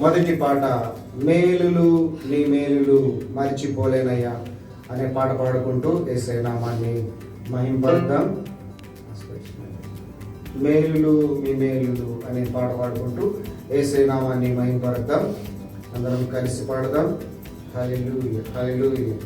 మొదటి పాట మేలులు నీ మేలులు మర్చిపోలేనయ్యా అనే పాట పాడుకుంటూ యేసయ్య నామాన్ని మహింపరుద్దాం. మేలులు మీ మేలులు అనే పాట పాడుకుంటూ యేసయ్య నామాన్ని మహింపరుద్దాం. అందరం కలిసి పాడదాం. హల్లెలూయా హల్లెలూయా.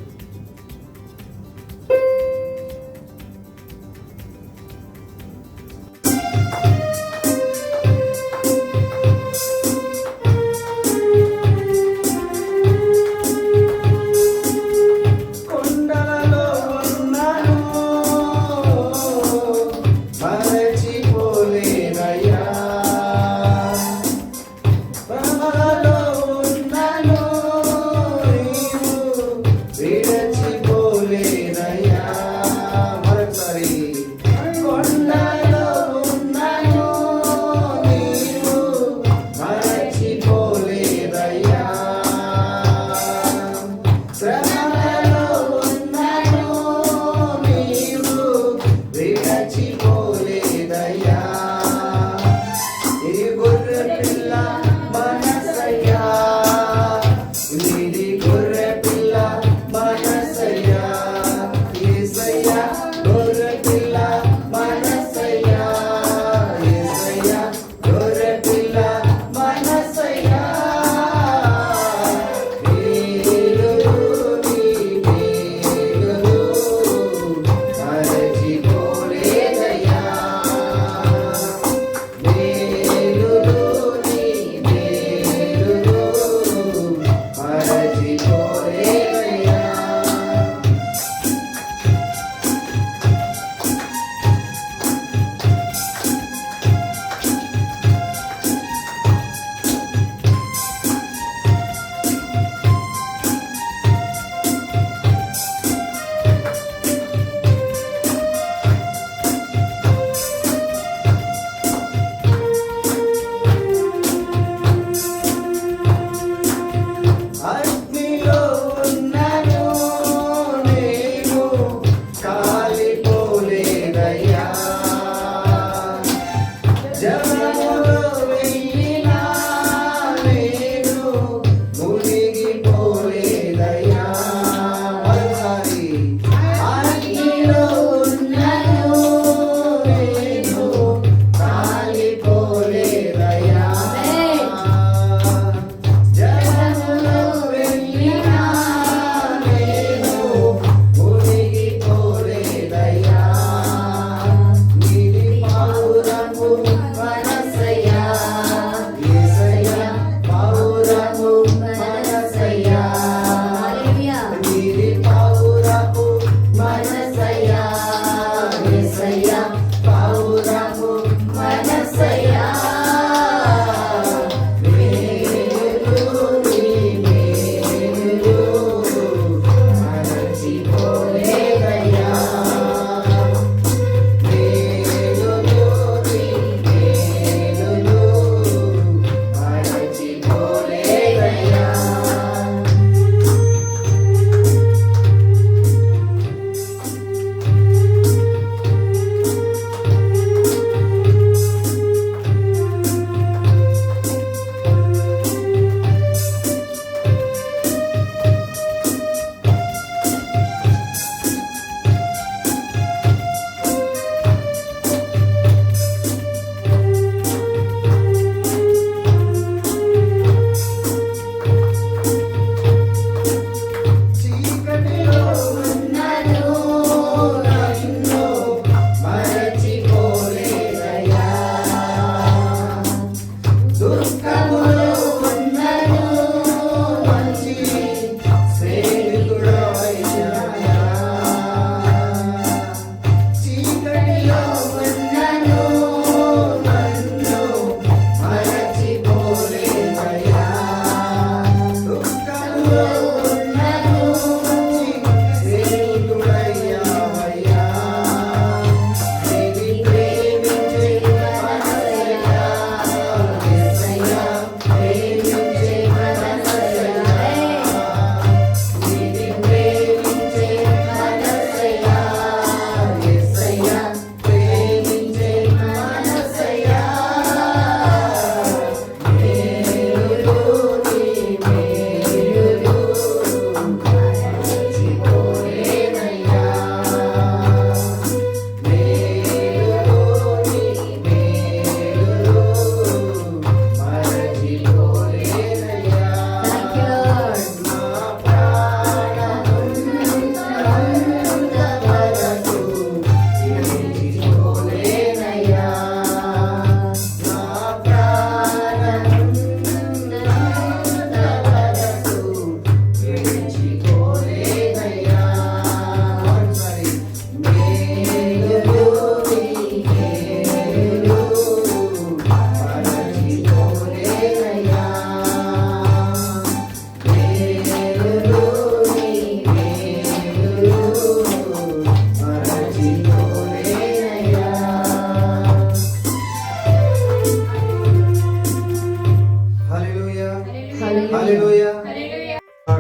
హల్లెలూయా.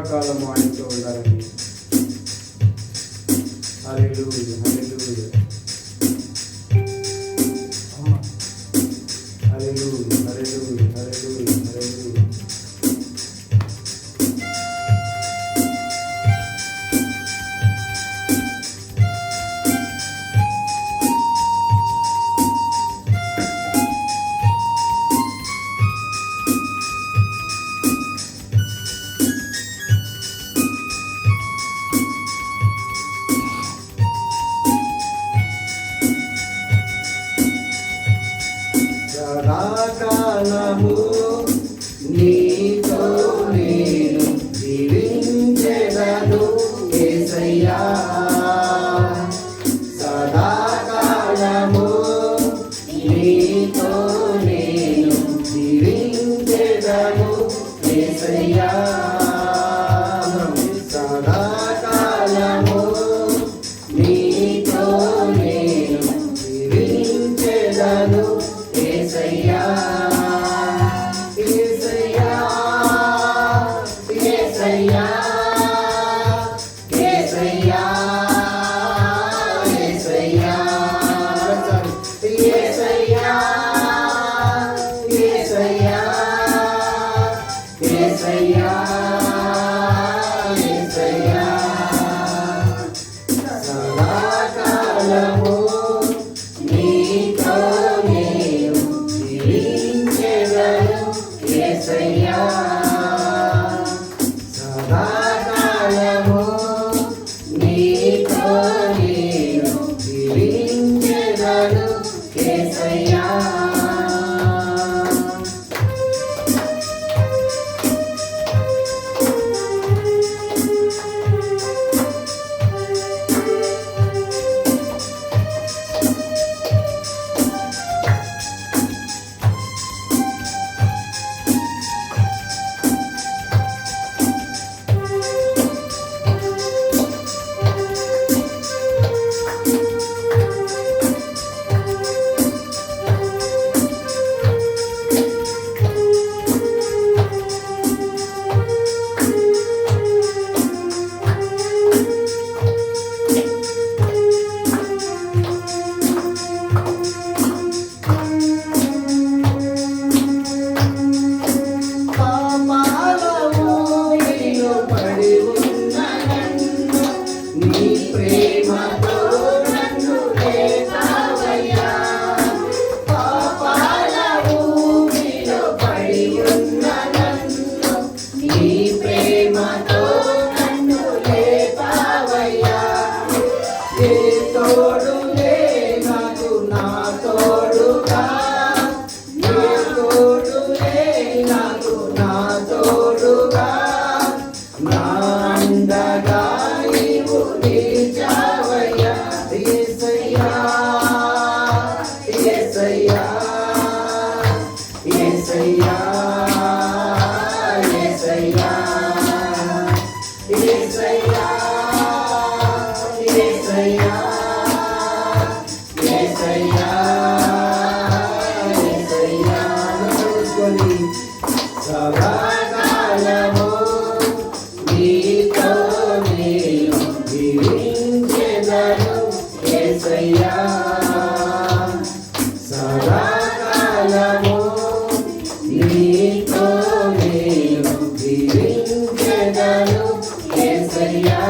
కాలము ఆయనతో ఉండాలని. హల్లెలూయా హల్లెలూయా హల్లెలూయా హల్లెలూయా హల్లెలూయా హల్లెలూయా. సదాకాలము నీతో నేను జీవించెదను యేసయ్యా. సదాకాలము నీతో నేను జీవించెదను యేసయ్యా. సదాకాలము నీతో నేను జీవించెదను యేసయ్యా యేసయ్యా యేసయ్యా యేసయ్యా యేసయ్యా యేసయ్యా యేసయ్యా యేసయ్యా యేసయ్యా. సదాకాలము నీతో నేను జీవించెదను యేసయ్యా. సదాకాలము నీతో నేను జీవించెదను యేసయ్యా. సదాకాలము నీతో నేను జీవించెదను యేసయ్యా. సదాకాలము నీతో నేను జీవించెదను యేసయ్యా.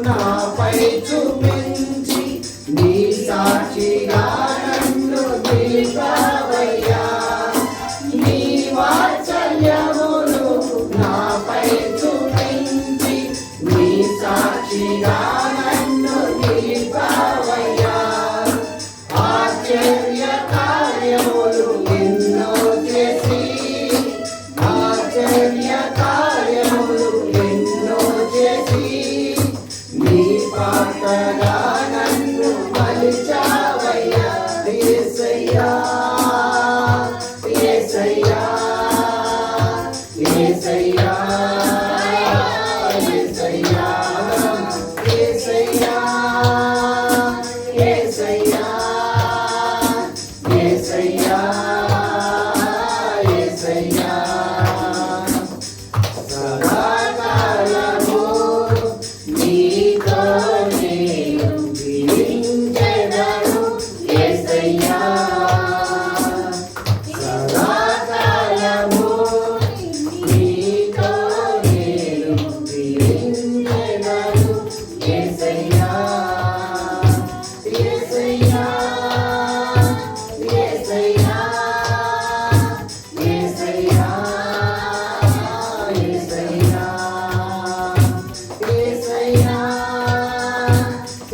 నాపై చూపించి నీ సాక్షిగా నన్ను నిలిపావయ్యా. నీ వాత్సల్యమును నాపై చూపించి నీ సాక్షిగా నన్ను పాత్రగా నన్ను మలిచావయ్యా యేసయ్యా యేసయ్యా యేసయ్యా యేసయ్యా యేసయ్యా యేసయ్యా యేసయ్యా యేసయ్యా సదాకాలము నీతో నేను జీవించెదను యేసయ్యా సదాకాలము నీతో నేను జీవించెదను యేసయ్యా యేసయ్యా యేసయ్యా యేసయ్యా యేసయ్యా యేసయ్యా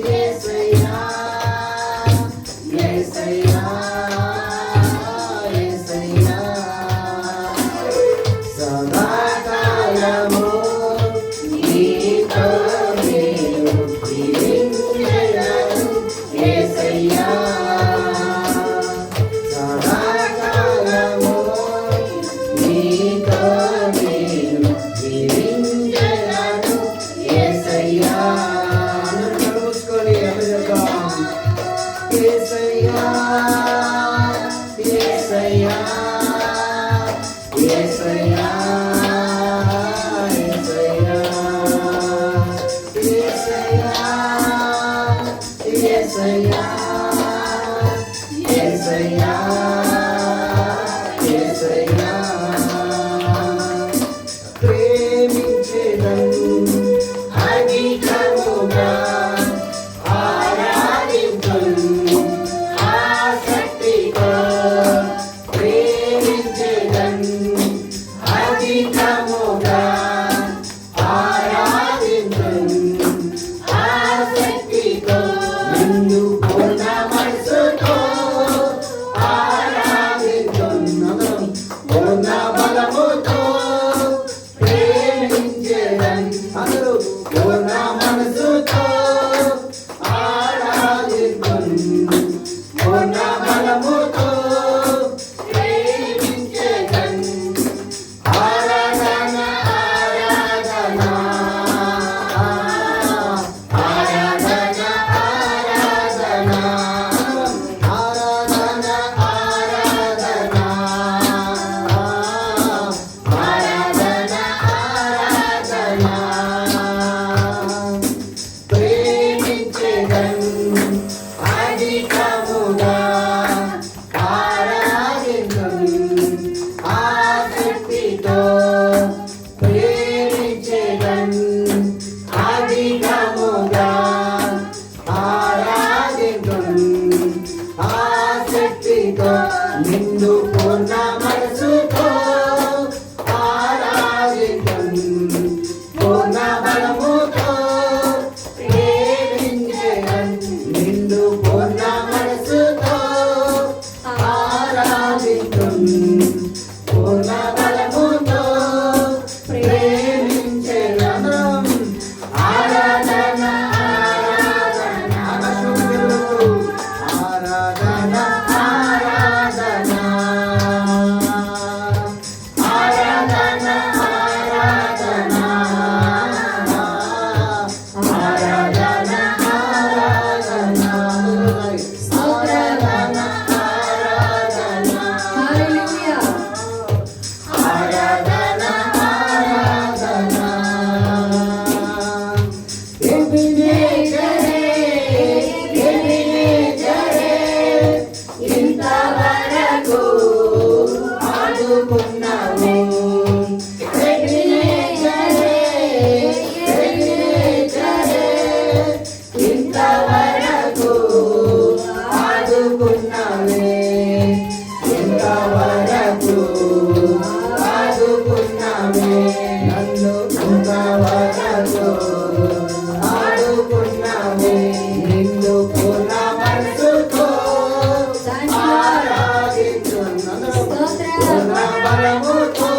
యేసయ్యా యేసయ్యా యేసయ్యా సదాకాలము నీతో నేను జీవించెదను యేసయ్యా సదాకాలము నీతో నేను జీవించెదను యేసయ్యా అందరూ మూసుకొని ఎదురుదాం యేసయ్యా యేసయ్యా యేసయ్యా యేసయ్యా యేసయ్యా యేసయ్యా యేసయ్యా ప్రేమించెదను అధికముగా ఆరాధింతును ఆసక్తితో ప్రేమించెదను అధికముగా ఆరాధింతును ఆసక్తితో నిన్ను పూర్ణ మనసుతో ఆరాధింతును పూర్ణ బలముతో ప్రేమించెదను అందరూ పూర్ణ మనసుతో ఆరాధింతును పూర్ణ బలముతో ప్రేమించెదను ఆరాధన ఆరాధన ఆరాధన ఆరాధన ఆరాధన ఆరాధన ఆరాధన ఆరాధన ప్రేమించెదను అధికముగా ఆరాధింతును ఆసక్తితో ప్రేమించెదను అధికముగా ఆరాధింతును ఆసక్తితో నిన్ను పూర్ణ మనసుతో ఆరాధింతును పూర్ణ బలముతో ప్రేమించెదను నిన్ను పూర్ణ మనసుతో ఆరాధింతును పూర్ణ బలముతో ప్రేమించెదను ఆరాధన ఆరాధన ఆరాధన ఆరాధన ఆరాధన ఆరాధన ఆరాధన ఆరాధన ఆరాధన ఆరాధన హల్లెలూయా ఆరాధన ఆరాధన ఎబినేజరే ఎబినేజరే ఇంతవరకు ఆదుకున్నావు ఎబినేజరే ఎబినేజరే ఇంతవరకు ఆదుకున్నావే ఇంతవరకు ఆదుకున్నావే నన్ను ఇంతవరకు ఆదుకున్నావే నిన్ను పూర్ణ మనసుతో ఆరాధించున్నాను పూర్ణ బలముతో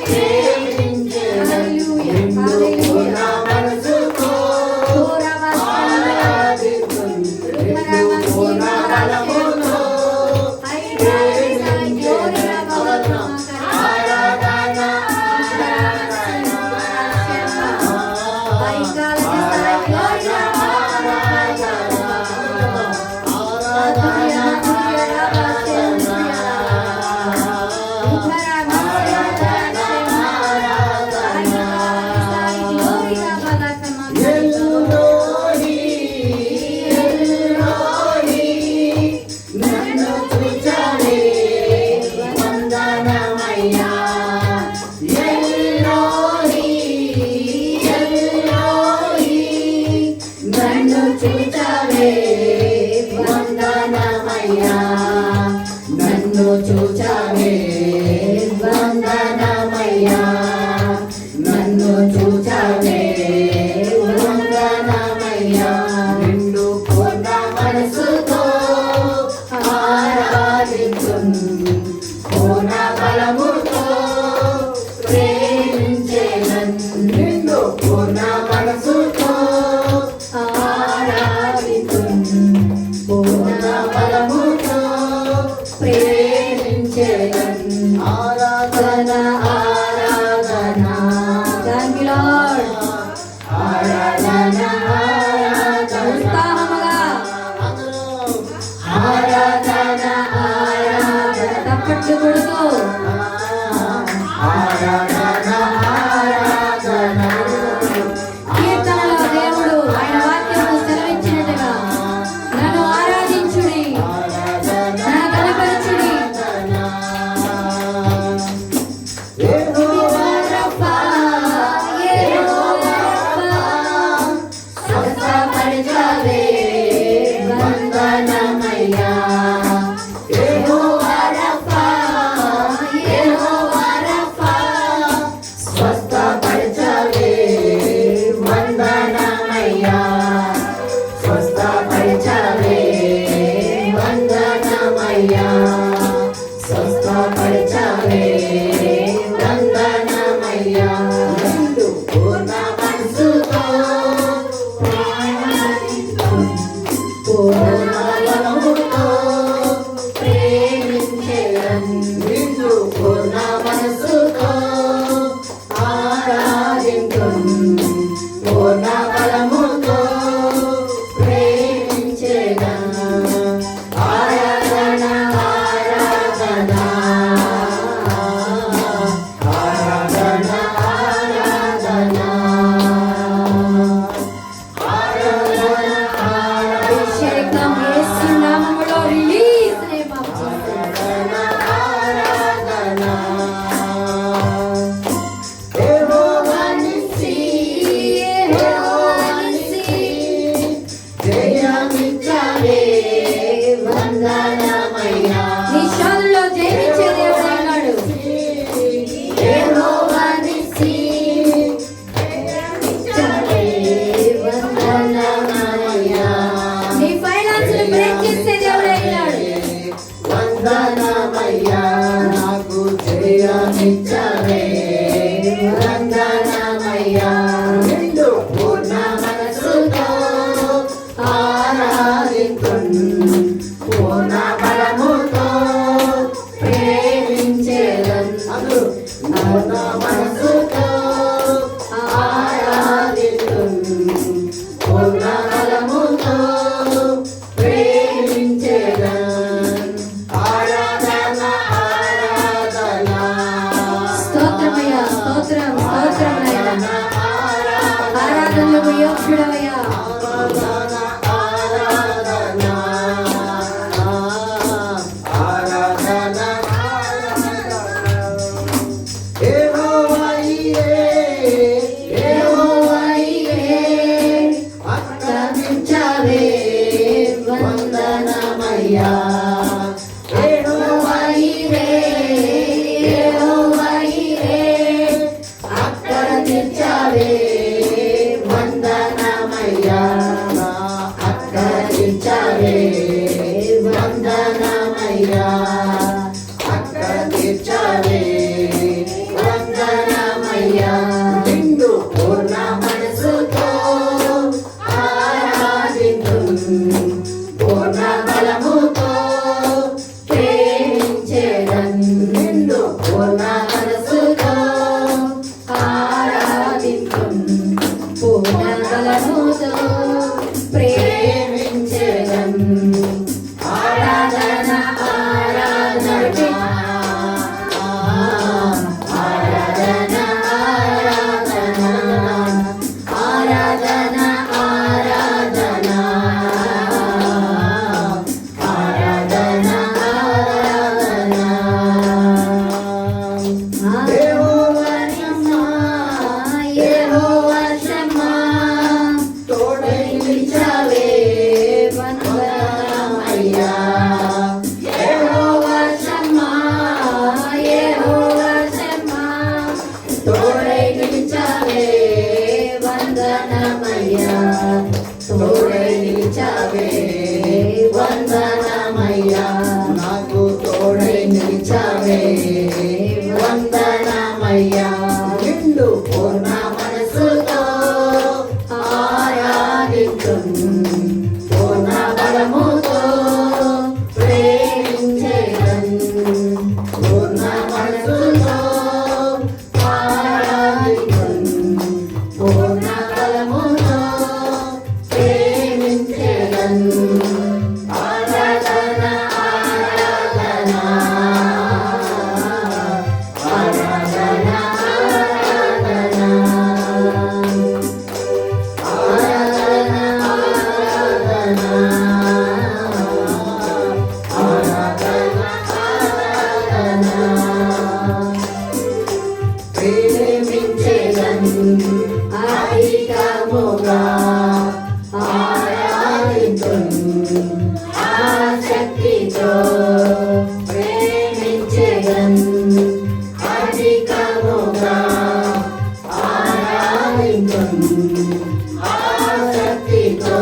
ప్రేమించెదను నిన్ను పూర్ణ మనసుతో నన్ను చూచావే వందనమయ్యా, నన్ను చూచావే వందనమయ్యా, నన్ను చూచావే వందనమయ్యా. నిన్ను పూర్ణ మనసుతో ఆరాధించున్, పూర్ణ బలముతో ప్రేమించేదన్. నిన్ను పూర్ణ మనసుతో ఆరాధించున్, పూర్ణ బలముతో ప్రేమించేదన్. ఆరాధన ఆరాధన, థాంక్ యూ లార్డ్. ఆరాధన ఆరాధన, ఉత్సాహముగా ఆరాధన ఆరాధన, తప్పట్లు కొడుతూ ఆరాధన ఆరాధన. కీర్తనలో దేవుడు ఆయన వాక్యము సెలవిచ్చినట్టుగా నన్ను ఆరాధించుడి, నన్ను కనపరచుడి. యెహోవా రఫా, యెహోవా రఫా, స్వస్థపరచావే వందనమయ్యా. యెహోవా రఫా, యెహోవా రఫా, స్వస్థపరచావే వందనమయ్యా, స్వస్థపరచావే వందనమయ్యా, స్వస్థపరచావే వందనమయ్యా. నిన్ను పూర్ణ మనసుతో పూర్ణ బలముతో ప్రేమించేదన్. నిన్ను పూర్ణ మనసుతో ఆరాధించున్, పూర్ణ బలముతో ప్రేమించేదన్. ఆరాధన ఆరాధన, ఆరాధన ఆరాధన, ఆరాధన అభిషేకం యేసు నామములో రిలీజ్ నేమ్ ఆఫ్ జీసస్. ఆరాధన యెహోవా నిస్సి, యెహోవా నిస్సి, జయమిచ్చావే వందనమయ్యా. నీ శోధనలో జయమిచ్చే దేవుడు అన్నాడు. యెహోవా నిస్సి, జయమిచ్చావే వందనమయ్యా. నీ ఫైనాన్స్ బ్రేక్ చేసే దేవుడు అన్నాడు. వందనమయ్యా, నాకు జయమిచ్చావే వందనమయ్యా. నిన్ను పూర్ణ మనసుతో ఆరాధించున్, పూర్ణ బలముతో ప్రేమించేదన్. పూర్ణ మనసుతో ఆరాధించున్, పూర్ణ బలముతో ప్రేమించేదన్. ఆరాధన ఆరాధన, స్తోత్రమయ్యా, స్తోత్రం స్తోత్రం నాయనా. ఆరాధనకు యోగ్యుడవయ్యా. ఆరాధన ఆరాధన, ఆరాధన ఆరాధన. యెహోవా ఈరే, యెహోవా ఈరే, అక్కడించావే వందనమయ్యా. యెహోవా ఈరే, యెహోవా ఈరే, అక్కడించావే వందనమయ్యా, అక్కడించావే వందనమయ్యా, అక్కడించావే వందనమయ్యా. నిన్ను పూర్ణ మనసుతో ఆరాధించున్, పూర్ణ బలముతో ప్రేమించేదన్. నిన్ను పూర్ణ మనసుతో ఆరాధించున్, పూర్ణ బలముతో పూర్ణ బలముతో ప్రేమించెదన్ పూర్ణ మనసుతో ఆరాధించెదన్ పూర్ణ బలముతో ప్రేమించెదన్ ఆరాధన ఆరాధన ఆరాధన ప్రేమించెదన్ అధికముగా ఆరాధింతున్ ఆసక్తితో ప్రేమించెదన్ అధికముగా ఆరాధింతున్ ఆసక్తితో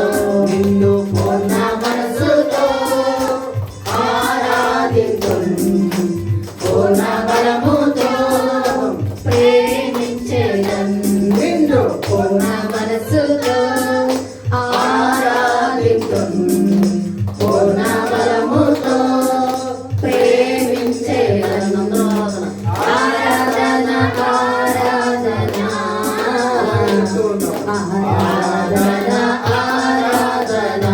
నిన్ను పూర్ణ మనసుతో ఆరాధింతున్ పూర్ణ బలముతో ప్రేమించెదన్ నిన్ను పూర్ణ మనసుతో ఆరాధింతున్ పూర్ణ బలముతో ప్రేమించెదన్ ఆరాధన ఆరాధన ఆరాధన ఆరాధన ఆరాధన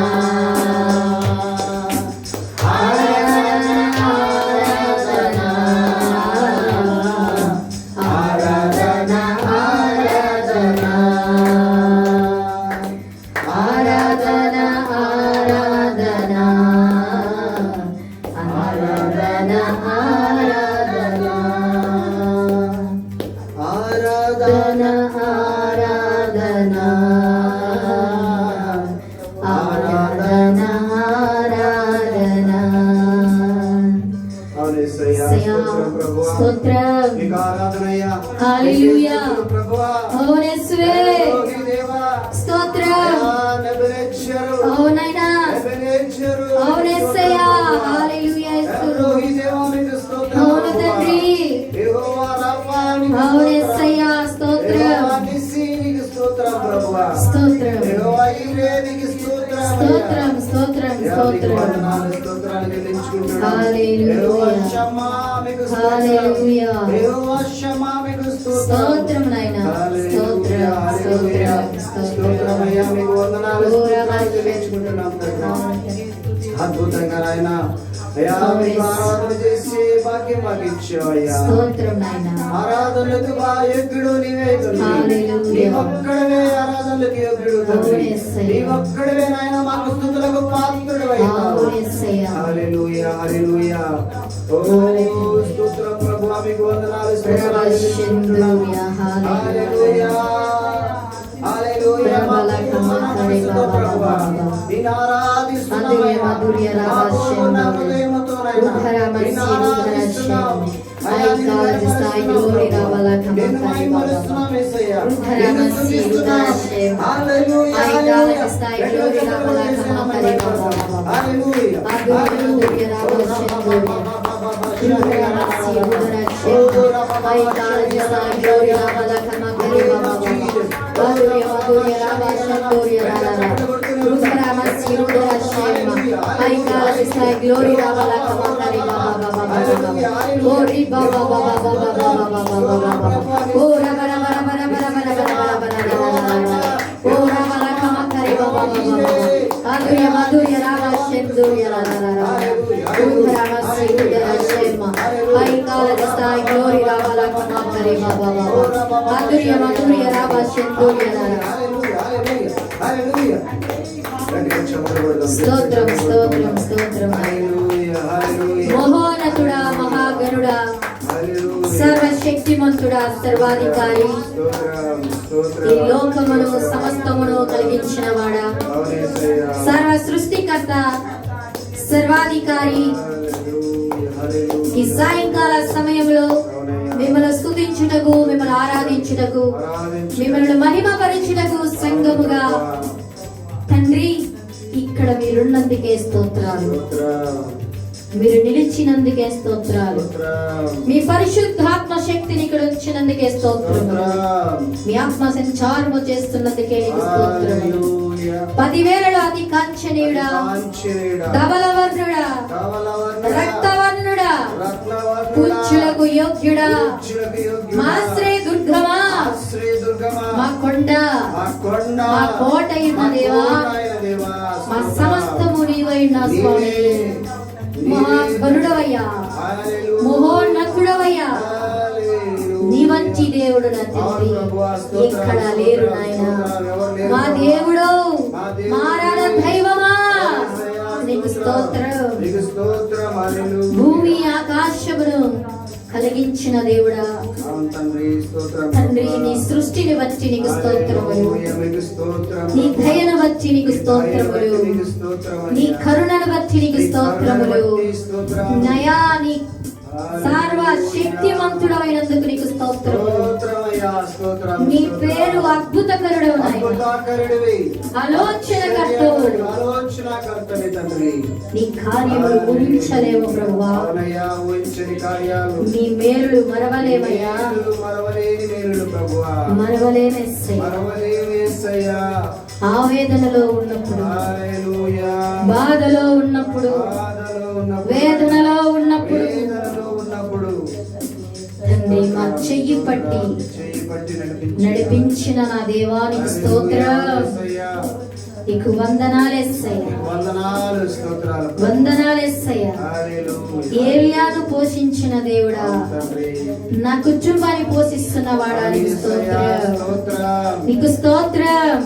ఆరాధన ఆరాధన ఆరాధన ఆరాధన ఆరాధన ఆరాధన ఆరాధన ఆరాధన స్తోత్రం హల్లెలూయా అవును యేసువే స్తోత్రం అవునైనా అవును యేసయ్యా హల్లెలూయా యేసు అవును తండ్రి అవును యేసయ్యా స్తోత్రం స్తోత్రం స్తోత్రం స్తోత్రం స్తోత్రం హల్లెలూయా హల్లెలూయా స్తోత్రం నాయనా స్తోత్రం స్తోత్రం స్తోత్రం అద్భుతంగా నాయన అయ్యా మీకు ఆరాధన చేసే భాగ్యం మాకు ఇచ్చావయ్యా స్తోత్రం నాయనా ఆరాధనలకు యోగ్యుడు నీవే తండ్రి నీ ఒక్కడివే ఆరాధనలకు యోగ్యుడు తండ్రి నీ ఒక్కడివే నాయన మాకు స్తుతులకు పాత్రుడవయ్యా హల్లెలూయా హల్లెలూయా ఓ స్తోత్రం ప్రభువా మీకు వందనాలు స్తోత్రాలు హల్లెలూయా హల్లెలూయా హల్లెలూయా ప్రభువా నిన్ను ఆరాధిస్తున్నాము మధుర్య Glory Baba la kamandari Baba Glory Baba Baba Baba Baba Oh Raba Raba Raba Raba Raba Raba Oh Raba la kamandari Baba Madhurya Madhurya Raba Shendurya Raba Raba Sindhya Shema Hai Kala Jisai Glory Raba la kamandari Baba Madhurya Madhurya Raba Shendurya Raba స్తోత్రం స్తోత్రం స్తోత్రం మహోన్నతుడా మహాగణుడా సర్వశక్తిమంతుడా సర్వాధికారి ఈ లోకమును సమస్తమును కలిగించిన వాడా సర్వ సృష్టికర్త సర్వాధికారి ఈ సాయంకాల సమయంలో మిమ్మల్ని స్తుతించుటకు మిమ్మల్ని ఆరాధించుటకు మిమ్మల్ని మహిమపరచుటకు సంఘముగా తండ్రి ఇక్కడ మీరున్నందుకే స్తోత్రాలు మీరు నిలిచినందుకే స్తోత్రాలు మీ పరిశుద్ధాత్మ శక్తిని ఇక్కడ ఉంచినందుకే స్తోత్రములు మీ ఆత్మ సంచారము చేస్తున్నందుకే నీకు స్తోత్రములు 10,000లో అతి కాంక్షణీయుడా, ధవలవర్ణుడా, రక్తవర్ణుడా, పూజ్యులకు యోగ్యుడా, మా ఆశ్రయ దుర్గమా, మా కొండ, మా కోట అయిన దేవా, మా సమస్తము నీవైన స్వామి. మహాగరుడవయ్యా, మహోన్నతుడవయ్యా, నీ వంటి దేవుడు నా తండ్రి ఎక్కడ లేరు నాయన. మా దేవుడు, మారాడ దైవమా, నీకు స్తోత్రం. భూమి ఆకాశమును కలిగించిన దేవుడా తండ్రి, నీ సృష్టిని బట్టి నీకు స్తోత్రములు, నీ దయను బట్టి నీకు స్తోత్రములు, నీ కరుణను బట్టి నీకు స్తోత్రములు. నయా నీ సర్వ శక్తిమంతుడమైనందుకు నీకు స్తోత్రములు. నీ పేరు అద్భుతకరుడు, ఆలోచనకర్తవు. నీ కార్యములు ఊహించలేము ప్రభువా, నీ మేలులు మరవలేమయ్యా, మరవలేమయ్యా. ఆవేదనలో ఉన్నప్పుడు, బాధలో ఉన్నప్పుడు, వేదనలో ఉన్నప్పుడు తండ్రి మా చెయ్యి పట్టి నడిపించిన నా దేవానికి స్తోత్రం. నీకు వందనాలేసయ్యా, వందనాలేసయ్యా. ఏలియాను పోషించిన దేవుడా, నా కుటుంబాన్ని పోషిస్తున్న వాడా నీకు స్తోత్రం, నీకు స్తోత్రం.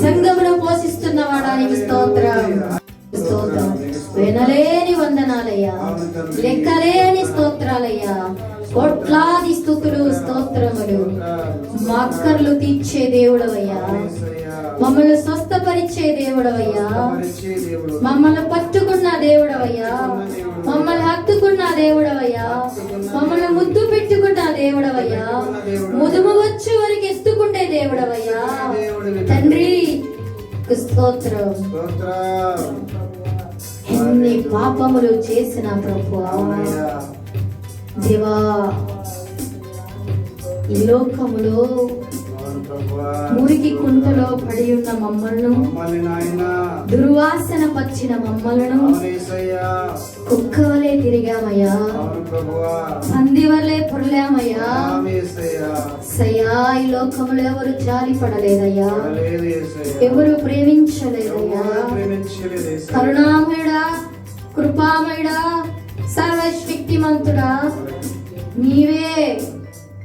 సంఘమును పోషిస్తున్న వాడా నీకు స్తోత్రం, స్తోత్రం. వినలేని వందనాలయ్యా, లెక్కలేని స్తోత్రాలయ్యా, కోట్లాది స్తుతులు స్తోత్రములు. మా అక్కర్లు తీర్చే దేవుడవయ్యా, మమ్మల్ని స్వస్థపరిచే దేవుడవయ్యా, మమ్మల్ని పట్టుకున్న దేవుడవయ్యా, మమ్మల్ని హత్తుకున్న దేవుడవయ్యా, మమ్మల్ని ముద్దు పెట్టుకున్న దేవుడవయ్యా, ముదుము వచ్చే వరకు ఎత్తుకుంటే దేవుడవయ్యా తండ్రి స్తోత్రం. ఎన్ని పాపములు చేసిన ప్రభువా దేవా, ఈ లోకములో మురికి కుంటలో పడి ఉన్న మమ్మల్ని, దుర్వాసన పచ్చిన మమ్మలను కుక్క వలె తిరిగామయ్యా, పంది వలె పొరలామయ్యా. సయ్యా, ఈ లోకములో ఎవరు జాలి పడలేదయ్యా, ఎవరు ప్రేమించలేదయ్యా. కరుణామయుడా, కృపామయుడా, సర్వశక్తిమంతుడా, నీవే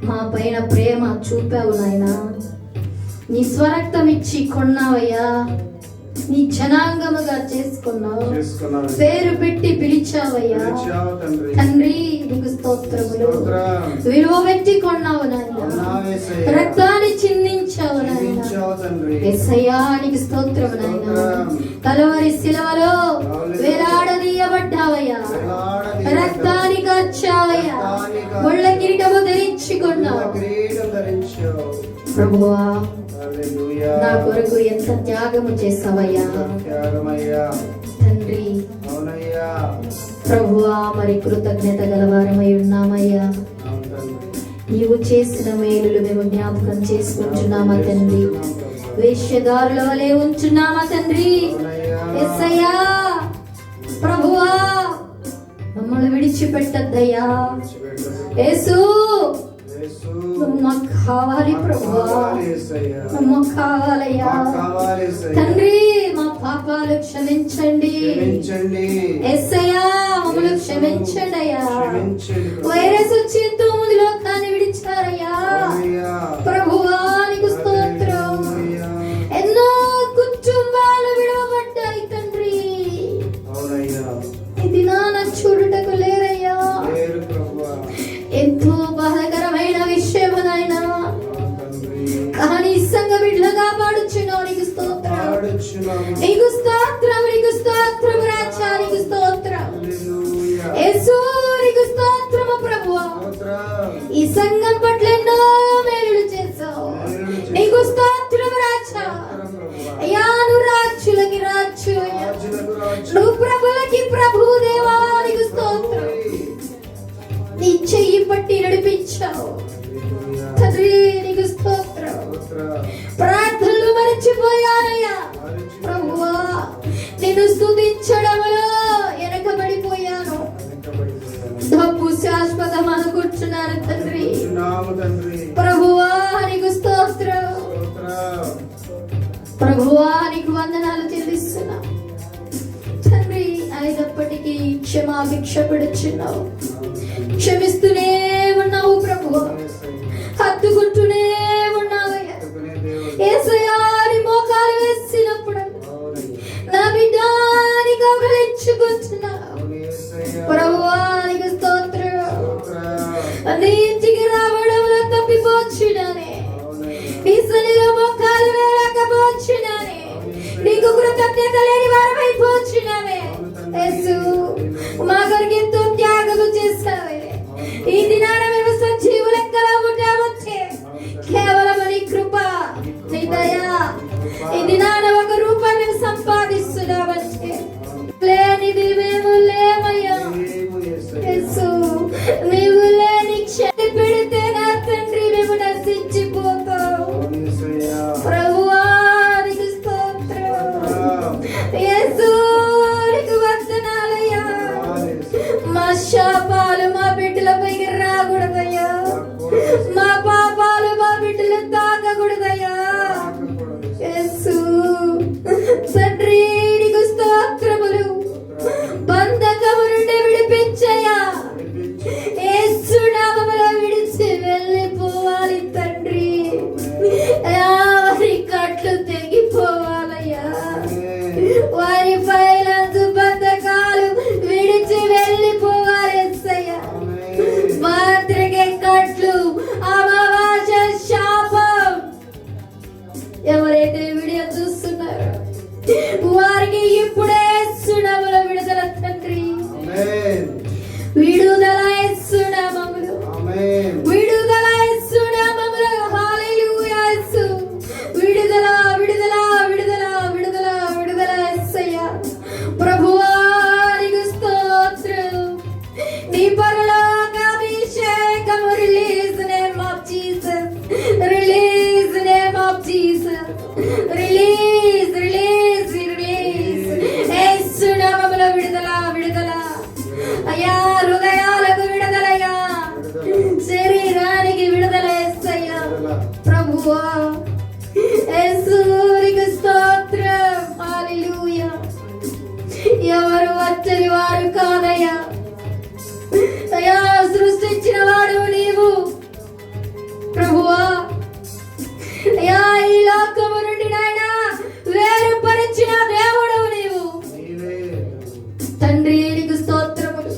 మా పైన ప్రేమ చూపావు నాయనా. నీ స్వరక్తం ఇచ్చి కొన్నావయ్యా, నీ జనాంగముగా చేసుకున్నావు, పేరు పెట్టి పిలిచావయ్యా తండ్రి నీకు స్తోత్రములు. విలువ పెట్టి కొన్నావు నాయనా, రక్తాన్ని చిందించావు నాయనా. యేసయ్యా నీకు స్తోత్రము నాయనా. కలవరి శిలువలో వేలాడదీయబడ్డావయ్యా, రక్తాన్ని కార్చావయ్యా, ముళ్ళ కిరీటము ధరించుకున్నావు ప్రభువా. నా కొరకు ఎంత త్యాగము చేసావయ్యా తండ్రి ప్రభువా. మరి కృతజ్ఞత గలవారమై ఉన్నామయ్యా. నీవు చేసిన మేలులు మేము జ్ఞాపకం చేసుకుంటున్నామా తండ్రి, వేశ్యదారుల వలె ఉంచున్నామా తండ్రి. యేసయ్యా ప్రభువా, మమ్మల్ని విడిచిపెట్టద్దయ్యా. యేసు మాకు కావాలి ప్రభువా, మాకు కావాలయ్యా తండ్రి. మా పాపాలు క్షమించండి యేసయ్యా, మమ్మల్ని క్షమించండి అయ్యా. వైరస్ వచ్చి ఎంతో మంది లోకాన్ని విడిచారయ్యా ప్రభువా నీకు స్తోత్రం. ఎన్నో కుటుంబాలు విడవబడ్డాయి తండ్రి, ఈ దినాన చూడుటకు లేరయ్యా. ఎంతో బాధకరమైన విషయము నాయనా, కానీ సంఘ బిడ్డలుగా పాడుచున్నావు నీకు స్తోత్రం, నీకు స్తోత్రం, నీకు స్తోత్రం రాజా, నీకు స్తోత్రం యేసు, నీకు స్తోత్రము ప్రభువా. ఈ సంఘం పట్ల ఎన్నో మేలులు చేశావు, నీకు స్తోత్రం రాజా. అయ్యా నువ్వు రాజులకి రాజు, నువ్వు ప్రభులకి ప్రభు దేవా నీకు స్తోత్రం. నీ చెయ్యి పట్టి నడిపించావు తండ్రి నీకు స్తోత్రం. ప్రార్థనలు మరచిపోయానయ్యా, తండ్రి. ప్రభువా నీకు స్తోత్రం. ప్రభువా నీకు వందనాలు చెల్లిస్తున్నా తండ్రి. అయినప్పటికీ క్షమాభిక్ష పెడుచున్నావు, క్షమిస్తూనే ఉన్నావు ప్రభువా, హత్తుకుంటూనే ఉన్నావయ్యా. యేసయ్యా నీ మోకాలు వేసినప్పుడు నా బిడ్డాని కౌగిలించుకుంటున్నావు ప్రభువా నీకు స్తోత్రం. నీ ఇంటికి రావడంలో తప్పిపోచున్నానే, నీ సన్నిధిలో మోకాలు వేయలేకపోచున్నానే, నీకు కృతజ్ఞత లేని వారమైపోచున్నామే. యేసు మా కొరకు ఎంతో త్యాగము చేశావే. ఈ దినాన మేము సజీవ లెక్కలో ఉంటామంటే కేవలం నీ కృప, నీ దయ. ఈ దినాన ఒక రూపాన్ని సంపాదిస్తున్నామంటే లేనిది మేము లేమయ్యా. యేసు నీవు లేని క్షతి పెడితే నా తండ్రి మేము నశించిపోతాం. ప్రభువా నీకు స్తోత్రం. యేసు నీకు వందనాలయ్యా. మా శాపాలు మా బిడ్డలపైకి రాకూడదయ్యా, మా పాపాలు మా బిడ్డలు తాకకూడదయ్యా. యేసు తండ్రి నీకు స్తోత్రములు. బంధకము నుండి విడిపించయ్యా. యేసు నామములో విడిచి వెళ్ళిపోవాలి తండ్రి. వారి కట్లు తెగిపోవాలయ్యా, వారి ఫైనాన్స్ బంధకాలు విడిచి వెళ్ళిపోవాలి యేసయ్యా. మాత్రకే కట్లు అమావాస శాపం ఎవరైతే వీడియో చూస్తున్నారో వారికి ఇప్పుడే సునామలో విడుదల తండ్రి. విడుదల యేసునామములో, విడుదల యేసునామములో. హల్లెలూయా. యేసు విడుదల విడుదల విడుదల విడుదల విడుదల యేసయ్యా. ప్రభువా నీకు స్తోత్రం. నీ పరలోక అభిషేకము release name of Jesus, release name of Jesus, release release release. యేసు నామములో విడుదల విడుదల అయ్యా. హృదయాలకు విడుదలయ్యా, శరీరానికి విడుదల యేసయ్యా. ప్రభువా యేసు నీకు స్తోత్రం. హల్లెలూయా. ఎవరు వచ్చని వారు కాదయ్యా. అయ్యా సృష్టించిన వాడు నీవు ప్రభువా. అయ్యా ఈ లోకము నుండి నాయనా వేరుపరిచిన దేవుడు నీవు తండ్రి. నీకు స్తోత్రములు.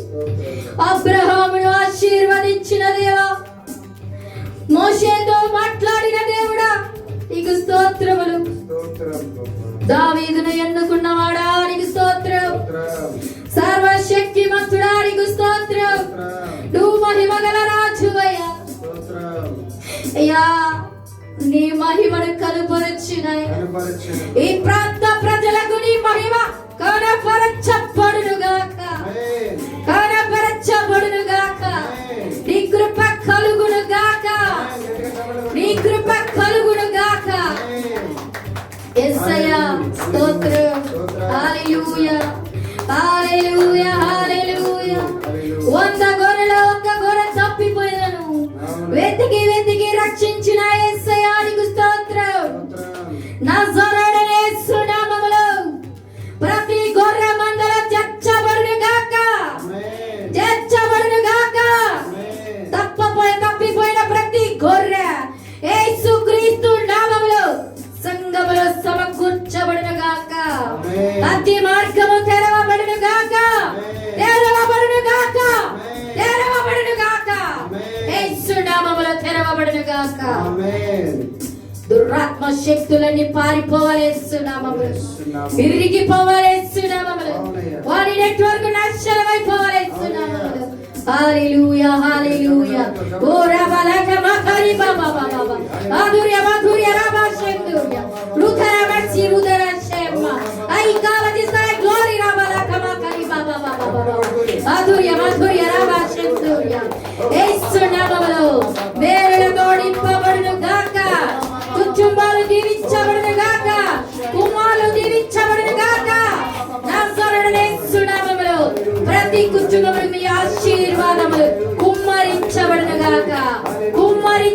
అబ్రహామును ఆశీర్వదించిన దేవా, మోషేతో మాట్లాడిన దేవుడా నీకు స్తోత్రములు. దావీదును ఎన్నుకున్నవాడా నీకు స్తోత్రం. సర్వశక్తిమంతుడా నీకు స్తోత్రం. నువ్వు మహిమగల రాజువయ్యా. అయ్యా నీ మహిమను కనపరచునాయ. ఈ ప్రాంత ప్రజలకు నీ మహిమ కనపరచబడునుగాక, కనపరచబడునుగాక. నీ కృప కలుగునుగాక, నీ కృప కలుగునుగాక. యేసయ్యా స్తోత్రం. హల్లెలూయా హల్లెలూయా హల్లెలూయా. 100 గొర్రెలు 1 గొర్రె తప్పిపోయినను వెతికి వెతికి రక్షించిన యేసయ్యా నీకు స్తోత్రం. నజరేయుడైన యేసు నామములో ప్రతి గొర్రె మందల చచ్చబడునుగాక, చచ్చబడునుగాక. తప్పిపోయిన ప్రతి గొర్రె యేసుక్రీస్తు నామములో సంఘములో సమకూర్చబడునుగాక. అతి మార్గము తెరవబడునుగాక, తెరవబడునుగాక, తెరవబడునుగాక. యేసు నామములో తెరవబడునుగాక. దురాత్మ శక్తులన్నీ పారిపోవాలి యేసు నామములో, విరిగిపోవాలి యేసు నామములో. వారి నెట్వర్క్ నాశనమైపోవాలి యేసు నామములో. హల్లెలూయా హల్లెలూయా. ఓ రబలక మకరి బాబా బాబా ఆదుర్య మాధుర్య రాబా శందుర్య రుధర మచ్చి రుధర శెమ్మ ఐ కాలది సై గ్లోరీ రబలక మకరి బాబా బాబా బాబా ఆదుర్య మాధుర్య రాబా శందుర్య. యేసు నామములో వేరులతో నింపబడును గాక, కుటుంబాలు దీవించబడును గాక, కుమారులు దీవించబడును గాక. నజరేయుడైన యేసు నామములో ప్రతి కుటుంబములు మీ ఆశీర్వాదములు కుమ్మరించబడును గాక, కుమ్మరించబడును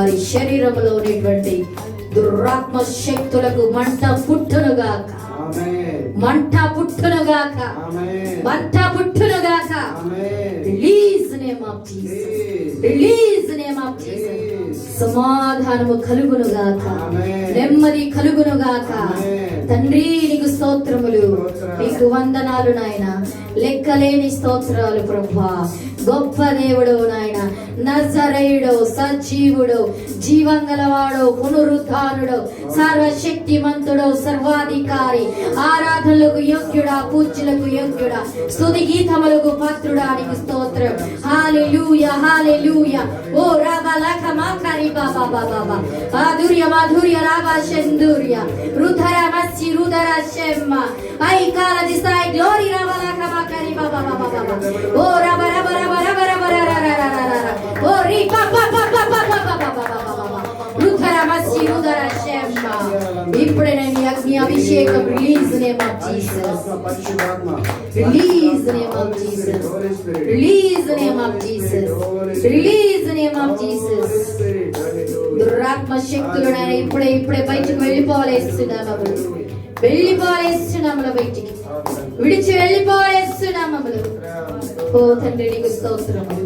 వారి శరీరంలో ఉన్నటువంటి దురాత్మ శక్తులకు మంట పుట్టునుగాక, మంట పుట్టునుగాక, మంట పుట్టునుగాక. Release name of Jesus, release name of Jesus. సమాధానము కలుగునుగాక, నెమ్మది కలుగునుగాక. తండ్రి నీకు స్తోత్రములు, నీకు వందనాలు నాయన. లెక్కలేని స్తోత్రాలు ప్రభువా. గొప్ప దేవుడు నాయన, నజరేయుడు, సజీవుడు, జీవంగలవాడు, పునరుద్ధానుడు, సర్వశక్తిమంతుడు, సర్వాధికారి, ఆరాధనలకు యోగ్యుడా, పూజ్యులకు యోగ్యుడా, స్తుతి గీతములకు పాత్రుడా నీకు స్తోత్రం. హల్లెలూయా, హల్లెలూయా. ఓ రాబలక మాకరి బాబా బాబా మాధుర్య మాధుర్య రాబా శందుర్య రుధర మస్సి రుధర శెమ్మ ఐ కాల దిసాయి గ్లోరీ రాబలక మాకరి బాబా బాబా బాబా. ఓ రాబ రాబ రాబ రాబ రాబ రాబ ఓ రి బాబా బాబా బాబా బాబా బాబా రుధర మస్సి రుధర శెమ్మ. ఇప్పుడే నేను అగ్ని అభిషేకం. Release name of Jesus, release name of Jesus, release name of Jesus, release name of Jesus. దురాత్మ శక్తులు ఇప్పుడే ఇప్పుడే బయటకు వెళ్ళిపోలేస్తున్నాము, వెళ్ళిపోలేస్తున్నాములు, బయటికి విడిచి వెళ్ళిపోలేస్తున్నాము. ఓ తండ్రి నీకు స్తోత్రములు,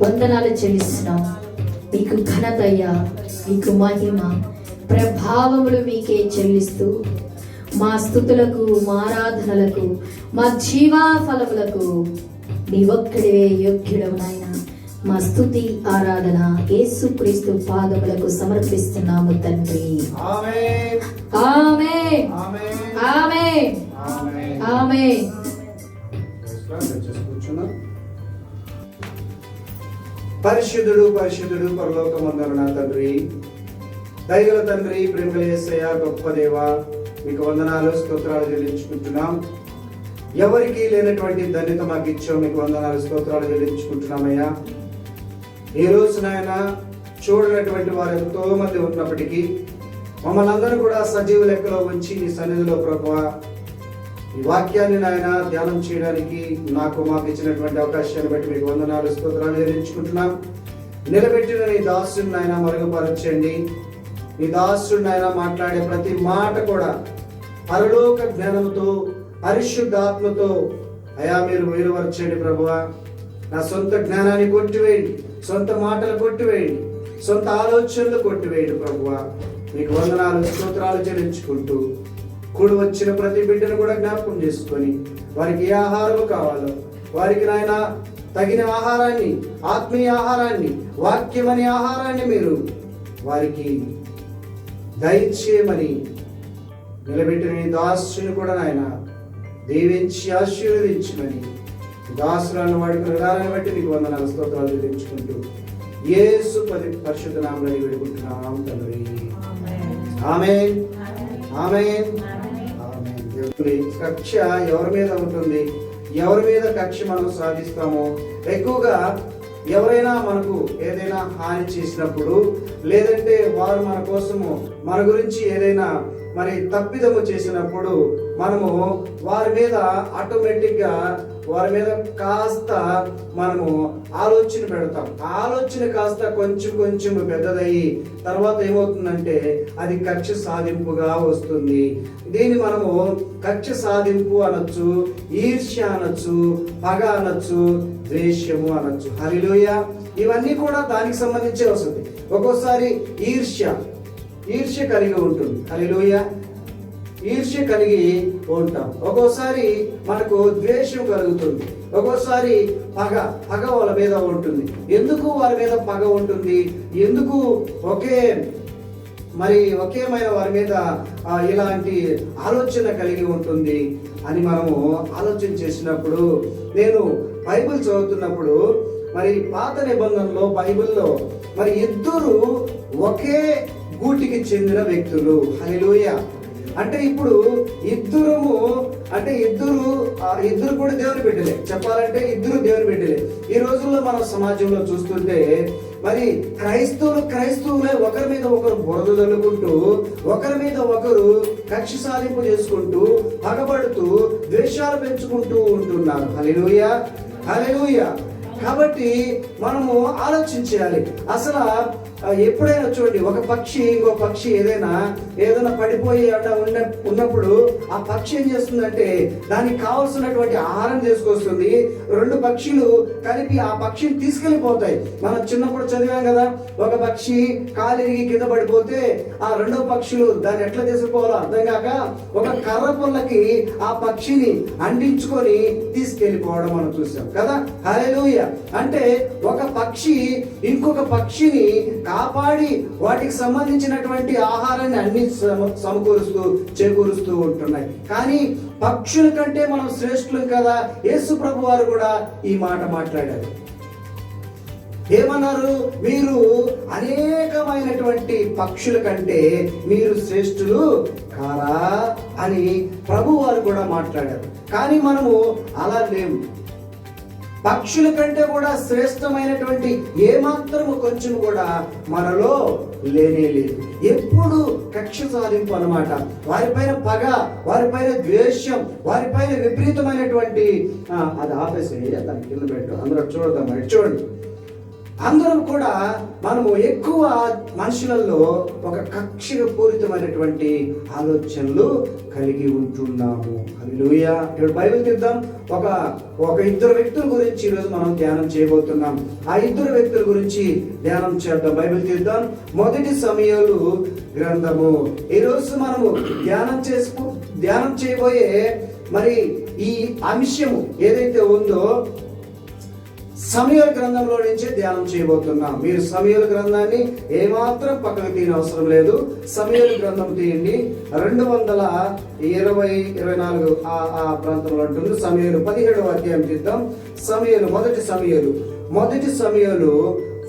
వందనాలు చెల్లిస్తున్నాం. మీకు ఘనతయ్యా, మీకు మహిమ ప్రభావములు మీకే చెల్లిస్తూ మా స్తుతులకు, మా ఆరాధనలకు, మా జీవాఫలములకు నీ ఒక్కడివే యోగ్యుడవు నాయన. మా స్తుతి ఆరాధన యేసుక్రీస్తు పాదములకు సమర్పిస్తున్నాము తండ్రి. ఆమేన్, ఆమేన్, ఆమేన్, ఆమేన్. పరిశుద్ధుడు పరిశుద్ధుడు పరలోకమందున్న నా తండ్రి, దయగల తండ్రి, ప్రేమల యేసయ్య, గొప్ప దేవా, మీకు వందనాలు స్తోత్రాలు చెల్లించుకుంటున్నాం. ఎవరికి లేనటువంటి ధన్యత మాకు ఇచ్చావు, మీకు వందనాలు స్తోత్రాలు చెల్లించుకుంటున్నామయ్యా. ఈ రోజు నాయన చూడనటువంటి వారు ఎంతో మంది ఉన్నప్పటికీ మమ్మల్ని అందరూ కూడా సజీవ లెక్కలో ఉంచి నీ సన్నిధిలో ప్రభువా ఈ వాక్యాన్ని నాయన ధ్యానం చేయడానికి మాకు ఇచ్చినటువంటి అవకాశాన్ని బట్టి మీకు వందనాలు స్తోత్రాలు చెల్లించుకుంటున్నాం. నిలబెట్టిన నీ దాసుని నాయన మరుగుపరచండి. నీ దాసుడు నాయన మాట్లాడే ప్రతి మాట కూడా పరలోక జ్ఞానంతో, పరిశుద్ధాత్మతో అయా మీరు వేరుపరచండి ప్రభువా. నా సొంత జ్ఞానాన్ని కొట్టివేయండి, సొంత మాటలు కొట్టివేయండి, సొంత ఆలోచనలు కొట్టివేయండి ప్రభువా. మీకు వందనాలు స్తోత్రాలు చెల్లించుకుంటూ కూడి వచ్చిన ప్రతి బిడ్డను కూడా జ్ఞాపకం చేసుకొని వారికి ఏ ఆహారం కావాలో వారికి నాయన తగిన ఆహారాన్ని, ఆత్మీయ ఆహారాన్ని, వాక్యమనే ఆహారాన్ని మీరు వారికి దయచేయమని నిలబెట్టిన దాసుని కూడా నాయన దీవించి ఆశీర్వదించమని దాసులను వాడికి హృదయాన్ని బట్టి మీకు వందనాలు స్తోత్రాలు చెల్లించుకుంటూ యేసు పరిశుద్ధ నామములో వేడుకుంటున్నాం తండ్రి. ఆమేన్, ఆమేన్, ఆమేన్. దేవుని కక్ష ఎవరి మీద ఉంటుంది, ఎవరి మీద కక్ష మనం సాధిస్తామో, ఎక్కువగా ఎవరైనా మనకు ఏదైనా హాని చేసినప్పుడు, లేదంటే వారు మన కోసము మన గురించి ఏదైనా మరి తప్పిదము చేసినప్పుడు మనము వారి మీద ఆటోమేటిక్గా వారి మీద కాస్త మనము ఆలోచన పెడతాం. ఆలోచన కాస్త కొంచెం పెద్దదయ్యి తర్వాత ఏమవుతుందంటే అది కక్ష సాధింపుగా వస్తుంది. దీన్ని మనము కక్ష సాధింపు అనొచ్చు, ఈర్ష్య అనొచ్చు, పగ అనొచ్చు, ద్వేషము అనొచ్చు. హల్లెలూయా. ఇవన్నీ కూడా దానికి సంబంధించే వస్తుంది. ఒక్కోసారి ఈర్ష్య కలిగి ఉంటుంది. హల్లెలూయా. ఈర్ష్య కలిగి ఉంటాం. ఒక్కోసారి మనకు ద్వేషం కలుగుతుంది. ఒక్కోసారి పగ వాళ్ళ మీద ఉంటుంది. ఎందుకు వారి మీద పగ ఉంటుంది, ఎందుకు ఒకేమైన వారి మీద ఇలాంటి ఆలోచన కలిగి ఉంటుంది అని మనము ఆలోచన చేసినప్పుడు, నేను బైబిల్ చదువుతున్నప్పుడు మరి పాత నిబంధనలో బైబిల్లో మరి ఇద్దరు ఒకే గూటికి చెందిన వ్యక్తులు. హల్లెలూయా. అంటే ఇప్పుడు ఇద్దరు కూడా దేవుని బిడ్డలే. చెప్పాలంటే ఇద్దరు దేవుని బిడ్డలే. ఈ రోజుల్లో మనం సమాజంలో చూస్తుంటే మరి క్రైస్తవులే ఒకరి మీద ఒకరు బురద చల్లుకుంటూ, ఒకరి మీద ఒకరు కక్ష సాధింపు చేసుకుంటూ, పగబడుతూ, ద్వేషాలు పెంచుకుంటూ ఉంటున్నారు. హల్లెలూయా, హల్లెలూయా. కాబట్టి మనము ఆలోచించాలి, అసలు ఎప్పుడైనా చూడండి, ఒక పక్షి ఇంకో పక్షి ఏదైనా పడిపోయి ఉన్నప్పుడు ఆ పక్షి ఏం చేస్తుందంటే దానికి కావాల్సినటువంటి ఆహారం తీసుకొస్తుంది. రెండు పక్షులు కలిపి ఆ పక్షిని తీసుకెళ్ళిపోతాయి. మనం చిన్నప్పుడు చదివాం కదా, ఒక పక్షి కాలిరిగి కింద పడిపోతే ఆ రెండో పక్షులు దాన్ని ఎట్లా తీసుకుపోవాలో అర్థం కాక ఒక కర్ర పుల్లకి ఆ పక్షిని అంటించుకొని తీసుకెళ్ళిపోవడం మనం చూసాం కదా. హల్లెలూయా. అంటే ఒక పక్షి ఇంకొక పక్షిని కాపాడి వాటికి సంబంధించినటువంటి ఆహారాన్ని అన్ని చేకూరుస్తూ ఉంటున్నాయి. కానీ పక్షుల కంటే మనం శ్రేష్ఠులం కదా. యేసు ప్రభు వారు కూడా ఈ మాట మాట్లాడారు. ఏమన్నారు? మీరు అనేకమైనటువంటి పక్షుల కంటే మీరు శ్రేష్ఠులు కారా అని ప్రభు వారు కూడా మాట్లాడారు. కానీ మనము అలా లేము. పక్షుల కంటే కూడా శ్రేష్టమైనటువంటి ఏమాత్రము కొంచెం కూడా మనలో లేనే లేదు. ఎప్పుడు కక్ష సాధింపు అన్నమాట. వారిపైన పగ, వారిపైన ద్వేషం, వారిపైన విపరీతమైనటువంటి అది ఆపేసి దాని కింద పెట్టు, అందరూ చూడదాం. మరి చూడండి, అందరం కూడా మనము ఎక్కువ మనుషులలో ఒక కక్షగా పూరితమైనటువంటి ఆలోచనలు కలిగి ఉంటున్నాము. హల్లెలూయా. ఇప్పుడు బైబిల్ తీద్దాం. ఒక ఇద్దరు వ్యక్తుల గురించి ఈరోజు మనం ధ్యానం చేయబోతున్నాం. ఆ ఇద్దరు వ్యక్తుల గురించి ధ్యానం చేద్దాం. బైబిల్ తీద్దాం. మొదటి సమూయేలు గ్రంథము. ఈరోజు మనము ధ్యానం చేయబోయే మరి ఈ అంశము ఏదైతే ఉందో సమూయేలు గ్రంథంలో నుంచే ధ్యానం చేయబోతున్నాం. మీరు సమూయేలు గ్రంథాన్ని ఏమాత్రం పక్కకు తీయని అవసరం లేదు. సమూయేలు గ్రంథం తీయండి. 220-24 ఆ ప్రాంతంలో ఉంటుంది. సమూయేలు 17వ అధ్యాయం తీద్దాం. మొదటి సమూయేలు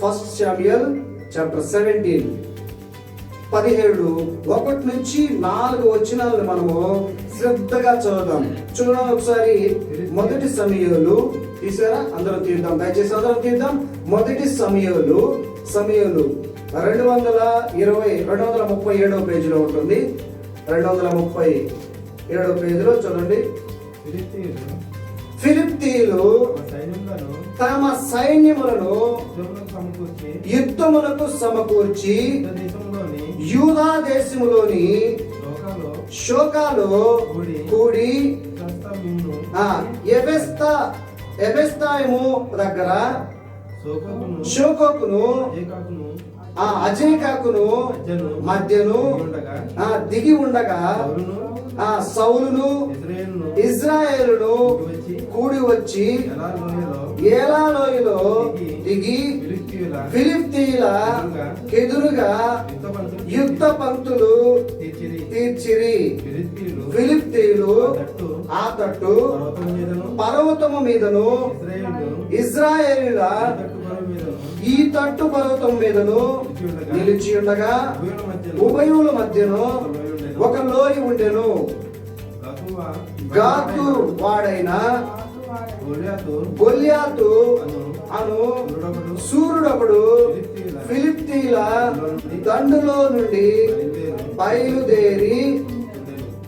ఫస్ట్ శామ్యూయల్ చాప్టర్ 17 17:1-4 వచనాలను మనము శ్రద్ధగా చదువుదాం. చూడండి ఒకసారి. మొదటి సమూయేలు తీసారా? అందరం తీద్దాం, దయచేసి అందరం తీద్దాం. మొదటి సమూయేలు 237వ పేజీలో ఉంటుంది. 237వ పేజీలో చూడండి. ఫిలిష్తీయులు తమ సైన్యములను యుద్ధములకు సమకూర్చి యూదా దేశములోని షోకాలో కూడి ఎబెస్తాయిము దగ్గర షోకోకును అజేకాకును మధ్యను దిగి ఉండగా సౌలును ఇజ్రాయేలును కూడి వచ్చి ఏలా లోయలో దిగి ఫిలిష్తీయుల ఎదురుగా యుద్ధ పంక్తులు తీర్చిరి. ఫిలిష్తీయులు ఆ తట్టు పర్వతము మీదను ఇజ్రాయేలుల ఈ తట్టు పర్వతం మీదను నిలిచి ఉండగా ఉభయుల మధ్యను ఒక లోయ ఉండెను. గాతు వాడైన గొల్యాతు అను సూర్యుడొకడు ఫిలిష్తీయుల దండులో నుండి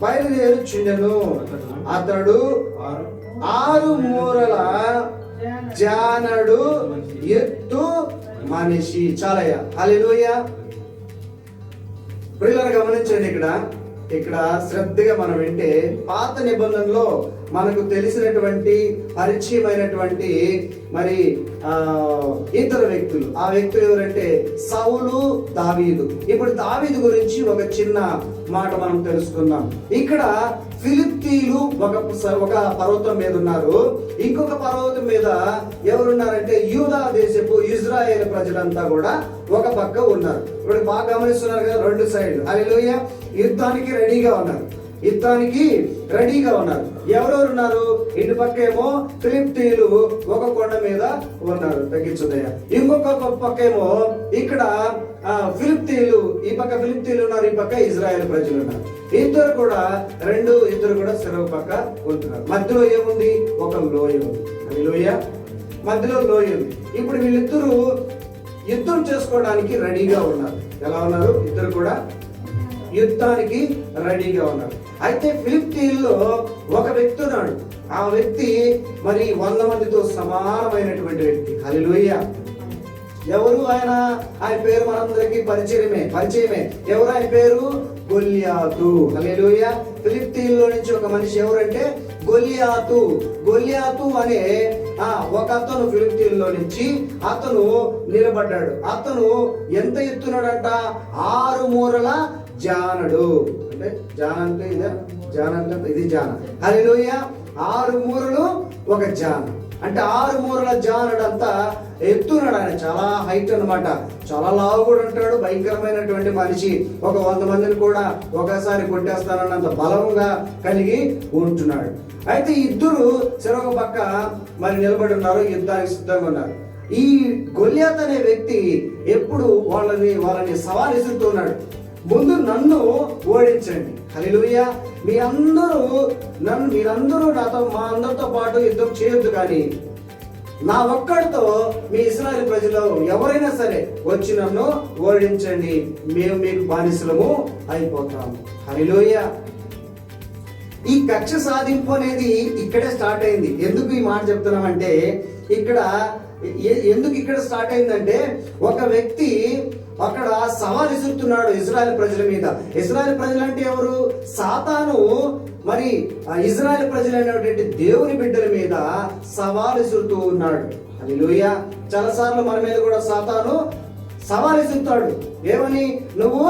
బయలుదేరుచుండెను. అతడు 6 మూరల జానడు ఎత్తు మనిషి. చాలయ్యా. హల్లెలూయా. ప్రియులారా గమనించండి. ఇక్కడ శ్రద్ధగా మనం వింటే పాత నిబంధనలో మనకు తెలిసినటువంటి పరిచయమైనటువంటి మరి ఇతర వ్యక్తులు. ఆ వ్యక్తులు ఎవరంటే సౌలు, దావీదు. ఇప్పుడు దావీదు గురించి ఒక చిన్న మాట మనం తెలుసుకుందాం. ఇక్కడ ఫిలిష్తీయులు ఒక పర్వతం మీద ఉన్నారు. ఇంకొక పర్వతం మీద ఎవరున్నారంటే యూదా దేశపు ఇజ్రాయేల్ ప్రజలంతా కూడా ఒక పక్క ఉన్నారు. ఇప్పుడు బాగా గమనిస్తున్నారు కదా, రెండు సైడ్లు. హల్లెలూయా. యుద్ధానికి రెడీగా ఉన్నారు. ఎవరెవరు ఉన్నారు? ఇటు పక్క ఏమో ఫిలిష్తీయులు ఒక కొండ మీద ఉన్నారు, తగ్గించుదయ్యా. ఇంకొక పక్క ఏమో ఇక్కడ ఫిలిష్తీయులు, ఈ పక్క ఫిలిష్తీయులు ఉన్నారు, ఈ పక్క ఇజ్రాయెల్ ప్రజలు ఉన్నారు. ఇద్దరు కూడా చెరవ పక్క ఉంటున్నారు. మధ్యలో ఏముంది? ఒక లోయ ఉంది. హల్లెలూయా. మధ్యలో లోయ ఉంది. ఇప్పుడు వీళ్ళిద్దరూ యుద్ధం చేసుకోవడానికి రెడీగా ఉన్నారు. ఎలా ఉన్నారు? ఇద్దరు కూడా యుద్ధానికి రెడీగా ఉన్నారు. అయితే ఫిలిష్తీయుల్లో ఒక వ్యక్తి ఉన్నాడు. ఆ వ్యక్తి మరి 100 మందితో సమానమైనటువంటి వ్యక్తి. హల్లెలూయా. ఎవరు ఆయన? ఆయన పేరు మనందరికీ పరిచయమే. ఎవరు ఆయన పేరు? గొల్యాతు. హల్లెలూయా. ఫిలిష్తీయుల్లో నుంచి ఒక మనిషి ఎవరంటే గొల్యాతు అనే ఒక అతను ఫిలిష్తీయుల్లో నుంచి అతను నిలబడ్డాడు. అతను ఎంత ఎత్తున్నాడంట? 6 మూరల జానడు. అంటే ఇది జాన. హల్లెలూయా. 6 మూరలు ఒక జాన అంటే 6 మూరల జానడు అంతా ఎత్తున్నాడు. ఆయన చాలా హైట్ అన్నమాట. చాలా లావు కూడా ఉంటాడు. భయంకరమైనటువంటి మనిషి. ఒక 100 మందిని కూడా ఒకసారి కొట్టేస్తానన్నంత బలంగా కలిగి ఉంటున్నాడు. అయితే ఇద్దరు చెరొక పక్క మరి నిలబడి ఉన్నారు, యుద్ధానికి సిద్ధంగా ఉన్నారు. ఈ గొల్యాత్ అనే వ్యక్తి ఎప్పుడు వాళ్ళని సవాల్ విసురుతున్నాడు. ముందు నన్ను ఓడించండి. హల్లెలూయా. మీరందరూ నాతో, మా అందరితో పాటు యుద్ధం చేయొద్దు, కానీ నా ఒక్కడితో మీ ఇశ్రాయేలు ప్రజలు ఎవరైనా సరే వచ్చి నన్ను ఓడించండి, మేము మీకు బానిసలము అయిపోతాము. హల్లెలూయా. ఈ కక్ష సాధింపు అనేది ఇక్కడే స్టార్ట్ అయింది. ఎందుకు ఈ మాట చెప్తున్నామంటే, ఎందుకు ఇక్కడ స్టార్ట్ అయిందంటే, ఒక వ్యక్తి అక్కడ సవాల్ విసురుతున్నాడు ఇశ్రాయేలు ప్రజల మీద. ఇశ్రాయేలు ప్రజలు అంటే ఎవరు? సాతాను మరి ఇశ్రాయేలు ప్రజలైనటువంటి దేవుని బిడ్డల మీద సవాల్ విసురుతూ ఉన్నాడు. హల్లెలూయా. చాలా సార్లు మన మీద కూడా సాతాను సవాల్ విసురుతాడు. ఏమని? నువ్వు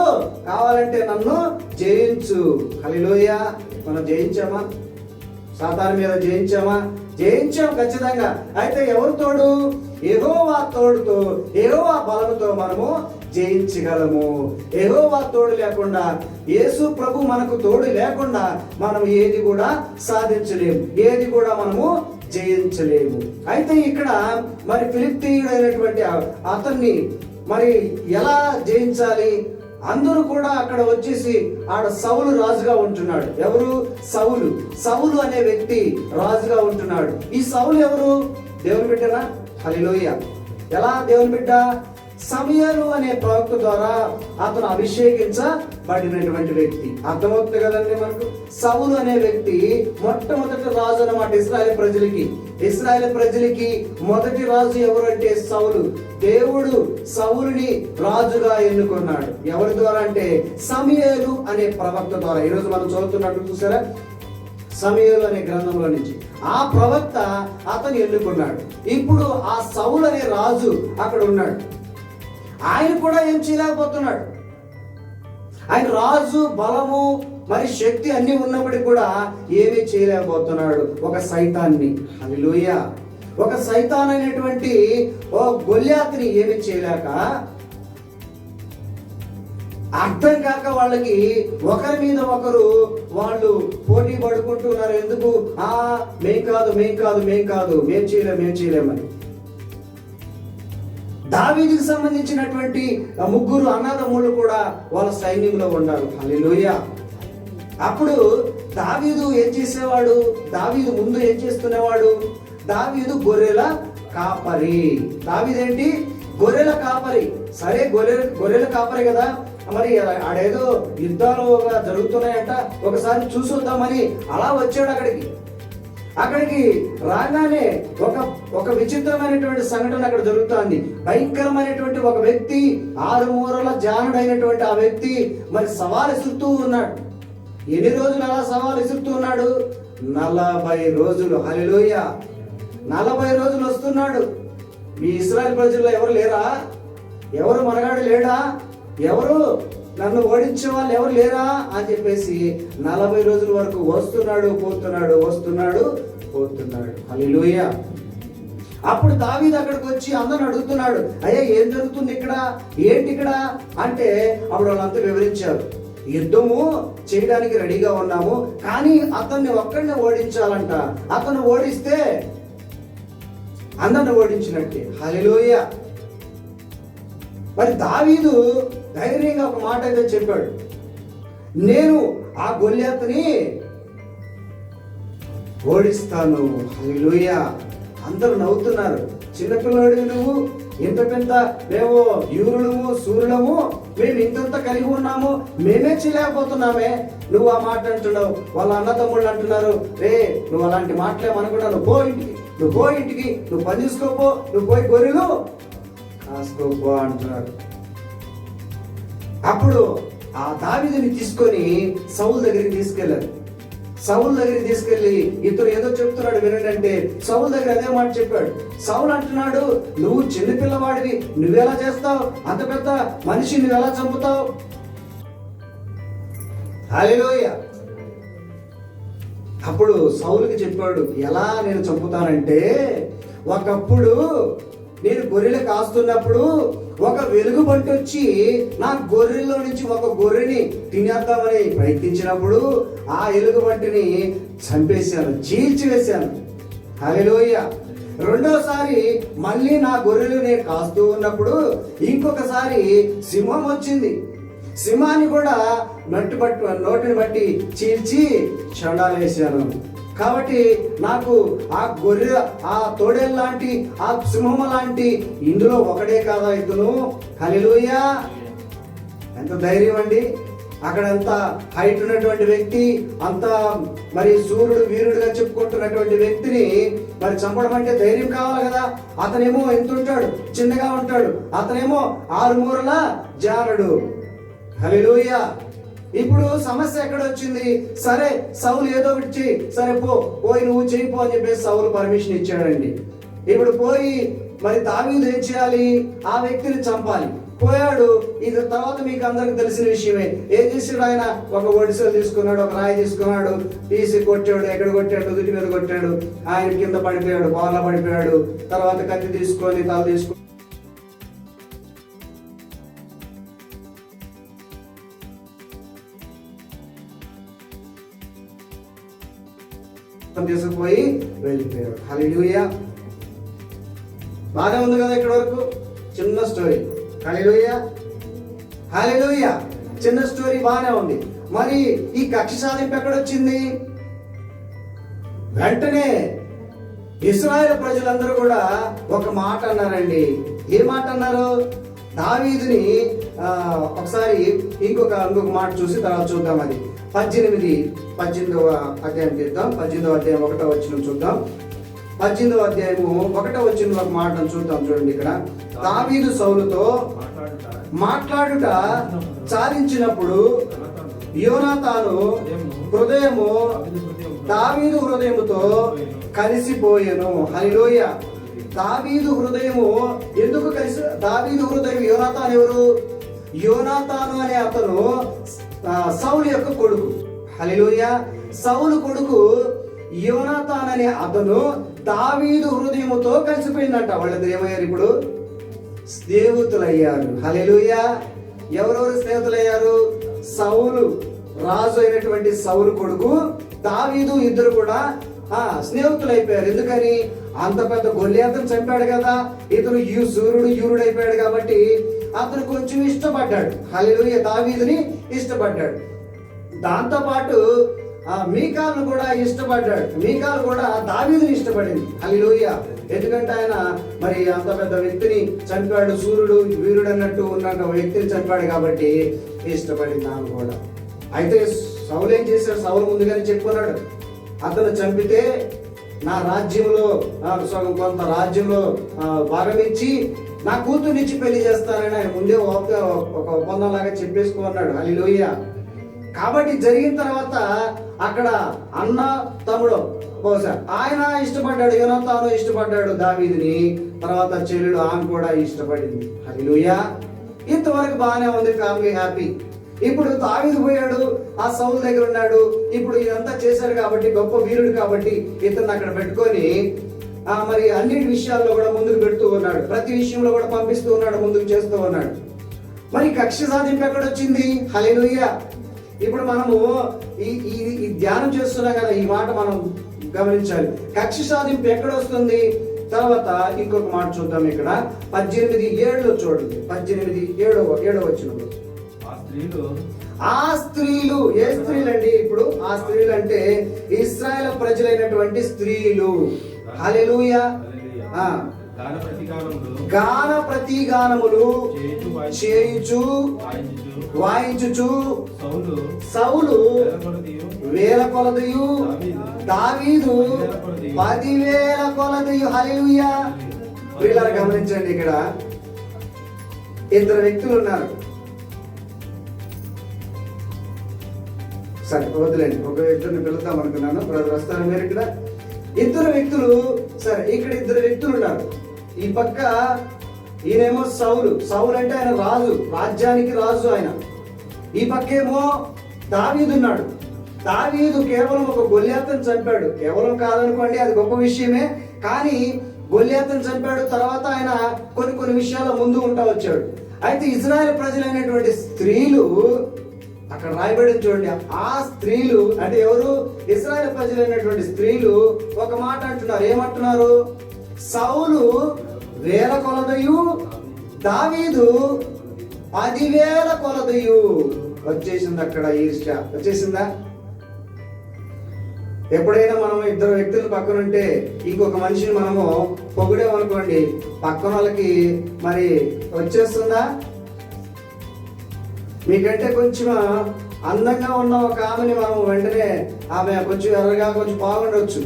కావాలంటే నన్ను జయించు. హల్లెలూయా. మనం జయించామా? సాతాను మీద జయించాం ఖచ్చితంగా. అయితే ఎవరు తోడు? యెహోవా తోడుతో, యెహోవా బలముతో మనము జయించగలము. యెహోవా తోడు లేకుండా, యేసు ప్రభు మనకు తోడు లేకుండా మనం ఏది కూడా సాధించలేము, ఏది కూడా మనము జయించలేము. అయితే ఇక్కడ మరి ఫిలిష్తీయుడైనటువంటి అతన్ని మరి ఎలా జయించాలి? అందరూ కూడా అక్కడ వచ్చేసి ఆడ సౌలు రాజుగా ఉంటున్నాడు. ఎవరు? సౌలు అనే వ్యక్తి రాజుగా ఉంటున్నాడు. ఈ సౌలు ఎవరు? దేవుని బిడ్డనా? హల్లెలూయా. ఎలా దేవుని బిడ్డ? సమూయేలు అనే ప్రవక్త ద్వారా అతను అభిషేకించబడినటువంటి వ్యక్తి. అర్థమవుతుంది కదండి మనకు. సౌలు అనే వ్యక్తి మొట్టమొదటి రాజు అన్నమాట ఇశ్రాయేలు ప్రజలకి మొదటి రాజు ఎవరు అంటే సౌలు. దేవుడు సౌలుని రాజుగా ఎన్నుకున్నాడు. ఎవరి ద్వారా అంటే సమూయేలు అనే ప్రవక్త ద్వారా. ఈరోజు మనం చదువుతున్నట్టు చూసారా, సమూయేలు అనే గ్రంథంలో నుంచి ఆ ప్రవక్త అతను ఎన్నుకున్నాడు. ఇప్పుడు ఆ సౌలు అనే రాజు అక్కడ ఉన్నాడు. ఆయన కూడా ఏం చేయలేకపోతున్నాడు. ఆయన రాజు బలము మరి శక్తి అన్ని ఉన్నప్పటికీ కూడా ఏమీ చేయలేకపోతున్నాడు. ఒక సైతాన్ని, హల్లెలూయా, ఒక సైతాన్ అయినటువంటి ఓ గొల్యాతుని ఏమీ చేయలేక, అర్థం కాక వాళ్ళకి ఒకరి మీద ఒకరు వాళ్ళు పోటీ పడుకుంటున్నారు. ఎందుకు? మేం కాదు మేం చేయలేమని. దావీదుకు సంబంధించినటువంటి 3 అన్నదమ్ములు కూడా వాళ్ళ సైన్యంలో ఉన్నారు. హల్లెలూయా. అప్పుడు దావీదు ఏం చేసేవాడు? దావీదు ముందు ఏం చేస్తున్నవాడు? దావీదు గొర్రెల కాపరి. దావీదేంటి? గొర్రెల కాపరి. సరే, గొర్రెల కాపరి కదా, మరి ఆడేదో యుద్ధాలు జరుగుతున్నాయంట, ఒకసారి చూసొద్దామని అలా వచ్చాడు. అక్కడికి రాగానే ఒక విచిత్రమైనటువంటి సంఘటన అక్కడ జరుగుతోంది. భయంకరమైనటువంటి ఒక వ్యక్తి, 6 మూరల జానుడైనటువంటి ఆ వ్యక్తి మరి సవాలు విసురుతూ ఉన్నాడు. ఎన్ని రోజులు అలా సవాలు విసురుతూ ఉన్నాడు? 40 రోజులు. హల్లెలూయా. 40 రోజులు వస్తున్నాడు. మీ ఇశ్రాయేలు ప్రజల్లో ఎవరు లేరా? ఎవరు మనగాడు లేడా? ఎవరు నన్ను ఓడించే వాళ్ళు ఎవరు లేరా అని చెప్పేసి 40 రోజుల వరకు వస్తున్నాడు పోతున్నాడు. హల్లెలూయా. అప్పుడు దావీదు అక్కడికి వచ్చి అందరిని అడుగుతున్నాడు, అయ్యా ఏం జరుగుతుంది ఇక్కడ, ఏంటి ఇక్కడ అంటే అప్పుడు వాళ్ళంతా వివరించారు. యుద్ధము చేయడానికి రెడీగా ఉన్నాము, కానీ అతన్ని ఒక్కడిని ఓడించాలంట. అతను ఓడిస్తే అందరిని ఓడించినట్టే. హల్లెలూయా. మరి దావీదు ధైర్యంగా ఒక మాట అయితే చెప్పాడు, నేను ఆ గొల్యాతుని ఓడిస్తాను. హల్లెలూయా. అందరూ నవ్వుతున్నారు. చిన్నపిల్లడివి నువ్వు, ఇంత పెద్ద మేము యూరులము సూర్యులము, మేము ఇంతంత కలిగి ఉన్నాము, మేమే చేయలేకపోతున్నామే, నువ్వు ఆ మాట అంటున్నావు. వాళ్ళ అన్నదమ్ముళ్ళు అంటున్నారు, రే నువ్వు అలాంటి మాటలేమనుకున్నా, నువ్వు పో ఇంటికి, నువ్వు పని చేసుకోపో, నువ్వు పోయి గొర్రెలు రాసుకోపో అంటున్నారు. అప్పుడు ఆ దావీదుని తీసుకొని సౌలు దగ్గరికి తీసుకెళ్లారు. సౌలు దగ్గరికి తీసుకెళ్లి ఇతను ఏదో చెప్తున్నాడు వినండి. సౌలు దగ్గర అదే మాట చెప్పాడు. సౌలు అంటున్నాడు, నువ్వు చిన్న పిల్లవాడివి, నువ్వెలా చేస్తావు? అంత పెద్ద మనిషి నువ్వెలా చంపుతావు? హల్లెలూయా. అప్పుడు సౌలుకి చెప్పాడు, ఎలా నేను చంపుతానంటే, ఒకప్పుడు నేను గొర్రెలు కాస్తున్నప్పుడు ఒక వెలుగుబంటి వచ్చి నా గొర్రెల్లో నుంచి ఒక గొర్రెని తినేద్దామని ప్రయత్నించినప్పుడు ఆ ఎలుగుబంటిని చంపేశాను, చీల్చివేశాను. హల్లెలూయా. రెండోసారి మళ్ళీ నా గొర్రెలు నేను కాస్తూ ఉన్నప్పుడు ఇంకొకసారి సింహం వచ్చింది. సింహాన్ని కూడా నోటిని బట్టి చీల్చి చండాలేశాను. కాబట్టి నాకు ఆ గొర్రె, ఆ తోడేలు లాంటి, ఆ సింహం లాంటి ఇందులో ఒకడే కాదా ఇతను? హల్లెలూయా. ఎంత ధైర్యం అండి! అక్కడ అంత హైట్ ఉన్నటువంటి వ్యక్తి, అంత మరి సూర్యుడు వీరుడుగా చెప్పుకుంటున్నటువంటి వ్యక్తిని మరి చంపడం అంటే ధైర్యం కావాలి కదా. అతనేమో ఎంత ఉంటాడు? చిన్నగా ఉంటాడు. అతనేమో 6 మూరల జానడు. హల్లెలూయా. ఇప్పుడు సమస్య ఎక్కడ వచ్చింది? సరే సౌలు ఏదో ఒకటి చెయ్యి, సరే పోయి నువ్వు చెయ్యిపో అని చెప్పేసి సౌలు పర్మిషన్ ఇచ్చాడండి. ఇప్పుడు పోయి మరి దావీదు ఏం చేయాలి? ఆ వ్యక్తిని చంపాలి. పోయాడు. ఇది తర్వాత మీకు అందరికి తెలిసిన విషయమే. ఏం చేసాడు ఆయన? ఒక ఒడిసెలు తీసుకున్నాడు, ఒక రాయి తీసుకున్నాడు, తీసి కొట్టాడు. ఎక్కడ కొట్టాడు? నుదుటి మీద కొట్టాడు. ఆయన కింద పడిపోయాడు, బాగా పడిపోయాడు. తర్వాత కత్తి తీసుకొని తల తీసుకొని తీసుకుపోయి వెళ్ళిపోయాడు. హల్లెలూయా. బాగా ఉంది కదా ఇక్కడ వరకు? చిన్న స్టోరీ. హల్లెలూయా. హల్లెలూయా. చిన్న స్టోరీ బాగానే ఉంది. మరి ఈ కక్ష సాధింపు ఎక్కడొచ్చింది? వెంటనే ఇశ్రాయేలు ప్రజలందరూ కూడా ఒక మాట అన్నారండి. ఏ మాట అన్నారు? దావీదుని ఒకసారి ఇంకొక మాట చూసి తర్వాత చూద్దాం. అది 18వ అధ్యాయం తీద్దాం. 18వ అధ్యాయం 1వ వచనం చూద్దాం. 18వ అధ్యాయము 1వ వచనం ఒక మాటను చూద్దాం. చూడండి, ఇక్కడ దావీదు సౌలుతో మాట్లాడుట చాలించినప్పుడు యోనాతాను హృదయము దావీదు హృదయముతో కలిసిపోయెను. హల్లెలూయా. దావీదు హృదయము ఎందుకు కలిసి? దావీదు హృదయం, యోనాతాను ఎవరు? యోనాతాను అనే అతను సౌలు యొక్క కొడుకు. హల్లెలూయా. సౌలు కొడుకు యోనాతాన్ అనే అతను దావీదు హృదయముతో కలిసిపోయిందంట. వాళ్ళిద్దరు ఏమయ్యారు? ఇప్పుడు స్నేహితులయ్యారు. హల్లెలూయా. ఎవరెవరు స్నేహితులయ్యారు? సౌలు, రాజు అయినటువంటి సౌలు కొడుకు దావీదు, ఇద్దరు కూడా స్నేహితులైపోయారు. ఎందుకని? అంత పెద్ద గొల్లియాతను చంపాడు కదా, ఇతను యూరుడు అయిపోయాడు కాబట్టి అతను కొంచెం ఇష్టపడ్డాడు. హల్లెలూయా. దావీదుని ఇష్టపడ్డాడు. దాంతో పాటు మీకాలును కూడా ఇష్టపడ్డాడు. మీకాలు కూడా దావీదుని ఇష్టపడింది. హల్లెలూయా. ఎందుకంటే ఆయన మరి అంత పెద్ద వ్యక్తిని చంపాడు, వీరుడు అన్నట్టు ఉన్న వ్యక్తిని చంపాడు కాబట్టి ఇష్టపడింది ఆమె కూడా. అయితే సౌలు ఏం చేశాడు? సౌలు ముందుగానే చెప్పుకున్నాడు, అతను చంపితే నా రాజ్యంలో కొంత రాజ్యంలో భాగం ఇచ్చి నా కూతుర్నిచ్చి పెళ్లి చేస్తానని ఆయన ముందే ఒక ఒప్పందం లాగా చెప్పేసుకున్నాడు. హల్లెలూయా. కాబట్టి జరిగిన తర్వాత అక్కడ అన్న తమ్ముడు బహుశా ఆయన ఇష్టపడ్డాడు, యోనాతాను ఇష్టపడ్డాడు దావీదుని. తర్వాత చెల్లెడు ఆమె కూడా ఇష్టపడింది. హల్లెలూయా. ఇంతవరకు బాగానే ఉంది, ఫ్యామిలీ హ్యాపీ. ఇప్పుడు దావీదు పోయాడు, ఆ సౌలు దగ్గర ఉన్నాడు. ఇప్పుడు ఇదంతా చేశారు కాబట్టి, గొప్ప వీరుడు కాబట్టి ఇతను అక్కడ పెట్టుకొని మరి అన్నిటి విషయాల్లో కూడా ముందుకు పెడుతూ ఉన్నాడు. ప్రతి విషయంలో కూడా పంపిస్తూ ఉన్నాడు, ముందుకు చేస్తూ ఉన్నాడు. మరి కక్ష సాధింపు ఎక్కడొచ్చింది? హల్లెలూయా. ఇప్పుడు మనము ఈ ధ్యానం చేస్తున్నాం కదా, ఈ మాట మనం గమనించాలి. కక్ష సాధింపు ఎక్కడొస్తుంది? తర్వాత ఇంకొక మాట చూద్దాం. ఇక్కడ 18:7 చూడండి. 18:7 వచనంలో ఆ స్త్రీలు, ఏ స్త్రీలు అండి? ఇప్పుడు ఆ స్త్రీలు అంటే ఇశ్రాయేలు ప్రజలైనటువంటి స్త్రీలు. హల్లెలూయా. గాన ప్రతిగానములు చేయుచు వాయించుచు సౌలు వేల కొలదయు, దావీదు 10,000 కొలదయు. హల్లెలూయా. వీళ్ళని గమనించండి. ఇక్కడ ఇద్దరు వ్యక్తులు ఉన్నారు. సరే వదిలేండి, ఒక ఇద్దరిని పిలుద్దాం అనుకున్నాను, బ్రదర్ వస్తారు మీరు ఇక్కడ. ఇద్దరు వ్యక్తులు, సరే ఇక్కడ ఇద్దరు వ్యక్తులు ఉన్నారు. ఈ పక్క ఈయనేమో సౌలు. సౌలు అంటే ఆయన రాజు, రాజ్యానికి రాజు ఆయన. ఈ పక్కేమో దావీదు ఉన్నాడు. దావీదు కేవలం ఒక గొల్యాతను చంపాడు. కేవలం కాదనుకోండి, అది గొప్ప విషయమే, కానీ గొల్యాతను చంపాడు. తర్వాత ఆయన కొన్ని విషయాల ముందు ఉంటా వచ్చాడు. అయితే ఇజ్రాయెల్ ప్రజలైనటువంటి స్త్రీలు, అక్కడ రాయబడి చూడండి, ఆ స్త్రీలు అంటే ఎవరు? ఇశ్రాయేలు ప్రజలైనటువంటి స్త్రీలు ఒక మాట అంటున్నారు. ఏమంటున్నారు? సౌలు 1000 కొలదయు, దావీదు 10,000 కొలదయు. వచ్చేసింది అక్కడ ఈర్ష్య, వచ్చేసిందా? ఎప్పుడైనా మనం ఇద్దరు వ్యక్తులు పక్కనుంటే ఇంకొక మనిషిని మనము పొగిడేమనుకోండి, పక్కన వాళ్ళకి మరి వచ్చేస్తుందా? మీకంటే కొంచెం అందంగా ఉన్న ఒక ఆమెని మనం వెంటనే, ఆమె కొంచెం ఎర్రగా కొంచెం బాగుండొచ్చు,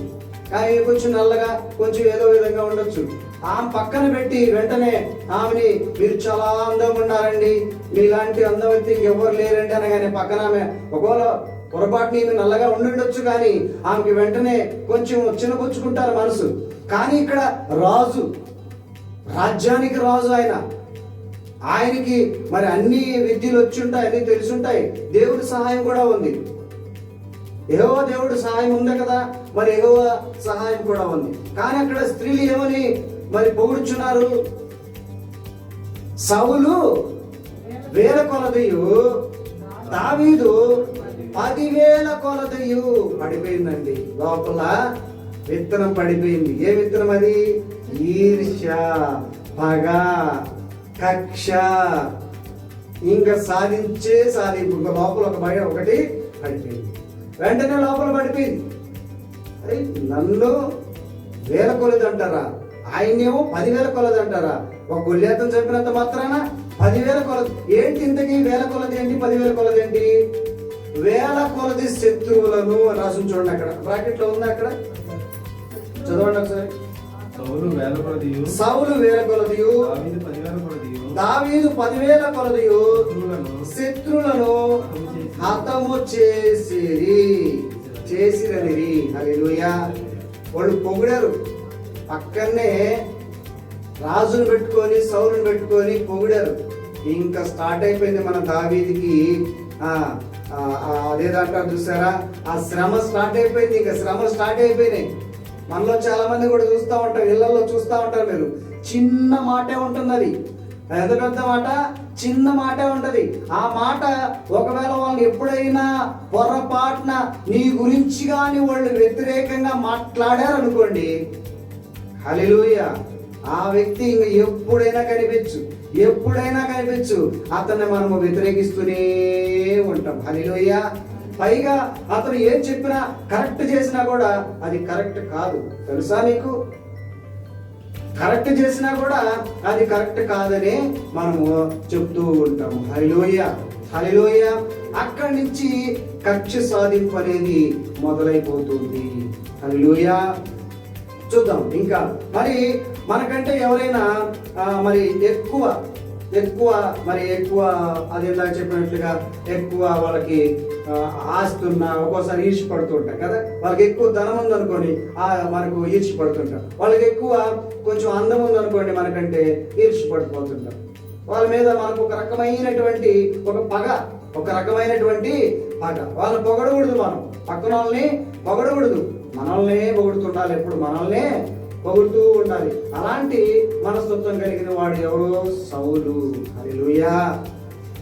కానీ కొంచెం నల్లగా కొంచెం ఏదో విధంగా ఉండొచ్చు. ఆమె పక్కన పెట్టి వెంటనే ఆమెని మీరు చాలా అందంగా ఉన్నారండి, మీలాంటి అందమైతే ఇంకెవ్వరు లేరండి అనగానే పక్కన ఆమె ఒకవేళ పొరపాటుని ఈమె నల్లగా ఉండుండొచ్చు, కానీ ఆమెకి వెంటనే కొంచెం చిన్నపుచ్చుకుంటారు మనసు. కానీ ఇక్కడ రాజు, రాజ్యానికి రాజు ఆయన. ఆయనకి మరి అన్ని విద్యలు వచ్చి ఉంటాయి, అన్ని తెలిసి ఉంటాయి. దేవుడి సహాయం కూడా ఉంది. యెహోవా దేవుడి సహాయం ఉంది కదా, మరి యెహోవా సహాయం కూడా ఉంది. కానీ అక్కడ స్త్రీలు ఏమని మరి పొగుడుచున్నారు? సౌలు 1000 కొలదయు, దావీదు 10,000 కొలదయు. పడిపోయిందండి లోపల, విత్తనం పడిపోయింది. ఏ విత్తనం అది? ఈర్ష్య, పగ, కక్ష, ఇంకా సాధింపు. లోపల ఒక భయం ఒకటి పడిపోయింది. వెంటనే లోపల పడిపోయింది. నన్ను 1000 కొలది అంటారా, ఆయనేమో 10,000 కొలది అంటారా? ఒక గొల్యాతను చంపినంత మాత్రాన 10,000 కొలది ఏంటి? ఇంతకీ 1000 కొలది ఏంటి, 10,000 కొలది ఏంటి? 1000 కొలది శత్రువులను రాసి చూడండి. అక్కడ బ్రాకెట్ లో ఉంది, అక్కడ చదవండి ఒకసారి. సౌలు 1000 కొలదియు, దావీదు 10,000 కొలదియు శత్రువులను హతము చేసిరనిరి. హల్లెలూయా. వాళ్ళు పొగిడారు. పక్కనే రాజును పెట్టుకొని సౌలును పెట్టుకొని పొగిడారు. ఇంకా స్టార్ట్ అయిపోయింది మన దావీదికి. అదేదంటారు చూసారా, ఆ శ్రమ స్టార్ట్ అయిపోయింది. ఇంకా శ్రమలు స్టార్ట్ అయిపోయినాయి. మనలో చాలా మంది కూడా చూస్తూ ఉంటారు, ఇళ్లలో చూస్తూ ఉంటారు మీరు. చిన్న మాటే ఉంటుంది, అది ఎంత పెద్ద మాట, చిన్న మాటే ఉంటది. ఆ మాట ఒకవేళ వాళ్ళు ఎప్పుడైనా పొరపాటున నీ గురించి కానీ వాళ్ళు వ్యతిరేకంగా మాట్లాడారు అనుకోండి, హల్లెలూయా, ఆ వ్యక్తి ఇంక ఎప్పుడైనా కనిపించు అతన్ని మనము వ్యతిరేకిస్తూనే ఉంటాం. హల్లెలూయా. పైగా అతను ఏం చెప్పినా కరెక్ట్ చేసినా కూడా అది కరెక్ట్ కాదు, తెలుసా నీకు? కరెక్ట్ చేసినా కూడా అది కరెక్ట్ కాదని మనము చెప్తూ ఉంటాము. హల్లెలూయా, హల్లెలూయా. అక్కడి నుంచి కక్ష సాధింపు అనేది మొదలైపోతుంది. హల్లెలూయా. చూద్దాం ఇంకా. మరి మనకంటే ఎవరైనా మరి ఎక్కువ అది ఇందాక చెప్పినట్లుగా ఎక్కువ వాళ్ళకి ఆస్తి ఉన్నా ఒక్కోసారి ఈర్ష్య పడుతూ ఉంటాం కదా. వాళ్ళకి ఎక్కువ ధనం ఉందనుకోండి మనకు ఈర్ష్య పడుతుంటాం. వాళ్ళకి ఎక్కువ కొంచెం అందం ఉందనుకోండి మనకంటే ఈర్ష్య పడిపోతుంటాం. వాళ్ళ మీద మనకు ఒక రకమైనటువంటి వాళ్ళని పొగడకూడదు. మనం పక్కన వాళ్ళని పొగడకూడదు, మనల్నే పొగుడుతుండాలి. ఎప్పుడు మనల్నే పొగుడుతూ ఉండాలి. అలాంటి మనస్తత్వం కలిగిన వాడు ఎవరో? సౌలు. హల్లెలూయా.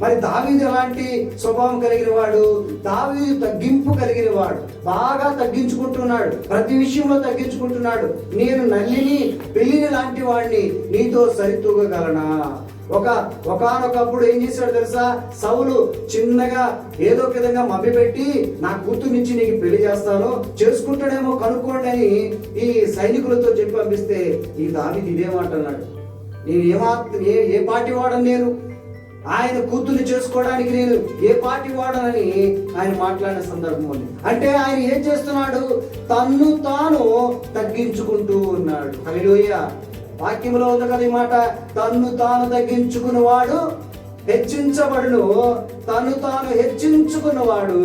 మరి దావీదు ఎలాంటి స్వభావం కలిగిన వాడు? దావీదు తగ్గింపు కలిగిన వాడు. బాగా తగ్గించుకుంటున్నాడు, ప్రతి విషయంలో తగ్గించుకుంటున్నాడు. నేను నల్లిని పెళ్లిని లాంటి వాడిని నీతో సరితూగగలనా? ఒకానొకప్పుడు ఏం చేశాడు తెలుసా? సౌలు చిన్నగా ఏదో విధంగా మభ్యపెట్టి నా కూతురు నుంచి నీకు పెళ్లి చేస్తాను, చేసుకుంటాడేమో కనుక్కోండి అని ఈ సైనికులతో చెప్పి పంపిస్తే ఈ దావీదు ఇదేమంటున్నాడు, నేను ఏ పార్టీ వాడని, నేను ఆయన కూతుర్ని చేసుకోవడానికి నేను ఏ పార్టీ వాడనని ఆయన మాట్లాడిన సందర్భం ఉంది. అంటే ఆయన ఏం చేస్తున్నాడు? తన్ను తాను తగ్గించుకుంటూ ఉన్నాడు. హల్లెలూయా. వాక్యంలో ఉంది కదా ఈ మాట, తన్ను తాను తగ్గించుకున్నవాడు హెచ్చించబడును, తను తాను హెచ్చించుకున్నవాడు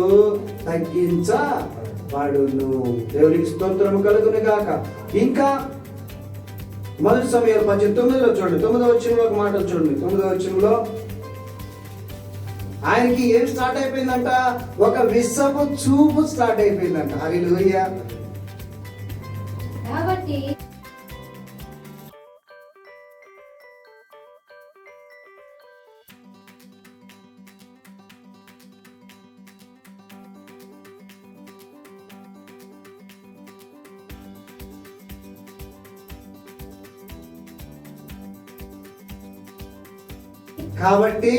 తగ్గించబడును. దేవునికి స్తోత్రము కలుగును గాక. ఇంకా మొదటి సమయాలు 19లో చూడండి, 9వ వచనంలో ఒక మాట చూడండి. 9వ వచనంలో ఆయనకి ఏం స్టార్ట్ అయిపోయిందంట, ఒక విషపు చూపు స్టార్ట్ అయిపోయిందంట. హల్లెలూయా. కాబట్టి కాబట్టి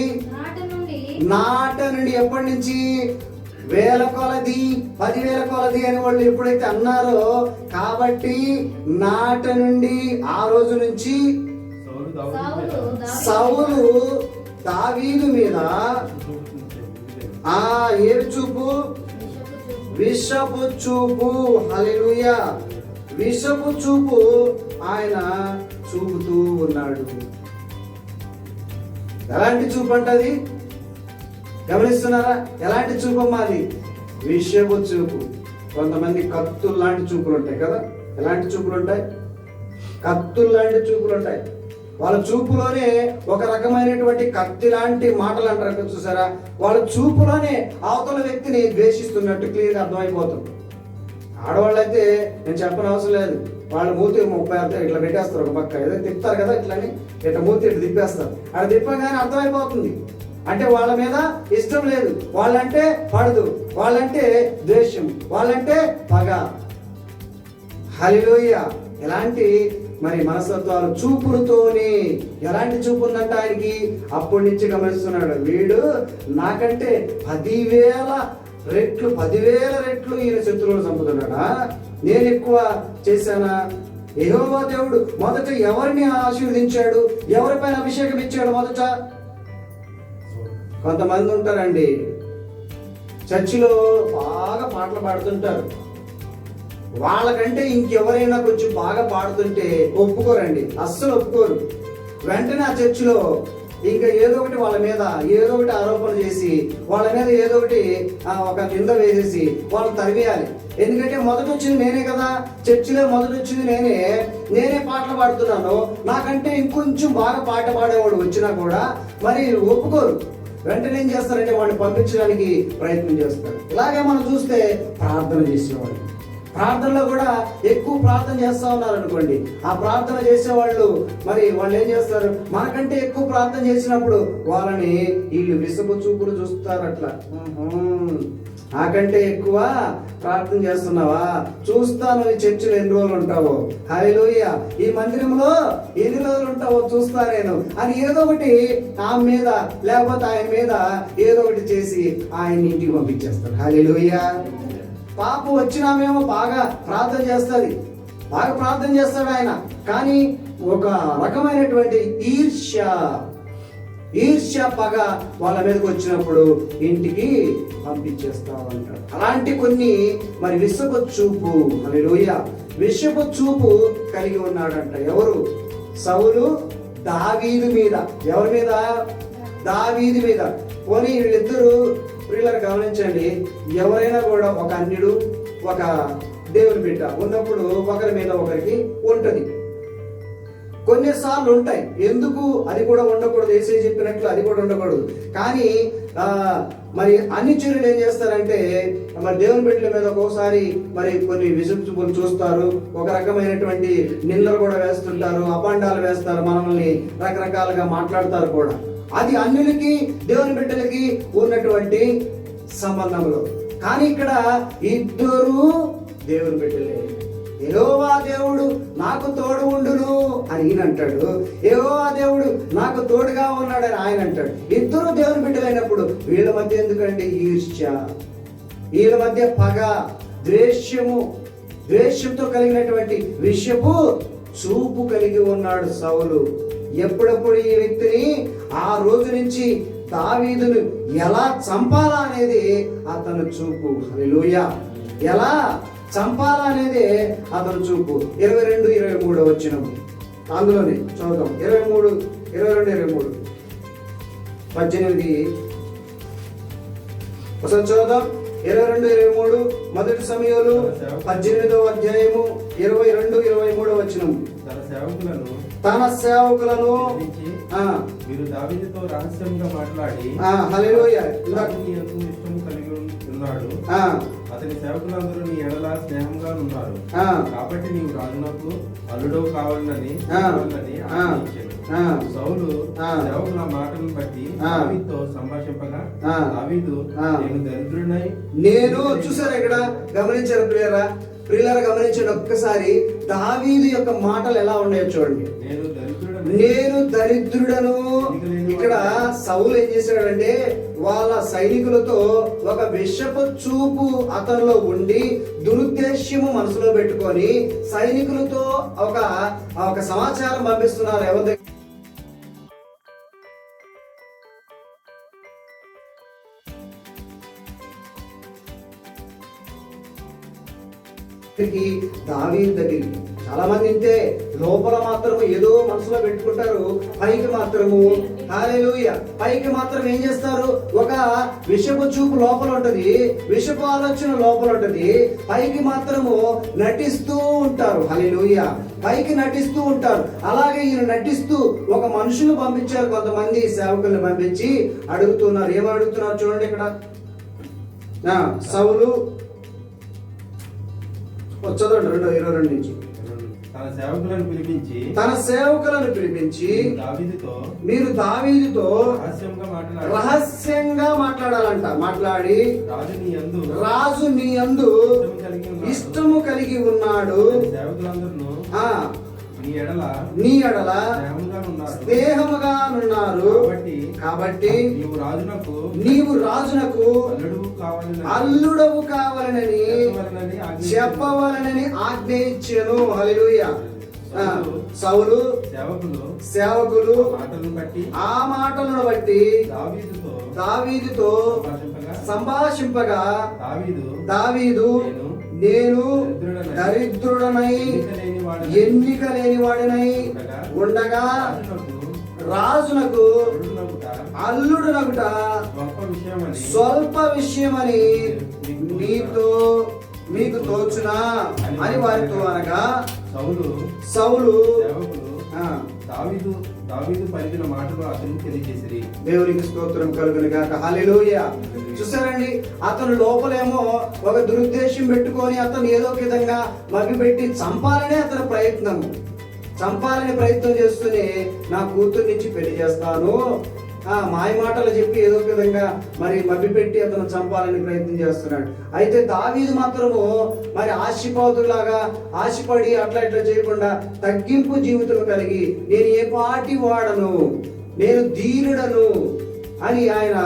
నాట నుండి ఎప్పటి నుంచి, వేల కొలది 10,000 కొలది అని వాళ్ళు ఎప్పుడైతే అన్నారో, కాబట్టి నాట నుండి ఆ రోజు నుంచి సౌలు దావీదు మీద ఏడు చూపు, విషపు చూపు. హల్లెలూయా. విషపు చూపు ఆయన చూపుతూ ఉన్నాడు. ఎలాంటి చూపు అంటది గమనిస్తున్నారా? ఎలాంటి చూపు అమ్మా అది? విషపు చూపు. కొంతమంది కత్తులు లాంటి చూపులు ఉంటాయి కదా. ఎలాంటి చూపులు ఉంటాయి? కత్తులు లాంటి చూపులు ఉంటాయి. వాళ్ళ చూపులోనే ఒక రకమైనటువంటి కత్తి లాంటి మాటలు అంటారు చూసారా. వాళ్ళ చూపులోనే అవతల వ్యక్తిని ద్వేషిస్తున్నట్టు క్లియర్గా అర్థమైపోతుంది. ఆడవాళ్ళు అయితే నేను చెప్పని అవసరం లేదు, వాళ్ళ మూతి 30 ఇట్లా పెట్టేస్తారు ఒక పక్క, ఏదో తిప్పుతారు కదా ఇట్లని, ఇట్లా మూతి ఇట్లా తిప్పేస్తారు. అక్కడ తిప్పగానే అర్థమైపోతుంది అంటే వాళ్ళ మీద ఇష్టం లేదు, వాళ్ళంటే పడదు, వాళ్ళంటే ద్వేషం, వాళ్ళంటే పగ. హల్లెలూయా. ఎలాంటి మరి మనస్తత్వాలు చూపులతోనే. ఎలాంటి చూపు ఉందంట ఆయనకి? అప్పటి నుంచి గమనిస్తున్నాడు, వీడు నాకంటే 10,000 రెట్లు ఈయన శత్రువులు చంపుతున్నాడా? నేను ఎక్కువ చేశానా? యెహోవా దేవుడు మొదట ఎవరిని ఆశీర్వదించాడు, ఎవరిపైన అభిషేకం ఇచ్చాడు? మొదట కొంతమంది ఉంటారండి, చర్చిలో బాగా పాటలు పాడుతుంటారు. వాళ్ళకంటే ఇంకెవరైనా కొంచెం బాగా పాడుతుంటే ఒప్పుకోరండి, అస్సలు ఒప్పుకోరు. వెంటనే ఆ చర్చిలో ఇంకా ఏదో ఒకటి వాళ్ళ మీద ఏదో ఒకటి ఆరోపణ చేసి, వాళ్ళ మీద ఏదో ఒకటి ఒక నింద వేసేసి వాళ్ళు తరివేయాలి. ఎందుకంటే మొదట వచ్చింది నేనే కదా, చర్చిలో మొదట వచ్చింది నేనే పాటలు పాడుతున్నాను, నాకంటే ఇంకొంచెం బాగా పాట పాడేవాడు వచ్చినా కూడా మరి ఒప్పుకోరు. వెంటనే ఏం చేస్తారంటే వాడిని పంపించడానికి ప్రయత్నం చేస్తారు. ఇలాగే మనం చూస్తే ప్రార్థన చేసేవాడు, ప్రార్థనలో కూడా ఎక్కువ ప్రార్థన చేస్తా ఉన్నారు అనుకోండి, ఆ ప్రార్థన చేసేవాళ్ళు మరి వాళ్ళు ఏం చేస్తారు, మనకంటే ఎక్కువ ప్రార్థన చేసినప్పుడు వాళ్ళని వీళ్ళు విసుగు చూపులు చూస్తారు. అట్లా నాకంటే ఎక్కువ ప్రార్థన చేస్తున్నావా, చూస్తాను ఈ చర్చిలో ఎన్ని రోజులు ఉంటావో, హల్లెలూయా, ఈ మందిరంలో ఎన్ని రోజులు ఉంటావో చూస్తా నేను అని ఏదో ఒకటి ఆమె మీద లేకపోతే ఆయన మీద ఏదో ఒకటి చేసి ఆయన ఇంటికి పంపించేస్తారు. హల్లెలూయా. పాపం వచ్చినామేమో బాగా ప్రార్థన చేస్తుంది, బాగా ప్రార్థన చేస్తాడు ఆయన, కానీ ఒక రకమైనటువంటి ఈర్ష్య పగ వాళ్ళ మీదకి వచ్చినప్పుడు ఇంటికి పంపించేస్తా ఉంటాడు. అలాంటి కొన్ని మరి విషపు చూపు, హల్లెలూయా, విషపు చూపు కలిగి ఉన్నాడంట. ఎవరు? సౌలు దావీదు మీద. ఎవరి మీద? దావీదు మీద. పోనీ వీళ్ళిద్దరూ ప్రియులను గమనించండి, ఎవరైనా కూడా ఒక అన్యుడు ఒక దేవుని బిడ్డ ఉన్నప్పుడు ఒకరి మీద ఒకరికి ఉంటుంది. కొన్నిసార్లు ఉంటాయి, ఎందుకు అది కూడా ఉండకూడదు, యేసయ్య చెప్పినట్లు అది కూడా ఉండకూడదు. కానీ మరి అన్ని చర్యలు ఏం చేస్తారంటే మరి దేవుని బిడ్డల మీద ఒక్కోసారి మరి కొన్ని విసుగులు చూస్తారు, ఒక రకమైనటువంటి నిందలు కూడా వేస్తుంటారు, అపాండాలు వేస్తారు, మనల్ని రకరకాలుగా మాట్లాడతారు కూడా. అది అన్యులకి దేవుని బిడ్డలకి ఉన్నటువంటి సంబంధంలో. కానీ ఇక్కడ ఇద్దరు దేవుని బిడ్డలే. యెహోవా దేవుడు నాకు తోడు ఉండును అని ఈయన అంటాడు, యెహోవా దేవుడు నాకు తోడుగా ఉన్నాడని ఆయన అంటాడు. ఇద్దరు దేవుని బిడ్డలైనప్పుడు వీళ్ళ మధ్య ఎందుకండి ఈర్ష్య, వీళ్ళ మధ్య పగ, ద్వేషంతో కలిగినటువంటి విషపు చూపు కలిగి ఉన్నాడు సౌలు. ఎప్పుడప్పుడు ఈ వ్యక్తిని ఆ రోజు నుంచి దావీదును ఎలా చంపాలా అనేది అతను చూపు. హల్లెలూయా. ఎలా చంపాలా అనేది అతను చూపు. 22-23 వచనం. అందులోనే చదువుదాం 22, 23, 18. ఒకసారి చదువుదాం 22, 23. మొదటి సమయంలో 18వ అధ్యాయము 22, 23 వచనం. తన సేవకులను మీరు దావీదుతో రహస్యంగా మాట్లాడి హల్లెలూయా ఇష్టము కలిగి ఉన్నాడు. అతని సేవకులందరూ నీ ఎడల స్నేహంగా ఉన్నారు. కాబట్టి నీవు రాజునకు అల్లుడవు కావాలని సౌలు సేవకుల మాటలను బట్టి దావీదుతో సంభాషింపగా దావీదు నేను దరిద్రుడై నేను చూసారా ఇక్కడ గమనించారు ప్రియులారా గమనించండి ఒక్కసారి దావీదు యొక్క మాటలు ఎలా ఉన్నాయో చూడండి. నేను దరిద్రుడను. ఇక్కడ సౌలు ఏం చేశాడంటే వాళ్ళ సైనికులతో ఒక విషపు చూపు అతనిలో ఉండి దురుద్దేశ్యము మనసులో పెట్టుకొని సైనికులతో ఒక సమాచారం పంపిస్తున్నారు. ఎవరి దావీదు దగ్గరికి చాలా మంది ఇంతే లోపల మాత్రము ఏదో మనసులో పెట్టుకుంటారు, పైకి మాత్రము హల్లెలూయా పైకి మాత్రం ఏం చేస్తారు, ఒక విషపు చూపు లోపల ఉంటది, విషపు ఆలోచన లోపల ఉంటది, పైకి మాత్రము నటిస్తూ ఉంటారు. హల్లెలూయా పైకి నటిస్తూ ఉంటారు. అలాగే ఈయన నటిస్తూ ఒక మనుషులు పంపించారు, కొంతమంది సేవకుల్ని పంపించి అడుగుతున్నారు. ఏమని అడుగుతున్నారు చూడండి ఇక్కడ. సౌలు చదవండి 22 నుంచి. తన సేవకులను పిలిపించి మీరు దావీదుతో రహస్యంగా మాట్లాడాలంట. మాట్లాడి రాజు నీ యందు ఇష్టము కలిగి ఉన్నాడు, నీ ఎడల స్నేహముగా ఉన్నారు, కాబట్టి నీవు రాజునకు అల్లుడవు కావాలని చెప్పవలనని ఆజ్ఞ ఇచ్చెను. హల్లెలూయా సౌలు సేవకులు ఆ మాటలను బట్టి దావీదుతో సంభాషింపగా దావీదు నేను దరిద్రుడనై ఎన్నిక లేని వాడినై ఉండగా రాజునకు అల్లుడునగుట స్వల్ప విషయమని మీకు తోచునా అని వారితో అనగా సౌలు దావీదు పలికిన మాటలు అతనికి తెలియజేసిరి. దేవునికి స్తోత్రం కలుగును గాక. హల్లెలూయా చూసారండి, అతను లోపలేమో ఒక దురుద్దేశం పెట్టుకొని అతను ఏదో ఒక విధంగా మభ్యపెట్టి చంపాలనే అతని ప్రయత్నం చేస్తూనే నా కూతురు నుంచి పెళ్లి చేస్తాను మాయ మాటలు చెప్పి ఏదో ఒక విధంగా మరి మభ్యపెట్టి అతను చంపాలని ప్రయత్నం చేస్తున్నాడు. అయితే దావీదు మాత్రము మరి ఆశిపాతులాగా ఆశపడి అట్లా ఇట్లా చేయకుండా తగ్గింపు జీవితం కలిగి నేను ఏ పాటి వాడను, నేను దీనుడను అని ఆయన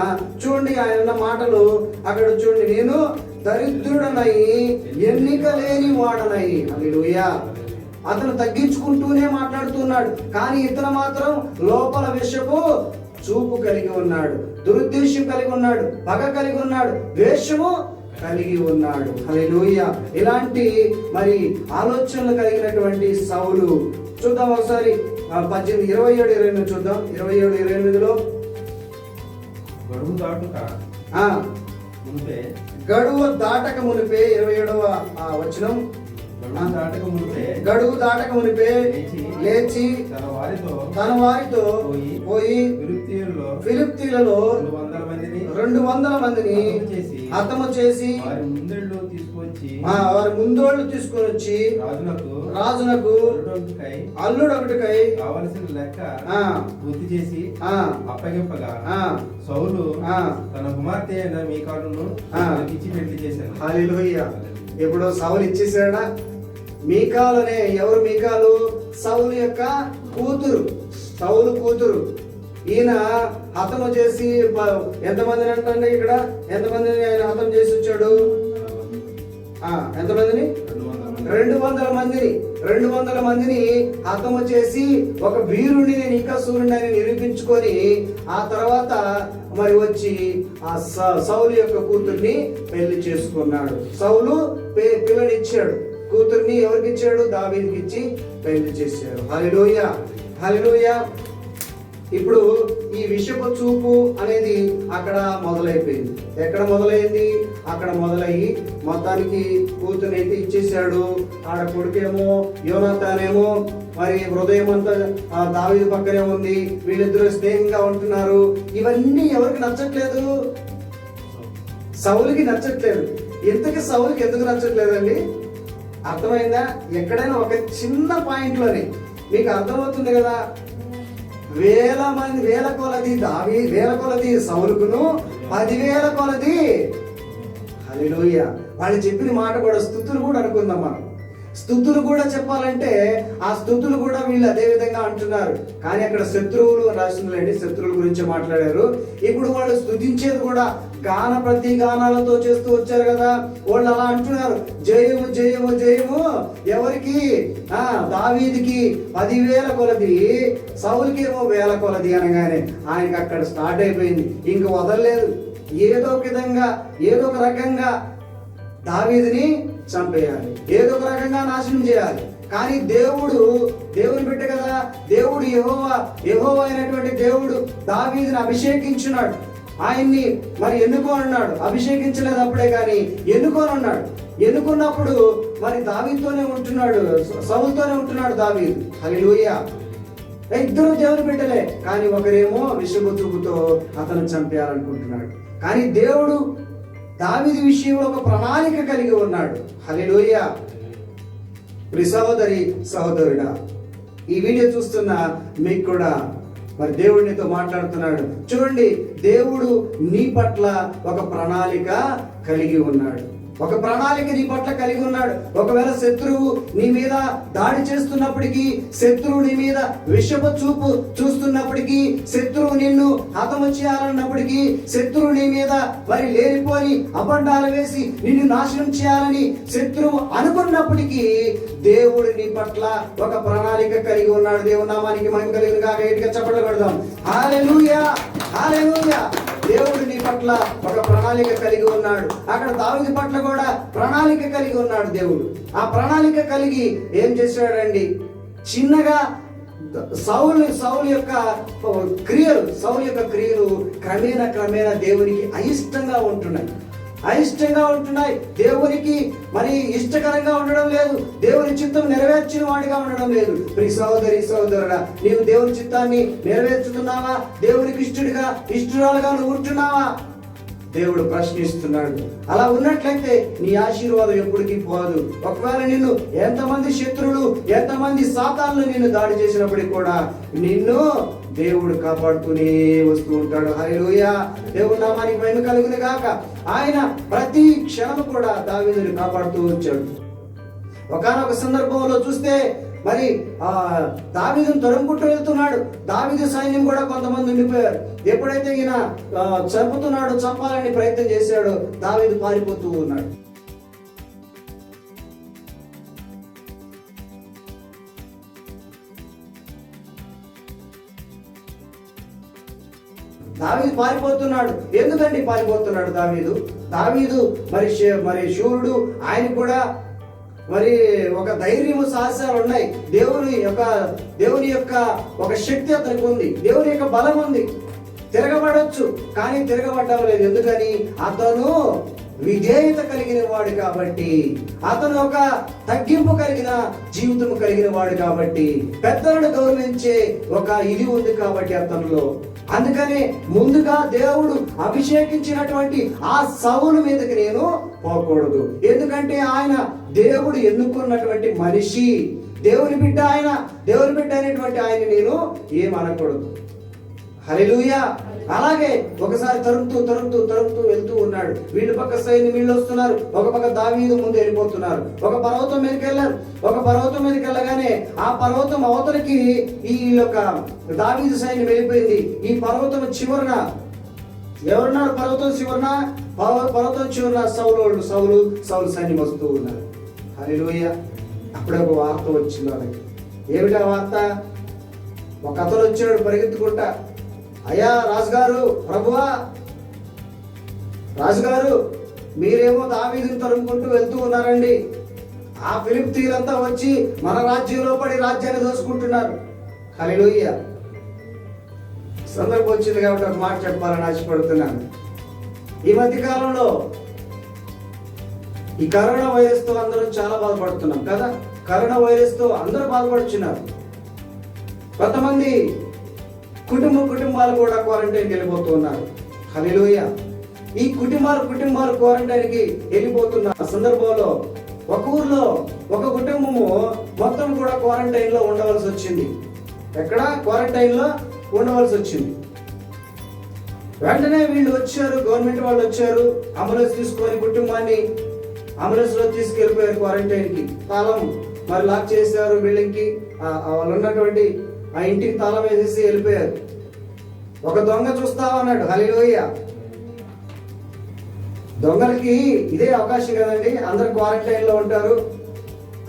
చూడండి, ఆయన మాటలు అక్కడ చూడండి, నేను దరిద్రుడనై ఎన్నిక లేని వాడనై. హల్లెలూయా అతను తగ్గించుకుంటూనే మాట్లాడుతున్నాడు, కానీ ఇతను మాత్రం లోపల విషపు చూపు కలిగి ఉన్నాడు, దురుద్దేశం కలిగి ఉన్నాడు, పగ కలిగి ఉన్నాడు, ద్వేషము కలిగి ఉన్నాడు. హల్లెలూయా ఇలాంటి మరి ఆలోచనలు కలిగినటువంటి సౌలు చూద్దాం ఒకసారి 18, 27, 28 చూద్దాం. 27, 28లో గడువు దాటక మునిపే 27వ వచనం. గడువు దాటక మునిపే లేచి తన వారితో పోయి ఫిలిప్తీయులలో 200 మందిని హతము చేసి వారి ముందోళ్ళు తీసుకొని వచ్చి రాజునకు అల్లుడొకటికై కావలసిన లెక్క పూర్తి చేసి అప్పగింపగా సౌలు తన కుమార్తె అయిన మీకాలును ఇచ్చి పెళ్లి చేశాను. హల్లెలూయా ఇప్పుడు సౌలు ఇచ్చేసాడా? మీకాలునే ఎవరు? మీకాలు సౌలు యొక్క కూతురు, సౌలు కూతురు. ఈయన హతము చేసి ఎంతమందిని అంటే ఇక్కడ ఎంతమందిని ఆయన హతం చేసి వచ్చాడు? ఎంతమందిని? 200 మందిని హతము చేసి ఒక వీరుని నేను ఇంకా సూర్యుని అని నిరూపించుకొని ఆ తర్వాత మరి వచ్చి ఆ సౌలు యొక్క కూతుర్ని పెళ్లి చేసుకున్నాడు. సౌలు పిల్లనిచ్చాడు. కూతుర్ని ఎవరికి ఇచ్చాడు? దావీదుకి ఇచ్చి పెళ్లి చేశాడు. హల్లెలూయా, హల్లెలూయా. ఇప్పుడు ఈ విషపు చూపు అనేది అక్కడ మొదలైపోయింది. ఎక్కడ మొదలైంది? అక్కడ మొదలయ్యి మొత్తానికి కూతురు అయితే ఇచ్చేసాడు. ఆడ కొడుకేమో యోనాతానేమో మరి హృదయం అంతా దావీదు పక్కనే ఉంది. వీళ్ళిద్దరూ స్నేహంగా ఉంటున్నారు. ఇవన్నీ ఎవరికి నచ్చట్లేదు? సౌలుకి నచ్చట్లేదు. ఇంతకీ సౌలుకి ఎందుకు నచ్చట్లేదండి? అర్థమైందా? ఎక్కడైనా ఒక చిన్న పాయింట్లోనే మీకు అర్థమవుతుంది కదా. వేల కొలది సౌలుకును 10,000 కొలది. హల్లెలూయా. వాళ్ళు చెప్పిన మాట కూడా స్తుతులు కూడా అనుకుందాం మనం. స్తుతులు కూడా చెప్పాలంటే ఆ స్తుతులు కూడా వీళ్ళు అదే విధంగా అంటున్నారు. కానీ అక్కడ శత్రువులు రాసిందండి, శత్రువుల గురించి మాట్లాడారు. ఇప్పుడు వాళ్ళు స్తుతించేది కూడా ప్రతి గానాలతో చేస్తూ వచ్చారు కదా. వాళ్ళు అలా అంటున్నారు, జయము జయము జయము ఎవరికి? దావీదుకి 10,000 కొలది, సౌలుకి ఏమో 1,000 కొలది అనగానే ఆయనకి అక్కడ స్టార్ట్ అయిపోయింది. ఇంక వదలలేదు. ఏదో ఒక విధంగా ఏదో ఒక రకంగా దావీదుని చంపేయాలి, ఏదో ఒక రకంగా నాశనం చేయాలి. కానీ దేవుని బిడ్డ కదా, దేవుడు యెహోవా అయినటువంటి దేవుడు దావీదుని అభిషేకించున్నాడు. ఆయన్ని మరి ఎన్నుకోనున్నాడు. అభిషేకించలేదు అప్పుడే, కానీ ఎన్నుకోనున్నాడు. ఎన్నుకున్నప్పుడు మరి దావీదుతోనే ఉంటున్నాడు, సౌలుతోనే ఉంటున్నాడు దావీదు. హల్లెలూయా. ఇద్దరు దేవుని బిడ్డలే, కానీ ఒకరేమో విషపు చూపుతో అతను చంపేయాలనుకుంటున్నాడు. కానీ దేవుడు దావీదు విషయంలో ఒక ప్రణాళిక కలిగి ఉన్నాడు. హల్లెలూయా. సహోదరి సహోదరుడా, ఈ వీడియో చూస్తున్న మీకు కూడా మరి దేవుడు నీతో మాట్లాడుతున్నాడు. చూడండి, దేవుడు నీ పట్ల ఒక ప్రణాళిక కలిగి ఉన్నాడు. ఒక ప్రణాళిక నీ పట్ల కలిగి ఉన్నాడు. ఒకవేళ శత్రువు నీ మీద దాడి చేస్తున్నప్పటికీ, శత్రువు నీ మీద విషపు చూపు చూస్తున్నప్పటికీ, శత్రువు నిన్ను హతము చేయాలన్నప్పటికీ, శత్రువు నీ మీద మరి లేనిపోని అబద్ధాలు వేసి నిన్ను నాశనం చేయాలని శత్రువు అనుకున్నప్పటికీ, దేవుడు నీ పట్ల ఒక ప్రణాళిక కలిగి ఉన్నాడు. దేవుని నామానికి మహిమ కలుగును గాక. గట్టిగా చప్పట్లు కొడదాం. హల్లెలూయా, హల్లెలూయా. దేవుడు నీ పట్ల ఒక ప్రణాళిక కలిగి ఉన్నాడు. అక్కడ దావీదు పట్ల కూడా ప్రణాళిక కలిగి ఉన్నాడు దేవుడు. ఆ ప్రణాళిక కలిగి ఏం చేశాడండి? చిన్నగా సౌలు యొక్క క్రియలు క్రమేణా దేవునికి అయిష్టంగా ఉంటున్నాయి. దేవునికి మరి ఇష్టకరంగా ఉండడం లేదు. దేవుని చిత్తం నెరవేర్చిన వాడిగా ఉండడం లేదు. ప్రియ సహోదరి సహోదరుడా, నీవు దేవుని చిత్తాన్ని నెరవేర్చుతున్నావా? దేవునికి ఇష్టరాలుగా నువ్వు ఉంటున్నావా? దేవుడు ప్రశ్నిస్తున్నాడు. అలా ఉన్నట్లయితే నీ ఆశీర్వాదం ఎప్పటికీ పోదు. ఒకవేళ నిన్ను ఎంతమంది శత్రువులు, ఎంతమంది సాతాన్లు నిన్ను దాడి చేసినప్పటికీ కూడా నిన్ను దేవుడు కాపాడుతూనే వస్తూ ఉంటాడు. హల్లెలూయా. దేవుని నామానికి మహిమ కలుగును గాక. ఆయన ప్రతి క్షణం కూడా దావీదుని కాపాడుతూ వచ్చాడు. ఒకానొక సందర్భంలో చూస్తే మరి దావీదును తరుముకుంటూ వెళ్తున్నాడు. దావీదు సైన్యం కూడా కొంతమంది ఉండిపోయారు. ఎప్పుడైతే ఈయన చంపాలని ప్రయత్నం చేశాడో దావీదు పారిపోతూ ఉన్నాడు. దావీదు పారిపోతున్నాడు. ఎందుకండి పారిపోతున్నాడు దావీదు మరి శూరుడు. ఆయన కూడా మరి ఒక ధైర్యము సాహసాలు ఉన్నాయి. దేవుని యొక్క ఒక శక్తి అతనికి ఉంది. దేవుని యొక్క బలం ఉంది. తిరగబడొచ్చు, కానీ తిరగబడ్డం లేదు. ఎందుకని? అతను విధేయత కలిగిన వాడు కాబట్టి, అతను ఒక తగ్గింపు కలిగిన జీవితం కలిగిన వాడు కాబట్టి, పెద్దలను గౌరవించే ఒక ఇది ఉంది కాబట్టి అతనిలో. అందుకనే ముందుగా దేవుడు అభిషేకించినటువంటి ఆ సౌలు మీదకి నేను పోకూడదు. ఎందుకంటే ఆయన దేవుడు ఎన్నుకున్నటువంటి మనిషి, దేవుని బిడ్డ అయినటువంటి ఆయన నేను ఏమనకూడదు. హల్లెలూయా. అలాగే ఒకసారి తరుముతూ వెళ్తూ ఉన్నాడు. వీళ్ళ పక్క సైన్యం వీళ్ళు వస్తున్నారు, ఒక పక్క దావీదు ముందు వెళ్ళిపోతున్నారు. ఒక పర్వతం మీదకి వెళ్ళారు. ఒక పర్వతం మీదకి వెళ్ళగానే ఆ పర్వతం అవతలకి ఈ యొక్క దావీదు సైన్యం వెళ్ళిపోయింది. ఈ పర్వతం చివరన ఎవరున్నారు? పర్వతం చివరన సౌలు సైన్యం వస్తూ ఉన్నారు. హల్లెలూయా. అప్పుడే ఒక వార్త వచ్చింది వాళ్ళకి. ఏమిటా వార్త? ఒక అతను వచ్చాడు పరిగెత్తుకుంటా, అయ్యా రాజుగారు, ప్రభువా రాజుగారు, మీరేమో దావీదుని తరుముకుంటూ వెళ్తూ ఉన్నారండి. ఆ ఫిలిప్తీయులంతా వచ్చి మన రాజ్యంలో పడి రాజ్యాన్ని దోచుకుంటున్నారు. హల్లెలూయా. సందర్భం వచ్చింది కాబట్టి ఒక మాట చెప్పాలని ఆశపడుతున్నాను. ఈ మధ్య కాలంలో ఈ కరోనా వైరస్ తో అందరూ చాలా బాధపడుతున్నాం కదా. కరోనా వైరస్ తో అందరూ బాధపడుతున్నారు. కొంతమంది కుటుంబాలు కూడా క్వారంటైన్కి వెళ్ళిపోతున్నారు. హల్లెలూయా. ఈ కుటుంబాలు క్వారంటైన్కి వెళ్ళిపోతున్న సందర్భంలో ఒక ఊర్లో ఒక కుటుంబము మొత్తం కూడా క్వారంటైన్ లో ఉండవలసి వచ్చింది. ఎక్కడ? క్వారంటైన్ లో ఉండవలసి వచ్చింది. వెంటనే వీళ్ళు వచ్చారు, గవర్నమెంట్ వాళ్ళు వచ్చారు, అంబులెన్స్ తీసుకొని కుటుంబాన్ని అంబులెన్స్ లో తీసుకెళ్లిపోయారు క్వారంటైన్ కి. తాళం మరి లాక్ చేశారు బిల్డింగ్ కి. వాళ్ళు ఉన్నటువంటి ఆ ఇంటికి తాళం వేసేసి వెళ్ళిపోయారు. ఒక దొంగ చూస్తా ఉన్నాడు. హల్లెలూయా. దొంగలకి ఇదే అవకాశం కదండి. అందరు క్వారంటైన్ లో ఉంటారు,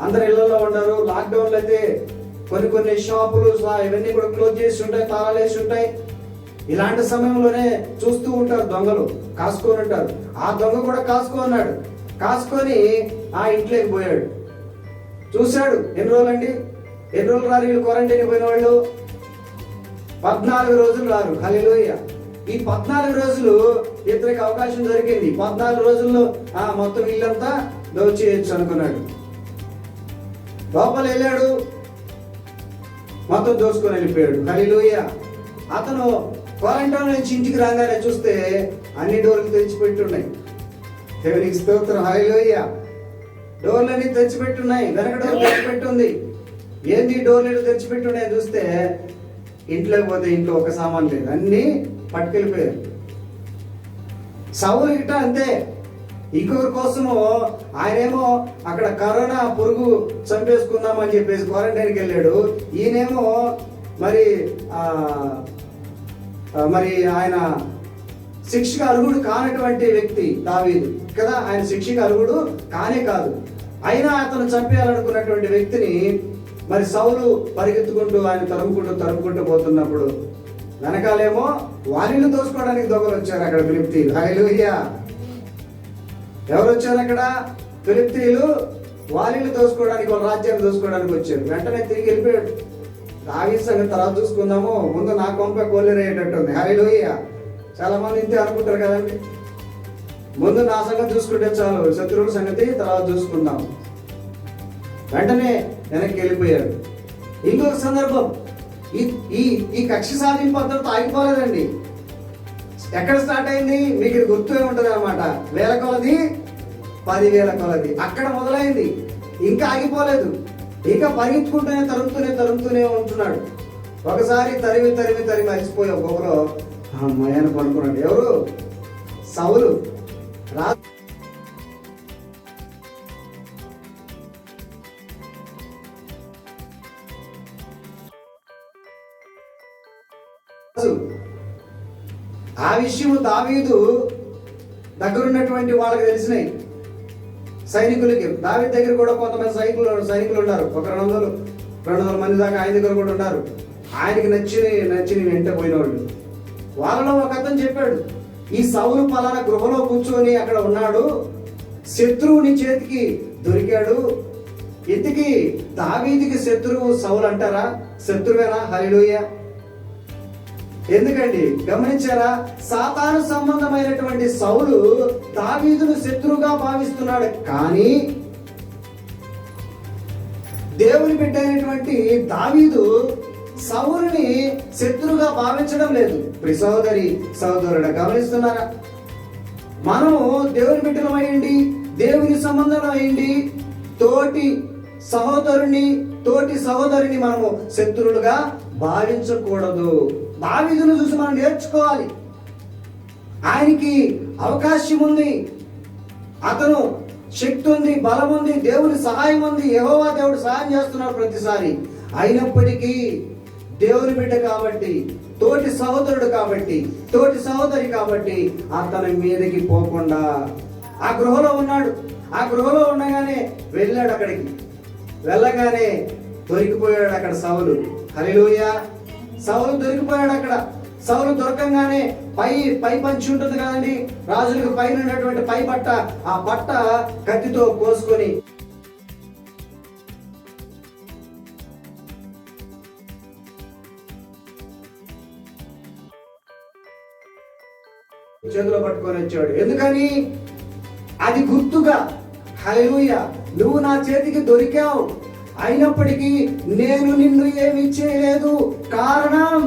అందరు ఇళ్లలో ఉంటారు. లాక్డౌన్ లో అయితే కొన్ని షాపులు ఇవన్నీ కూడా క్లోజ్ చేసి ఉంటాయి, తాళాలు వేసి ఉంటాయి. ఇలాంటి సమయంలోనే చూస్తూ ఉంటారు దొంగలు, కాసుకొని ఉంటారు. ఆ దొంగ కూడా కాసుకున్నాడు. కాసుకొని ఆ ఇంట్లోకి పోయాడు. చూశాడు. ఎన్ని రోజులండి? ఎన్ని రోజులు రారు వీళ్ళు క్వారంటైన్ పోయిన వాళ్ళు? 14 రోజులు రారు. హల్లెలూయా. ఈ 14 రోజులు ఇతనికి అవకాశం దొరికింది. 14 రోజుల్లో మొత్తం ఇల్లంతా దోచేయచ్చు అనుకున్నాడు. లోపల వెళ్ళాడు, మొత్తం దోచుకొని వెళ్ళిపోయాడు. హల్లెలూయా. అతను క్వారంటైన్ నుంచి ఇంటికి రాగానే చూస్తే అన్ని డోర్లు తెచ్చిపెట్టున్నాయి. దేవునికి స్తోత్రం. హల్లెలూయా. డోర్లన్నీ తెచ్చిపెట్టున్నాయి, వెనక డోర్ తెచ్చిపెట్టుంది. ఏంది డోర్లు తెచ్చిపెట్టున్నాయి చూస్తే ఇంట్లోకి పోతే ఇంట్లో ఒక సామాన్ లేదు, అన్ని పట్టుకెళ్ళిపోయారు. సౌలు గిట్ట అంతే. ఇంకొకరి కోసము ఆయనేమో అక్కడ కరోనా పురుగు చంపేసుకుందామని చెప్పేసి క్వారంటైన్కి వెళ్ళాడు. ఈయనేమో మరి ఆయన శిక్షకు అర్హుడు కానటువంటి వ్యక్తి దావీదు కదా. ఆయన శిక్షకు అర్హుడు కానే కాదు. అయినా అతను చంపేయాలనుకున్నటువంటి వ్యక్తిని మరి సౌలు పరిగెత్తుకుంటూ ఆయన తరుముకుంటూ పోతున్నప్పుడు వెనకాలేమో వారిని దోసుకోవడానికి దొంగలు వచ్చారు. అక్కడ ఫిలిప్తీయులు. హల్లెలూయా. ఎవరు వచ్చారు అక్కడ? ఫిలిప్తీయులు వారిని దోసుకోవడానికి, వాళ్ళ రాజ్యాన్ని దోసుకోవడానికి వచ్చారు. వెంటనే తిరిగి వెళ్ళిపోయాడు. దావీదు సంగతి తర్వాత చూసుకుందాము, ముందు నా కొంప కోలేరేటట్టుంది. హల్లెలూయా. చాలా మంది ఇంతే అనుకుంటారు కదండి. ముందు నా సంగతి చూసుకుంటే చాలు, శత్రువుల సంగతి తర్వాత చూసుకుందాం. వెంటనే వెనక్కి వెళ్ళిపోయాడు. ఇంకొక సందర్భం, ఈ కక్ష సాధింపు అంతటితో ఆగిపోలేదండి. ఎక్కడ స్టార్ట్ అయింది మీకు గుర్తు ఉంటుంది అనమాట. 1000 కొలది 10,000 కొలది అక్కడ మొదలైంది. ఇంకా ఆగిపోలేదు. ఇంకా తరుముతూనే ఉంటున్నాడు. ఒకసారి తరిమి అలసిపోయి ఒక్కొక్కరు అమ్మాయిని పడుకున్నాడు. ఎవరు? సౌలు. ఆ విషయం దావీదు దగ్గరున్నటువంటి వాళ్ళకి తెలిసినాయి, సైనికులకి. దావీదు దగ్గర కూడా కొంతమంది సైనికులు ఉన్నారు. ఒక 200 మంది దాకా ఆయన దగ్గర కూడా ఉన్నారు. ఆయనకి నచ్చిన వెంట పోయిన వాళ్ళు. వాళ్ళలో ఒక అతను చెప్పాడు, ఈ సౌలు పలానా గృహలో కూర్చొని అక్కడ ఉన్నాడు, శత్రువుని చేతికి దొరికాడు. ఇంతకీ దావీదుకి శత్రువు సౌలు అంటారా? శత్రువేనా? హల్లెలూయా. ఎందుకండి గమనించారా? సాతాను సంబంధమైనటువంటి సౌలు దావీదును శత్రువుగా భావిస్తున్నాడు. కానీ దేవుని బిడ్డ అయినటువంటి దావీదు సౌలుని శత్రువుగా భావించడం లేదు. సహోదరుడు గమనిస్తున్నారా? మనము దేవుని బిడ్డలం అయ్యండి, దేవుని సంబంధం అయ్యండి, తోటి సహోదరుని మనము శత్రువులుగా భావించకూడదు. దావీదును చూసి మనం నేర్చుకోవాలి. ఆయనకి అవకాశం ఉంది, అతను శక్తి ఉంది, బలం ఉంది, దేవుని సహాయం ఉంది, యెహోవా దేవుడు సహాయం చేస్తున్నాడు ప్రతిసారి. అయినప్పటికీ దేవుని బిడ్డ కాబట్టి, తోటి సహోదరుడు కాబట్టి, తోటి సహోదరి కాబట్టి అతని మీదకి పోకుండా ఆ గృహలో ఉన్నాడు. ఆ గృహలో ఉండగానే వెళ్ళాడు. అక్కడికి వెళ్ళగానే దొరికిపోయాడు అక్కడ సౌలు. హల్లెలూయా. సౌలు దొరికిపోయాడు అక్కడ. సౌలు దొరకంగానే పై పంచి ఉంటుంది కదండి, రాజులకు పైన ఉన్నటువంటి పై బట్ట, ఆ బట్ట కత్తితో కోసుకొని చేతిలో పట్టుకొని వచ్చాడు. ఎందుకని? అది గుర్తుగా. హల్లెలూయా. నువ్వు నా చేతికి దొరికావు, అయినప్పటికీ నేను నిన్ను ఏమీ చేయలేదు. కారణం,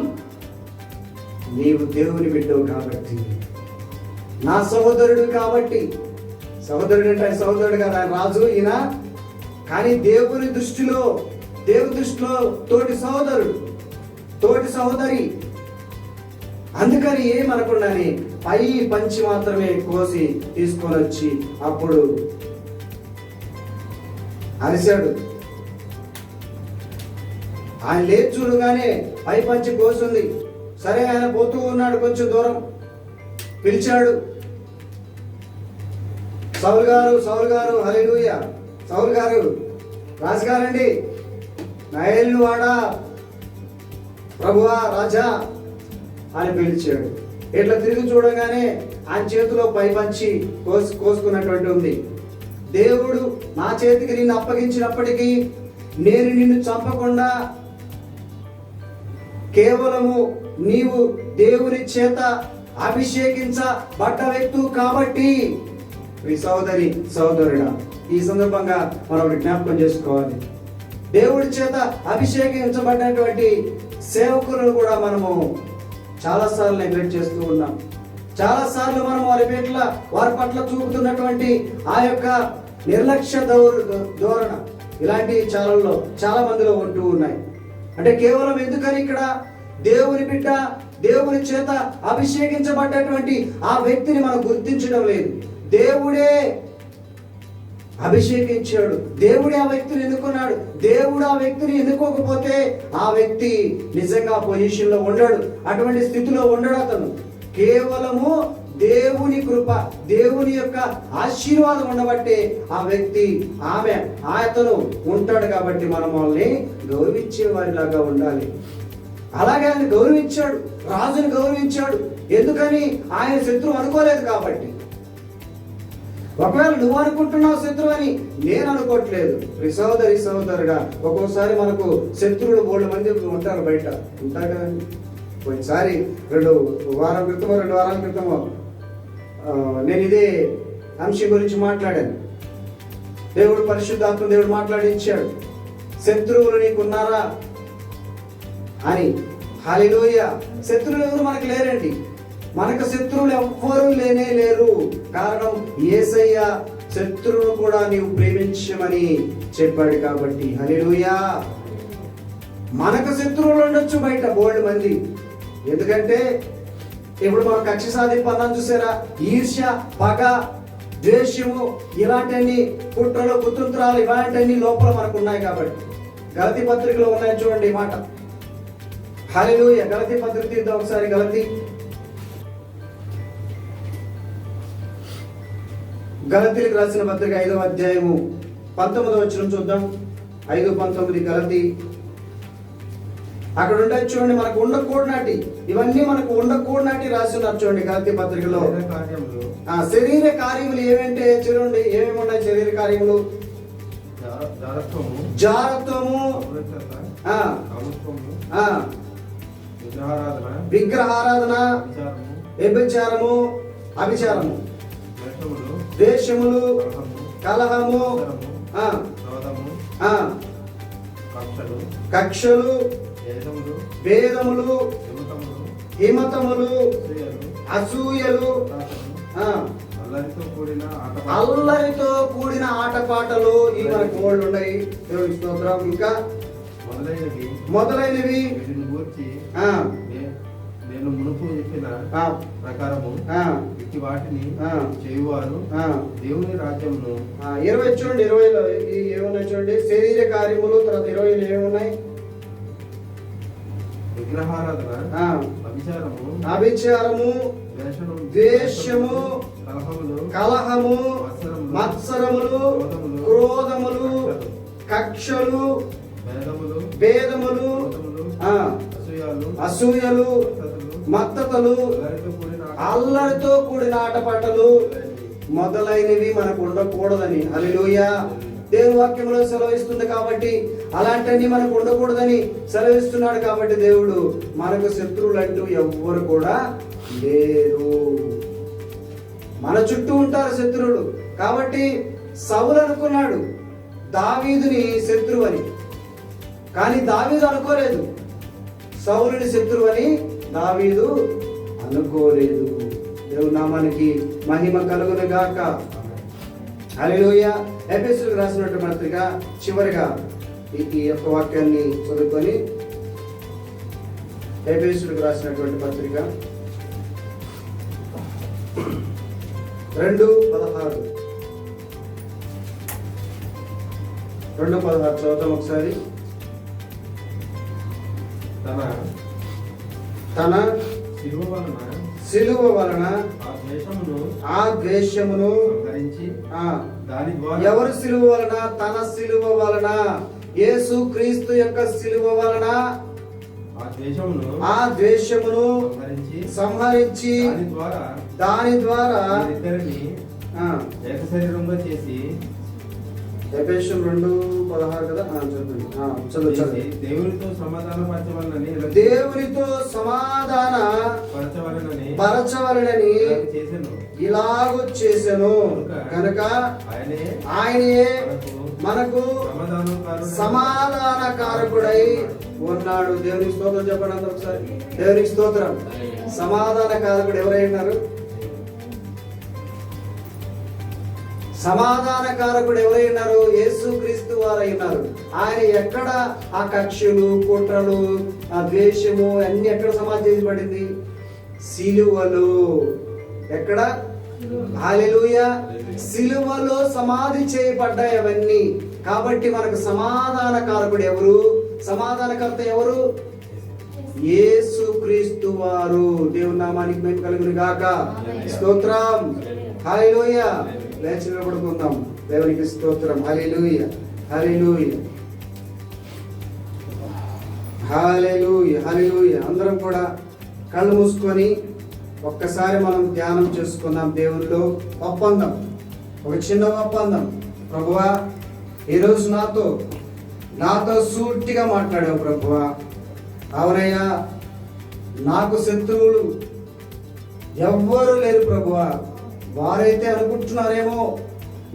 నీవు దేవుని బిడ్డవు కాబట్టి, నా సహోదరుడు కాబట్టి. సహోదరుడు అంటే ఆయన సహోదరుడు కదా, ఆయన రాజు ఈయన. కానీ దేవుని దృష్టిలో తోటి సహోదరుడు, తోటి సహోదరి. అందుకని ఏమనకుండానే పై పంచి మాత్రమే కోసి తీసుకొని వచ్చి అప్పుడు అరిశాడు. ఆయన లేచి చూడగానే పై పంచి కోసింది. సరే, ఆయన పోతూ ఉన్నాడు, కొంచెం దూరం పిలిచాడు. సౌలు గారు హల్లెలూయా, సౌలు గారు, రాజుగారండి, నయలు వాడా, ప్రభువా, రాజా అని పిలిచాడు. ఇట్లా తిరిగి చూడగానే ఆయన చేతిలో పై పంచి కోసుకున్నటువంటి ఉంది. దేవుడు నా చేతికి నిన్ను అప్పగించినప్పటికీ నేను నిన్ను చంపకుండా, కేవలము నీవు దేవుని చేత అభిషేకించబడ్డ వ్యక్తువు కాబట్టి. ఈ సహోదరుడా, ఈ సందర్భంగా మనం ఒకటి జ్ఞాపకం చేసుకోవాలి. దేవుడి చేత అభిషేకించబడినటువంటి సేవకులను కూడా మనము చాలాసార్లు నెగ్లెక్ట్ చేస్తూ ఉన్నాం. చాలాసార్లు మనం వారి పట్ల చూపుతున్నటువంటి ఆ యొక్క నిర్లక్ష్య ధోరణ ఇలాంటి చాలా మందిలో ఉంటూ ఉన్నాయి. అంటే కేవలం ఎందుకని ఇక్కడ దేవుని బిడ్డ, దేవుని చేత అభిషేకించబడ్డటువంటి ఆ వ్యక్తిని మనం గుర్తించడం లేదు. దేవుడే అభిషేకించాడు, దేవుడే ఆ వ్యక్తిని ఎన్నుకున్నాడు. దేవుడు ఆ వ్యక్తిని ఎన్నుకోకపోతే ఆ వ్యక్తి నిజంగా పొజిషన్ లో ఉండడు, అటువంటి స్థితిలో ఉండడు. అతను కేవలము దేవుని కృప, దేవుని యొక్క ఆశీర్వాదం ఉండబట్టే ఆ వ్యక్తి, అతను ఉంటాడు. కాబట్టి మనం వాళ్ళని గౌరవించే వారిలాగా ఉండాలి. అలాగే ఆయన గౌరవించాడు, రాజుని గౌరవించాడు. ఎందుకని? ఆయన శత్రువు అనుకోలేదు కాబట్టి. ఒకవేళ నువ్వు అనుకుంటున్నావు శత్రువు అని, నేను అనుకోవట్లేదు. సహోదరుడా, ఒక్కోసారి మనకు శత్రువులు 3 మంది ఉంటారు, బయట ఉంటారు కదండి. పోయినసారి 2 వారాల క్రితమో నేను ఇదే అంశం గురించి మాట్లాడాను. పరిశుద్ధాత్మ దేవుడు మాట్లాడించాడు, శత్రువులు నీకున్నారా అని. హల్లెలూయా. శత్రువులు ఎవరు మనకు లేరండి. మనకు శత్రువులు ఎవ్వరూ లేరు. కారణం, యేసయ్య శత్రువును కూడా నీవు ప్రేమించమని చెప్పాడు కాబట్టి. హల్లెలూయా. మనకు శత్రువులు ఉండొచ్చు బయట 3 మంది. ఎందుకంటే ఇప్పుడు మనం కక్ష సాధింపన్నాం చూసారా, ఈర్ష్య, పగ, ద్వేషము, ఇలాంటివన్నీ, కుట్రలు, కుతంత్రాలు, ఇలాంటివన్నీ లోపల మనకు ఉన్నాయి కాబట్టి. గలతీ పత్రికలో ఉన్నాయి చూడండి ఈ మాట. హల్లెలూయా. గలతీ పత్రిక తీద్దాం ఒకసారి. గలతీలకు రాసిన పత్రిక 5వ అధ్యాయము 19వ వచనం చూద్దాం. 5:19 గలతీ. అక్కడ ఉండొచ్చు చూడండి, మనకు ఉండకూడనాటి, ఇవన్నీ మనకు ఉండకూడనాటి రాసి ఉన్నారు చూడండి గలతీ పత్రికలో. శరీర కార్యములు ఏమంటే చూడండి, ఏమేమి ఉన్నాయి శరీర కార్యములు? జారత్వము, విగ్రహారాధన, వ్యభిచారము, అభిచారము, ద్వేషములు, కలహము, కక్షలు, భేదములు, హిమతములు, అసూయలు, అల్లరితో కూడిన ఆటపాటలు, ఈ మనకు 3 ఉన్నాయి. దేవుని స్తోత్రం. ఇంకా మొదలైనవి నేను మునుపు చెప్పిన ప్రకారము ఇట్టి వాటిని చేయువారు దేవుని రాజ్యమును. 20 చూడండి, 20లో ఏమున్నాయి చూడండి, శరీర కార్యములు. తర్వాత 20లో ఏమున్నాయి? విగ్రహారాధన, అభిచారము, ద్వేషము, కలహము, మత్సరములు, క్రోధములు, కక్షలు, భేదములు, అసూయలు, మత్తతలు, అల్లరితో కూడిన ఆటపాటలు మొదలైనవి మనకు ఉండకూడదని. హల్లెలూయా. దేవుని వాక్యంలో సెలవిస్తుంది కాబట్టి, అలాంటివన్నీ మనకు ఉండకూడదని సెలవిస్తున్నాడు కాబట్టి దేవుడు మనకు శత్రువులు అంటూ ఎవ్వరు కూడా లేరు. మన చుట్టూ ఉంటారు శత్రువులు. కాబట్టి సౌలు అనుకున్నాడు దావీదుని శత్రువు అని, కానీ దావీదు అనుకోలేదు. సౌలుని శత్రువు అని దావీదు అనుకోలేదు. దేవుని నామానికి మహిమ కలుగును గాక. హల్లెలూయా. ఎఫెసీయులకు రాసినటువంటి పత్రిక చివరిగా ఈ యొక్క వాక్యాన్ని చదువుకొని, ఎఫెసీయులకు రాసినటువంటి పత్రిక 2:16 చదువుతాం ఒకసారి. తన సిలువ వలన ఆ ద్వేషమును ఎవరు సిలువ వలన? తన సిలువ వలన, యేసు క్రీస్తు యొక్క సిలువ వలన ఆ ద్వేషమును సంహరించి దాని ద్వారా ఏక శరీరంగా చేసి, ఎఫెసీయులు 2:16 కదా, చదువు. దేవునితో సమాధాన పరచవలనని ఇలాగూ చేసెను కనుక ఆయనే మనకు సమాధాన కారకుడై ఉన్నాడు. దేవునికి స్తోత్రం చెప్పండి అందరూ ఒకసారి. దేవునికి స్తోత్రం. సమాధాన కారకుడు ఎవరై ఉన్నారు? సమాధాన కారకుడు ఎవరై ఉన్నారు? యేసు క్రీస్తు వారై ఉన్నారు. ఆయన ఎక్కడ ఆ కక్షలు, కుట్రలు, ఆ ద్వేషము అన్ని ఎక్కడ సమాధి చేయబడింది? సిలువలో. ఎక్కడ? హల్లెలూయా. సిలువలో సమాధి చేయబడ్డాయి అవన్నీ. కాబట్టి మనకు సమాధాన కారకుడు ఎవరు? సమాధానకర్త ఎవరు? యేసు క్రీస్తు వారు. దేవుని నామానికి మహిమ కలుగును గాక. స్తోత్రం. హల్లెలూయా. లేచి నిలబడుకుందాం. దేవునికి స్తోత్రం. హల్లెలూయా, హల్లెలూయా, హల్లెలూయా, హల్లెలూయా. అందరం కూడా కళ్ళు మూసుకొని ఒక్కసారి మనం ధ్యానం చేసుకుందాం. దేవునిలో ఒప్పందం, ఒక చిన్న ఒప్పందం. ప్రభువా, ఈరోజు నాతో సూటిగా మాట్లాడావు ప్రభువా. అవునయ్యా, నాకు శత్రువులు ఎవ్వరూ లేరు ప్రభువా. వారైతే అనుకుంటున్నారేమో,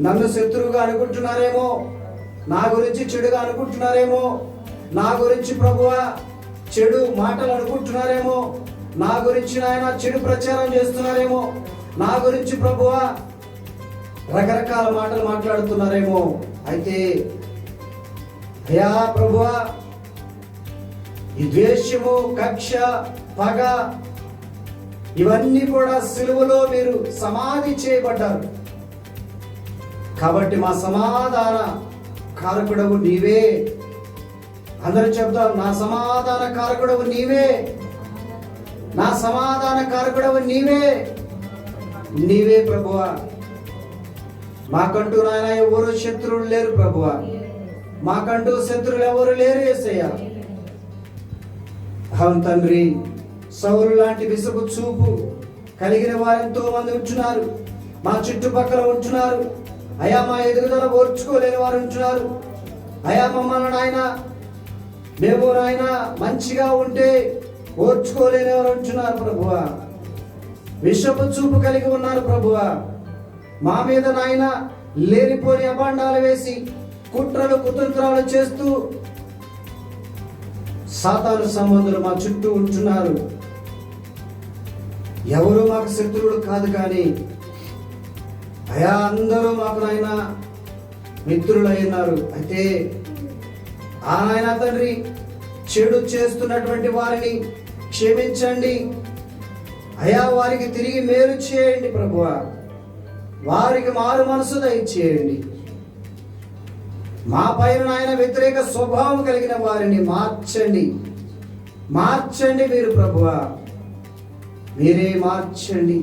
నన్ను శత్రువుగా అనుకుంటున్నారేమో, నా గురించి చెడుగా అనుకుంటున్నారేమో, నా గురించి ప్రభువా చెడు మాటలు అనుకుంటున్నారేమో, నా గురించి నాయన చెడు ప్రచారం చేస్తున్నారేమో, నా గురించి ప్రభువా రకరకాల మాటలు మాట్లాడుతున్నారేమో. అయితే అయ్యా ప్రభువా, ఈ ద్వేషము, కక్ష, పగ ఇవన్నీ కూడా సిలువలో మీరు సమాధి చేయబడ్డారు. కాబట్టి మా సమాధాన కారకుడవు నీవే. అందరూ చెప్తాం, నా సమాధాన కారకుడవు నీవే, నా సమాధాన కారకుడవు నీవే, నీవే ప్రభువా. మాకంటూ నాయన ఎవరు శత్రువులు లేరు ప్రభువా. మాకంటూ శత్రువులు ఎవరు లేరు యేసయ్యా. అవును తండ్రి, సౌలు లాంటి విసుగు చూపు కలిగిన వారు ఎంతో మంది ఉంటున్నారు, మా చుట్టుపక్కల ఉంటున్నారు. అయా, మా ఎదుగుదల ఓర్చుకోలేని వారు ఉంటున్నారు. అయా, మమ్మల్ని నాయన మేము నాయన మంచిగా ఉంటే ఓర్చుకోలేని వారు ఉంటున్నారు ప్రభువా. విషపు చూపు కలిగి ఉన్నారు ప్రభువా. మా మీద నాయన లేనిపోని అభాండాలు వేసి కుట్రలు, కుతంత్రాలు చేస్తూ సాతాను సంబంధులు మా చుట్టూ ఉంటున్నారు. ఎవరు మాకు శత్రువులు కాదు, కానీ అయా అందరూ మాకు నాయన మిత్రులు అయినారు. అయితే ఆ నాయన తండ్రి, చెడు చేస్తున్నటువంటి వారిని క్షమించండి అయా. వారికి తిరిగి మేలు చేయండి ప్రభువా. వారికి మారు మనసు దయచేయండి. మా పైన నాయన వ్యతిరేక స్వభావం కలిగిన వారిని మార్చండి, మార్చండి మీరు ప్రభువా. మీరే మార్చండి,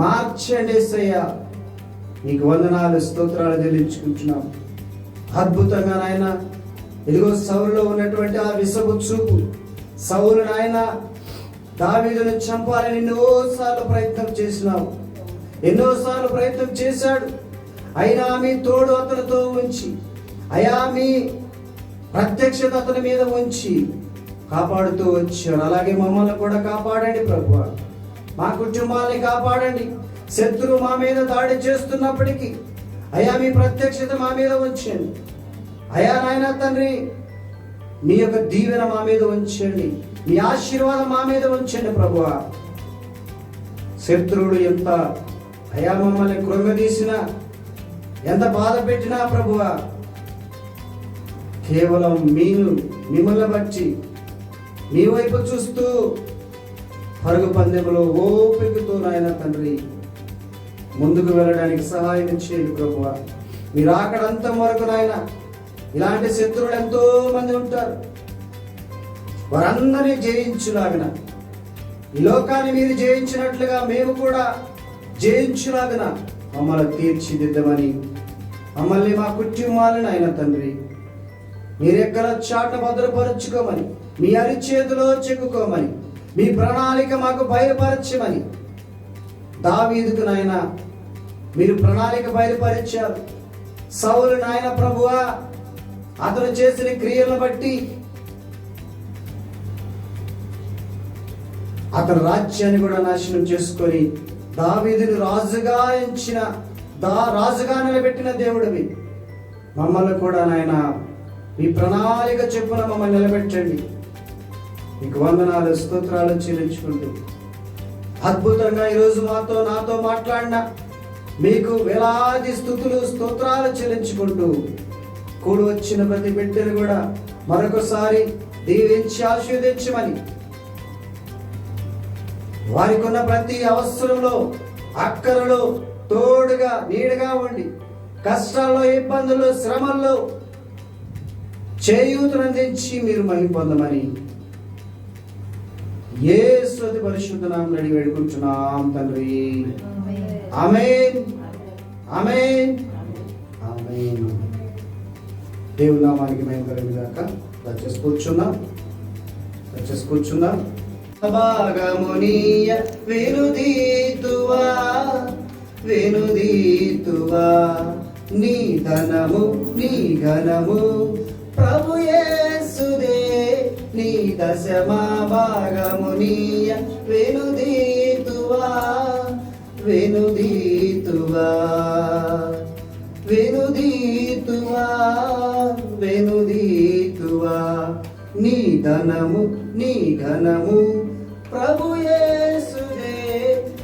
మార్చండి యేసయ్యా. నీకు వందనాలు, స్తోత్రాలు చెల్లించుకుంటున్నాం. అద్భుతంగా నాయన, ఇదిగో సౌలులో ఉన్నటువంటి ఆ విసపు చూపు. సౌలు నాయన దావీదును చంపాలని ఎన్నోసార్లు ప్రయత్నం చేసినావు, ఎన్నోసార్లు ప్రయత్నం చేశాడు. అయినా మీ తోడు అతనితో ఉంచి, అయా మీ ప్రత్యక్షత అతని మీద ఉంచి కాపాడుతూ వచ్చారు. అలాగే మమ్మల్ని కూడా కాపాడండి ప్రభువా. మా కుటుంబాన్ని కాపాడండి, శత్రువు మా మీద దాడి చేస్తున్నప్పటికీ అయ్యా మీ ప్రత్యక్షత మా మీద ఉంచండి. అయ్యా నాయన తండ్రి మీ యొక్క దీవెన మా మీద ఉంచండి, మీ ఆశీర్వాదం మా మీద ఉంచండి ప్రభువా. శత్రువుడు ఎంత అయా మమ్మల్ని కృంగదీసినా, ఎంత బాధ పెట్టినా ప్రభువా, కేవలం మిమ్మల్ని బట్టి మీ వైపు చూస్తూ పరుగు పందెంలో ఓపికతో నాయన తండ్రి ముందుకు వెళ్ళడానికి సహాయం చేయండి ప్రభువా. మీరు అక్కడంత వరకు నాయన ఇలాంటి శత్రువులు ఎంతో మంది ఉంటారు, వారందరినీ జయించులాగిన ఈ లోకాన్ని మీరు జయించినట్లుగా మేము కూడా జయించులాగిన మమ్మల్ని తీర్చిదిద్దమని, మమ్మల్ని మా కుటుంబాలను అయిన తండ్రి మీరెక్కడ చాట భద్రపరచుకోమని, మీ అరిచేతిలో చెక్కుకోమని, మీ ప్రణాళిక మాకు బయలుపరచమని దావీదుకు నాయన మీరు ప్రణాళిక బయలుపరిచారు. సౌలు నాయన ప్రభువా అతను చేసిన క్రియలను బట్టి అతను రాజ్యాన్ని కూడా నాశనం చేసుకొని దావీదును రాజుగా ఎంచిన రాజుగా నిలబెట్టిన దేవుడివి. మమ్మల్ని కూడా నాయన మీ ప్రణాళిక చెప్పున మమ్మల్ని నిలబెట్టండి. మీకు వందనాలు స్తోత్రాలు చెల్లించుకుంటూ అద్భుతంగా ఈరోజు నాతో మాట్లాడిన మీకు వేలాది స్తుతులు స్తోత్రాలు చెల్లించుకుంటూ కూడి వచ్చిన ప్రతి బిడ్డను కూడా మరొకసారి దీవించి ఆశీర్వదించమని, వారికి ఉన్న ప్రతి అవసరంలో అక్కరలో తోడుగా నీడగా ఉండి కష్టాల్లో ఇబ్బందుల్లో శ్రమల్లో చేయూతనందించి మీరు మహిమ పొందమని యేసు అతి పరిశుద్ధ నామమున అడిగి వేడుకుంటున్నాం తండ్రి. ఆమేన్ ఆమేన్ ఆమేన్. దేవుని నామానికి మహిమ కలుగుగాక. దయచేసి కూర్చుందాం. భాగమునీయ వెనుదీతువా నీ ధనము నీ ఘనము ప్రభు యేసుదే, నీ దశమా భాగమునీయ వెనుదీతువా నీ ధనము నీ ఘనము ప్రభు యేసుదే,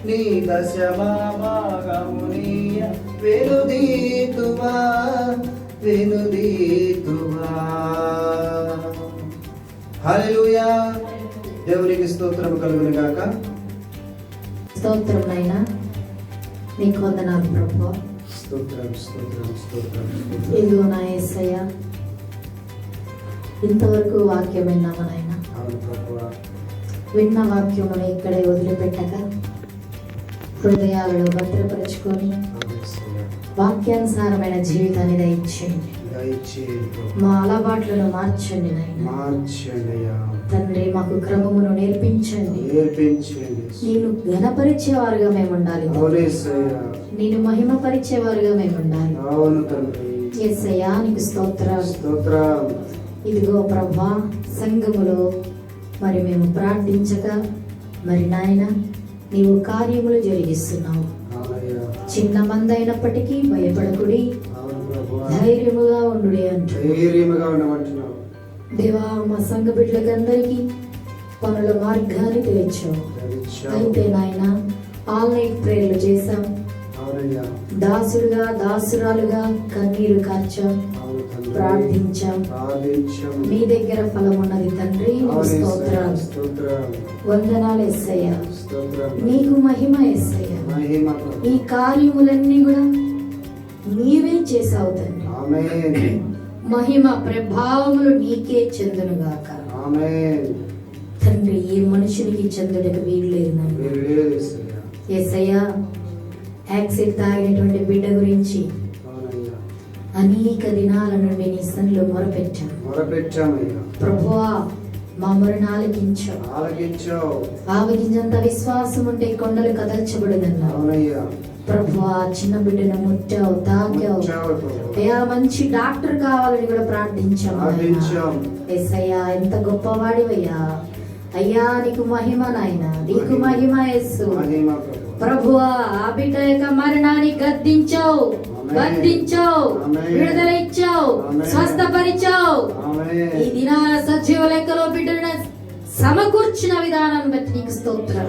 నీ దశమా భాగమునీయ వెనుదీతువా. హల్లెలూయా. దేవునికి స్తోత్రం కలుగును గాక. స్తోత్రం నాయనా, నీకు వందనాలు ప్రభువా. స్తోత్రం. ఇదిగో నా యేసయ్య, ఇంతవరకు వాక్యం విన్నాము నాయన. అవును ప్రభువా. విన్న వాక్యమును ఇక్కడే వదిలిపెట్టక హృదయాలలో భద్రపరుచుకొని వాక్యానుసారమైన జీవితాన్ని దయచేయండి. మా అలవాట్లను మార్చండి నాయన. తండ్రి మాకు క్రమమును నేర్పించండి. నేను ఘనపరిచేవారుగా మేము ఉండాలి, నేను మహిమపరిచేవారుగా మేము ఉండాలి. యేసయ్యా నీకు స్తోత్రం. ఇదిగో ప్రభా, సంఘములో మరి మేము ప్రార్థించక మరి నాయన నీవు కార్యములు జరిగిస్తున్నావు. చిన్న మంది అయినప్పటికీ భయపడకుడి, ధైర్యముగా ఉండుడి అంటున్నావు. దేవా, మా సంఘ బిడ్డలందరికీ పనుల మార్గాన్ని తెరిచావు. అయితే నాయన ఆన్లైన్ ప్రేయర్లు చేశాం, దాసులుగా దాసురాలుగా కన్నీరు కార్చాం, ప్రార్థించాం. మీ దగ్గర ఫలం ఉన్నది తండ్రి. స్తోత్రాలు, వందనాలు యేసయ్య. నీకు మహిమ యేసయ్య. ఈ కార్యములన్నీ కూడా నీవే చేసావు తండ్రి. మహిమ ప్రభావములు నీకే చెందునుగాక తండ్రి. ఏ మనుషునికి చెందుటకు వీలు లేదు యేసయ్య. యాక్సిడ్ తాగినటువంటి బిడ్డ గురించి అనేక దినాల నుండి నీ సన్నిధిలో మొరపెట్టాము ప్రభువా. మా మొరను ఆలకించావు. ఆవగించంత విశ్వాసం ఉంటే కొండలు కదల్చబడదన్నావు ప్రభువా. చిన్న బిడ్డను ముట్టావు, తాకావు అయ్యా. మంచి డాక్టర్ కావాలని కూడా ప్రార్థించాము యేసయ్యా. ఎంత గొప్పవాడివయ్యా అయ్యా. నీకు మహిమ నాయన, నీకు మహిమ యేసు. ప్రభువా ఆ బిడ్డ యొక్క మరణాన్ని గద్దించావు, బంధించావు, విడుదల ఇచ్చావు, స్వస్థపరిచావు. ఈ దినాల సజీవ లెక్కలో బిడ్డను సమకూర్చిన విధానాన్ని బట్టి నీకు స్తోత్రం.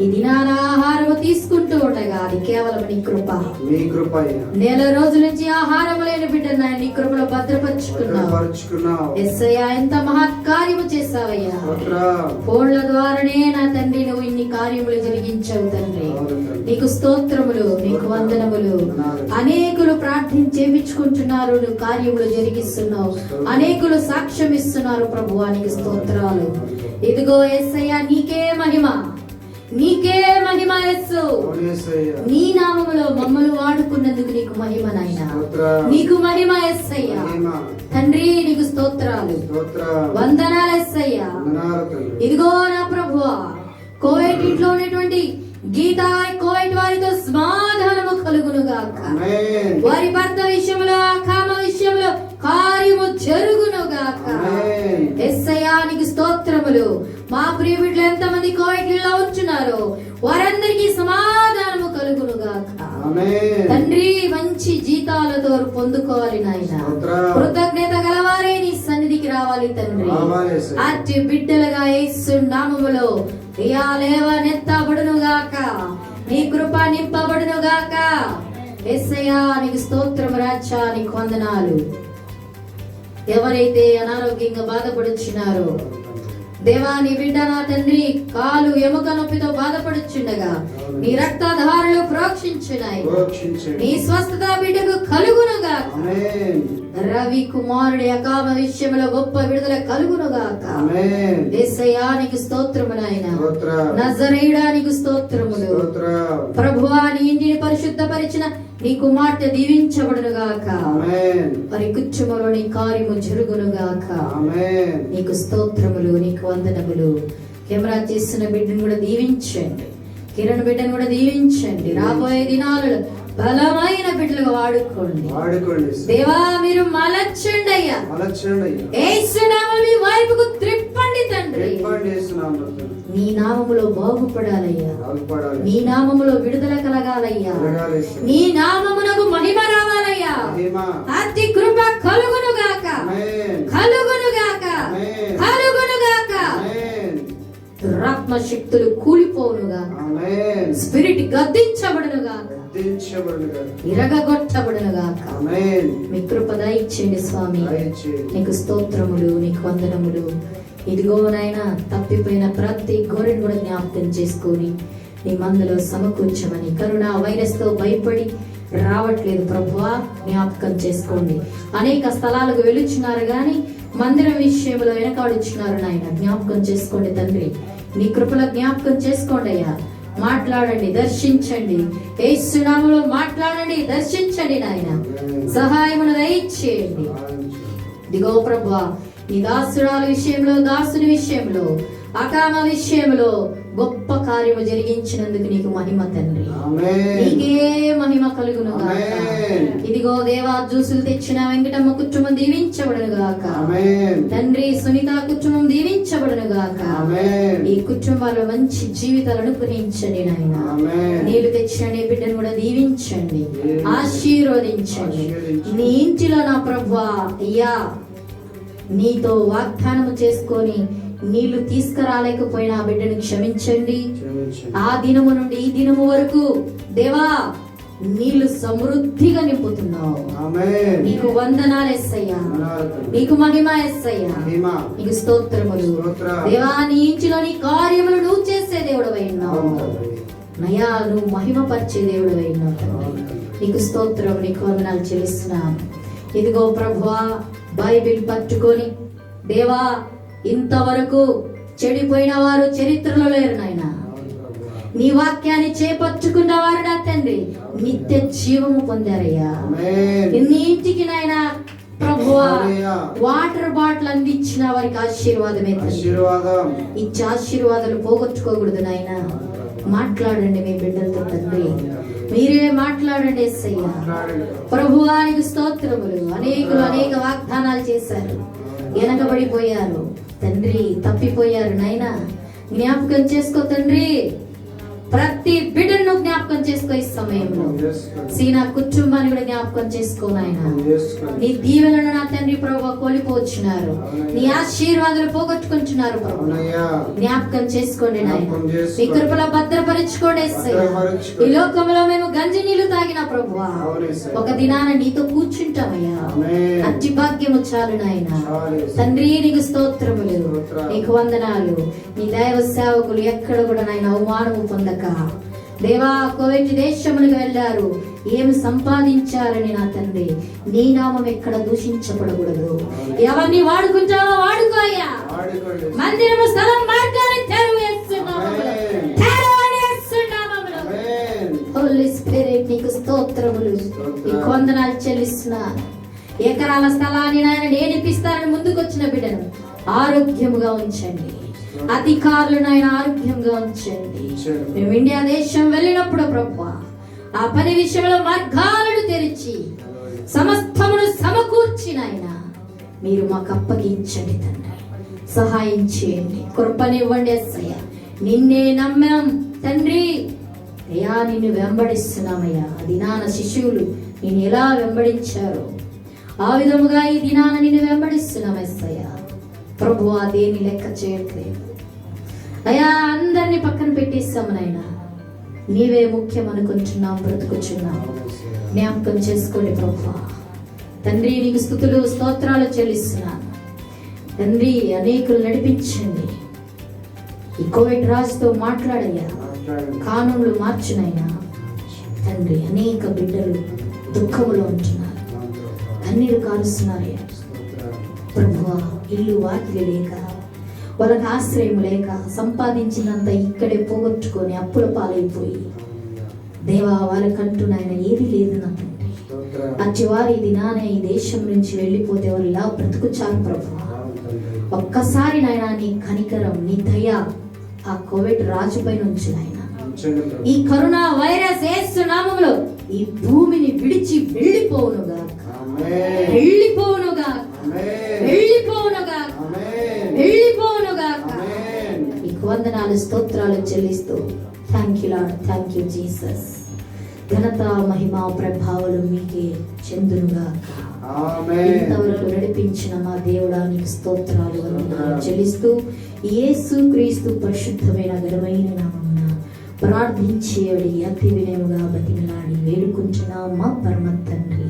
ఈ దినాన ఆహారము తీసుకుంటూ ఉండగా అది కేవలం నీ కృప. నెల రోజుల నుంచి ఆహారము లేని బిడ్డను నీ కృపలో భద్రపరుచుకున్నావు. యేసయ్యా ఎంత మహత్కార్యము చేశావయ్యా. ఫోన్ల ద్వారానే నా తండ్రి నువ్వు ఇన్ని కార్యములు జరిగించావు తండ్రి. నీకు స్తోత్రములు, నీకు వందనములు. అనేకులు ప్రార్థన చేయించుకుంటున్నారు, నువ్వు కార్యములు జరిగిస్తున్నావు. అనేకులు సాక్ష్యం ఇస్తున్నారు ప్రభువా, నీకు స్తోత్రాలు. ఇదిగో యేసయ్యా నీకే మహిమ, నీకే మహిమ యేసు. నీ నామములో మమ్మల్ని వాడుకున్నందుకు నీకు మహిమ నాయనా, నీకు మహిమ యేసయ్యా. తండ్రి నీకు స్తోత్రాలు, వందనాలు యేసయ్యా. ఇదిగో నా ప్రభువా కోవిడ్ ఇంట్లో ఉన్నటువంటి గీతా కోవిడ్ వారితో సమాధానము కలుగునుగాక. వారి భర్త విషయంలో, కామ విషయంలో కార్యము జరుగునుగాక. యేసయ్యా నీకు స్తోత్రములు. మా ప్రియ బిడ్డలు ఎంతమంది కోవిడ్లో ఉంటున్నారో వారందరికీ సమాధానము కలుగునుగాక. తండ్రి మంచి జీతాలతో పొందుకోవాలి నాయన. కృతజ్ఞత గలవారే నీ సన్నిధికి రావాలి తండ్రి. అట్టి బిడ్డలుగా యేసు నామములో లేవనెత్తబడునుగాక, నీ కృప నింపబడునుగాక. యేసయ్యా నీకు స్తోత్రం రాజా, నీకు వందనాలు. ఎవరైతే అనారోగ్యంగా బాధపడుచున్నారో దేవా నీ బిడ్డ నా తండ్రి కాలు ఎముక నొప్పితో బాధపడుచుండగా నీ రక్తధారలు ప్రోక్షించున్నాయి. నీ స్వస్థత బిడ్డకు కలుగునుగా. రవి కుమారుడి అకామ విషయంలో గొప్ప విడుదల కలుగునుగాక. యేసయ్యా నీకు స్తోత్రము నాయన. నజరేయుడా నీకు స్తోత్రములు. ప్రభువా నీ ఇంటిని పరిశుద్ధపరిచిన నీ కుమార్తె దీవించబడునుగాక. మరి కుచ్చుమలో నీ కార్యము జరుగునుగాక. నీకు స్తోత్రములు, నీకు వందనములు. కెమెరా చేస్తున్న బిడ్డను కూడా దీవించండి, కిరణ్ బిడ్డను కూడా దీవించండి. రాబోయే దినాలలో బలమైన బిడ్డలుగా వాడుకోండి దేవా. మీరు మలచండి అయ్యా, యేసు నామములో మీ వైపుకు త్రిప్పండి తండ్రి. నీ నామములో బాగుపడాలయ్యా, నీ నామములో విడుదల కలగాలయ్యా, నీ నామమునకు మహిమ రావాలయ్యా. అతి కృప కలుగునుగాక, కలుగునుగాక, కలుగునుగాక. దురాత్మ శక్తులు కూలిపోనుగా, స్పిరిట్ గద్దించబడునుగా, ఇరగగొట్టబడునుగా. మీ కృప దయచేయండి స్వామి. నీకు స్తోత్రములు, నీకు వందనములు. ఇదిగో నాయనా తప్పిపోయిన ప్రతి గొర్రెను కూడా జ్ఞాపకం చేసుకొని నీ మందులో సమకూర్చమని. కరోనా వైరస్ తో భయపడి రావట్లేదు ప్రభువా, జ్ఞాపకం చేసుకోండి. అనేక స్థలాలకు వెళుచున్నారు గాని మందిరం విషయంలో వెనకాడుచున్నారు నాయన. జ్ఞాపకం చేసుకోండి తండ్రి, నీ కృపలో జ్ఞాపకం చేసుకోండి అయ్యా. మాట్లాడండి, దర్శించండి, యేసు నామములో మాట్లాడండి, దర్శించండి నాయన. సహాయమును దయచేయండి. దిగో ప్రభువా నీ దాసురాల విషయంలో, దాసుని విషయంలో, అకామ విషయంలో గొప్ప కార్యము జరిగించినందుకు నీకు మహిమ తండ్రి. నీకే మహిమ కలుగును గాక. ఇదిగో దేవా జ్యూసులు తెచ్చిన వెంకటమ్మ కుటుంబం దీవించబడును గాక తండ్రి. సునీత కుటుంబం దీవించబడును గాక. ఈ కుటుంబాల్లో మంచి జీవితాలను కురించండి నాయన. నీళ్లు తెచ్చిన నీ బిడ్డను కూడా దీవించండి, ఆశీర్వదించండి. నీ ఇంటిలో నా ప్రభువా అయ్యా నీతో వాగ్దానము చేసుకొని నీళ్లు తీసుకురాలేకపోయినా ఆ బిడ్డను క్షమించండి. ఆ దినము నుండి ఈ దినము వరకు దేవా నీళ్లు సమృద్ధిగా నింపుతున్నావు. నీకు వందనాలు యేసయ్యా, నీకు మహిమ యేసయ్యా, నీకు స్తోత్రములు దేవా. నీ ఇంటిలో నీ కార్యములు నువ్వు చేసే దేవుడవై ఉన్నావు నయా, నువ్వు మహిమ పరిచే దేవుడవై ఉన్నావు. నీకు స్తోత్రం, నీకు వందనాలు చెల్లిస్తున్నాను. ఇదిగో ప్రభువా బైబిల్ పట్టుకొని దేవా ఇంతవరకు చెడిపోయిన వారు చరిత్రలో లేరు నాయన. నీ వాక్యాన్ని చేపట్టుకున్న వారు నా తండ్రి నిత్య జీవము పొందారయ్యా. నీ ఇంటికి నాయన ప్రభువా వాటర్ బాటిల్ అందించిన వారికి ఆశీర్వాదమే. ఇచ్చే ఆశీర్వాదాలు పోగొట్టుకోకూడదు నాయన. మాట్లాడండి మీ బిడ్డలతో తండ్రి, మీరే మాట్లాడండి యేసయ్యా. ప్రభువానికి స్తోత్రములు. అనేకులు అనేక వాగ్దానాలు చేశారు, వెనకబడిపోయారు తండ్రి, తప్పిపోయారు నాయన. జ్ఞాపకం చేసుకో తండ్రి. ప్రతి బిడ్డను జ్ఞాపకం చేసుకో ఈ సమయంలో. సీనా కుటుంబాన్ని కూడా జ్ఞాపకం చేసుకో నాయన. నీ దీవెనలను నా తండ్రి ప్రభువా కోల్పోవచ్చున్నారు, నీ ఆశీర్వాదాలు పోగొట్టుకుంటున్నారు ప్రభువా. జ్ఞాపకం చేసుకోండి నాయన, మీ కృపలో భద్రపరచుకోండి యేసయ్యా. ఈ లోకంలో మేము గంజి నీళ్లు తాగిన ప్రభువా ఒక దినాన నీతో కూర్చుంటామయ్యా. అట్టి భాగ్యము చాలు నాయన. తండ్రి నీకు స్తోత్రములు, నీకు వందనాలు. నీ దైవ సేవకులు ఎక్కడ కూడా నాయన అవమానము పొందక దేవా కోవిడ్ దేశములకు వెళ్ళారు, ఏమి సంపాదించారని నా తండ్రి నీ నామం ఎక్కడ దూషించబడకూడదు. ఎవరిని వాడుకుంటావో వాడుకోయ్యా. మందిరము స్థలం మార్గాన్ని తెరువు హోలీ స్పిరిట్ నీకు స్తోత్రములు, నీకు వందనాలు చెల్లిస్తున్నాను. ఎకరాల స్థలాన్ని నాయన నేనిపిస్తానని ముందుకొచ్చిన బిడ్డను ఆరోగ్యముగా ఉంచండి. అధికారులు నాయన ఆరోగ్యంగా ఉంచండి. మేము ఇండియా దేశం వెళ్ళినప్పుడు ప్రభువా ఆ పని విషయంలో మార్గాలను తెరిచి సమస్తమును సమకూర్చి నాయన మీరు మాకు అప్పగించండి తండ్రి. సహాయం చేయండి, కృపనివ్వండి యేసయ్యా. నిన్నే నమ్మాం తండ్రి అయ్యా, నిన్ను వెంబడిస్తున్నామయ్యా. ఆ దినాన శిశువులు నేను ఎలా వెంబడించారో ఆ విధముగా ఈ దినాన నిన్ను వెంబడిస్తున్నాం యేసయ్యా. ప్రభువా దేని లెక్క చేయట్లేదు అయ్యా, అందరినీ పక్కన పెట్టేస్తాము నాయనా. నీవే ముఖ్యం అనుకుంటున్నాం, బ్రతుకుచున్నాం. జ్ఞాపకం చేసుకోండి ప్రభువా. తండ్రి నీకు స్తుతులు స్తోత్రాలు చెల్లిస్తున్నాను తండ్రి. అనేకులు నడిపించండి. ఈ కోవిడ్ రాజుతో మాట్లాడయ్యా, కానూన్లు మార్చునైనా తండ్రి. అనేక బిడ్డలు దుఃఖములో ఉంటున్నారు, కన్నీరు కాలుస్తున్నారయ్యా ప్రభువా. ఇల్లు వాకిలి లేక, వాళ్ళకి ఆశ్రయం లేక, సంపాదించినంత ఇక్కడే పోగొట్టుకొని అప్పుల పాలైపోయి దేవా వాళ్ళకంటూ నాయన ఏది లేదు నా తండ్రి. అట్టి వారి దినాన ఈ దేశం నుంచి వెళ్ళిపోతే వాళ్ళు ఇలా బ్రతుకుచారు ప్రభువా. ఒక్కసారి నాయన నీ కనికరం, నీ దయ ఆ కోవిడ్ రాజుపై నుంచి నాయన, ఈ కరోనా వైరస్ యేసు నామములో ఈ భూమిని విడిచి వెళ్ళిపోవునుగా, వెళ్ళిపోవునుగా, వెళ్ళిపోవునుగా, వెళ్ళిపోవునుగా. నీకు వందనాలు స్తోత్రాలు చెల్లిస్తూ thank you lord, thank you Jesus. ఘనత మహిమ ప్రభావాలు మీకే చెందునుగా. ఇంతవరకు నడిపించిన మా దేవుడా నీకు స్తోత్రాలు వందనాలు చెల్లిస్తూ యేసు క్రీస్తు పరిశుద్ధమైన ఘనమైన నామమున ప్రార్థించి అతి వినయముగా బతిమలాడి వేడుకుంటున్నాం మా పరమ తండ్రి.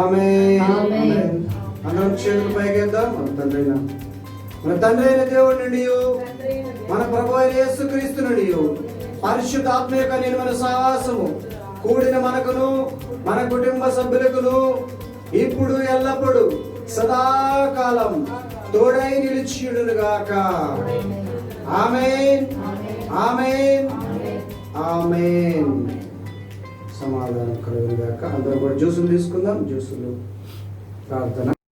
ఆమేన్. మనం చేతులు పైకెత్తాం. మన తండ్రి అయిన దేవుడి నుండి, మన ప్రభు అయిన యేసుక్రీస్తు నుండి పరిశుద్ధాత్మ యొక్క నిర్మల సహవాసము కూడిన మనకును మన కుటుంబ సభ్యులకును ఇప్పుడు ఎల్లప్పుడు సదాకాలం తోడై నిలిచియుడునుగాక. ఆమేన్, ఆమేన్, ఆమేన్. సమాధానం కలుగునుగాక. అందరూ కూడా జ్యూసులు తీసుకుందాం. జ్యూసులు ప్రార్థన.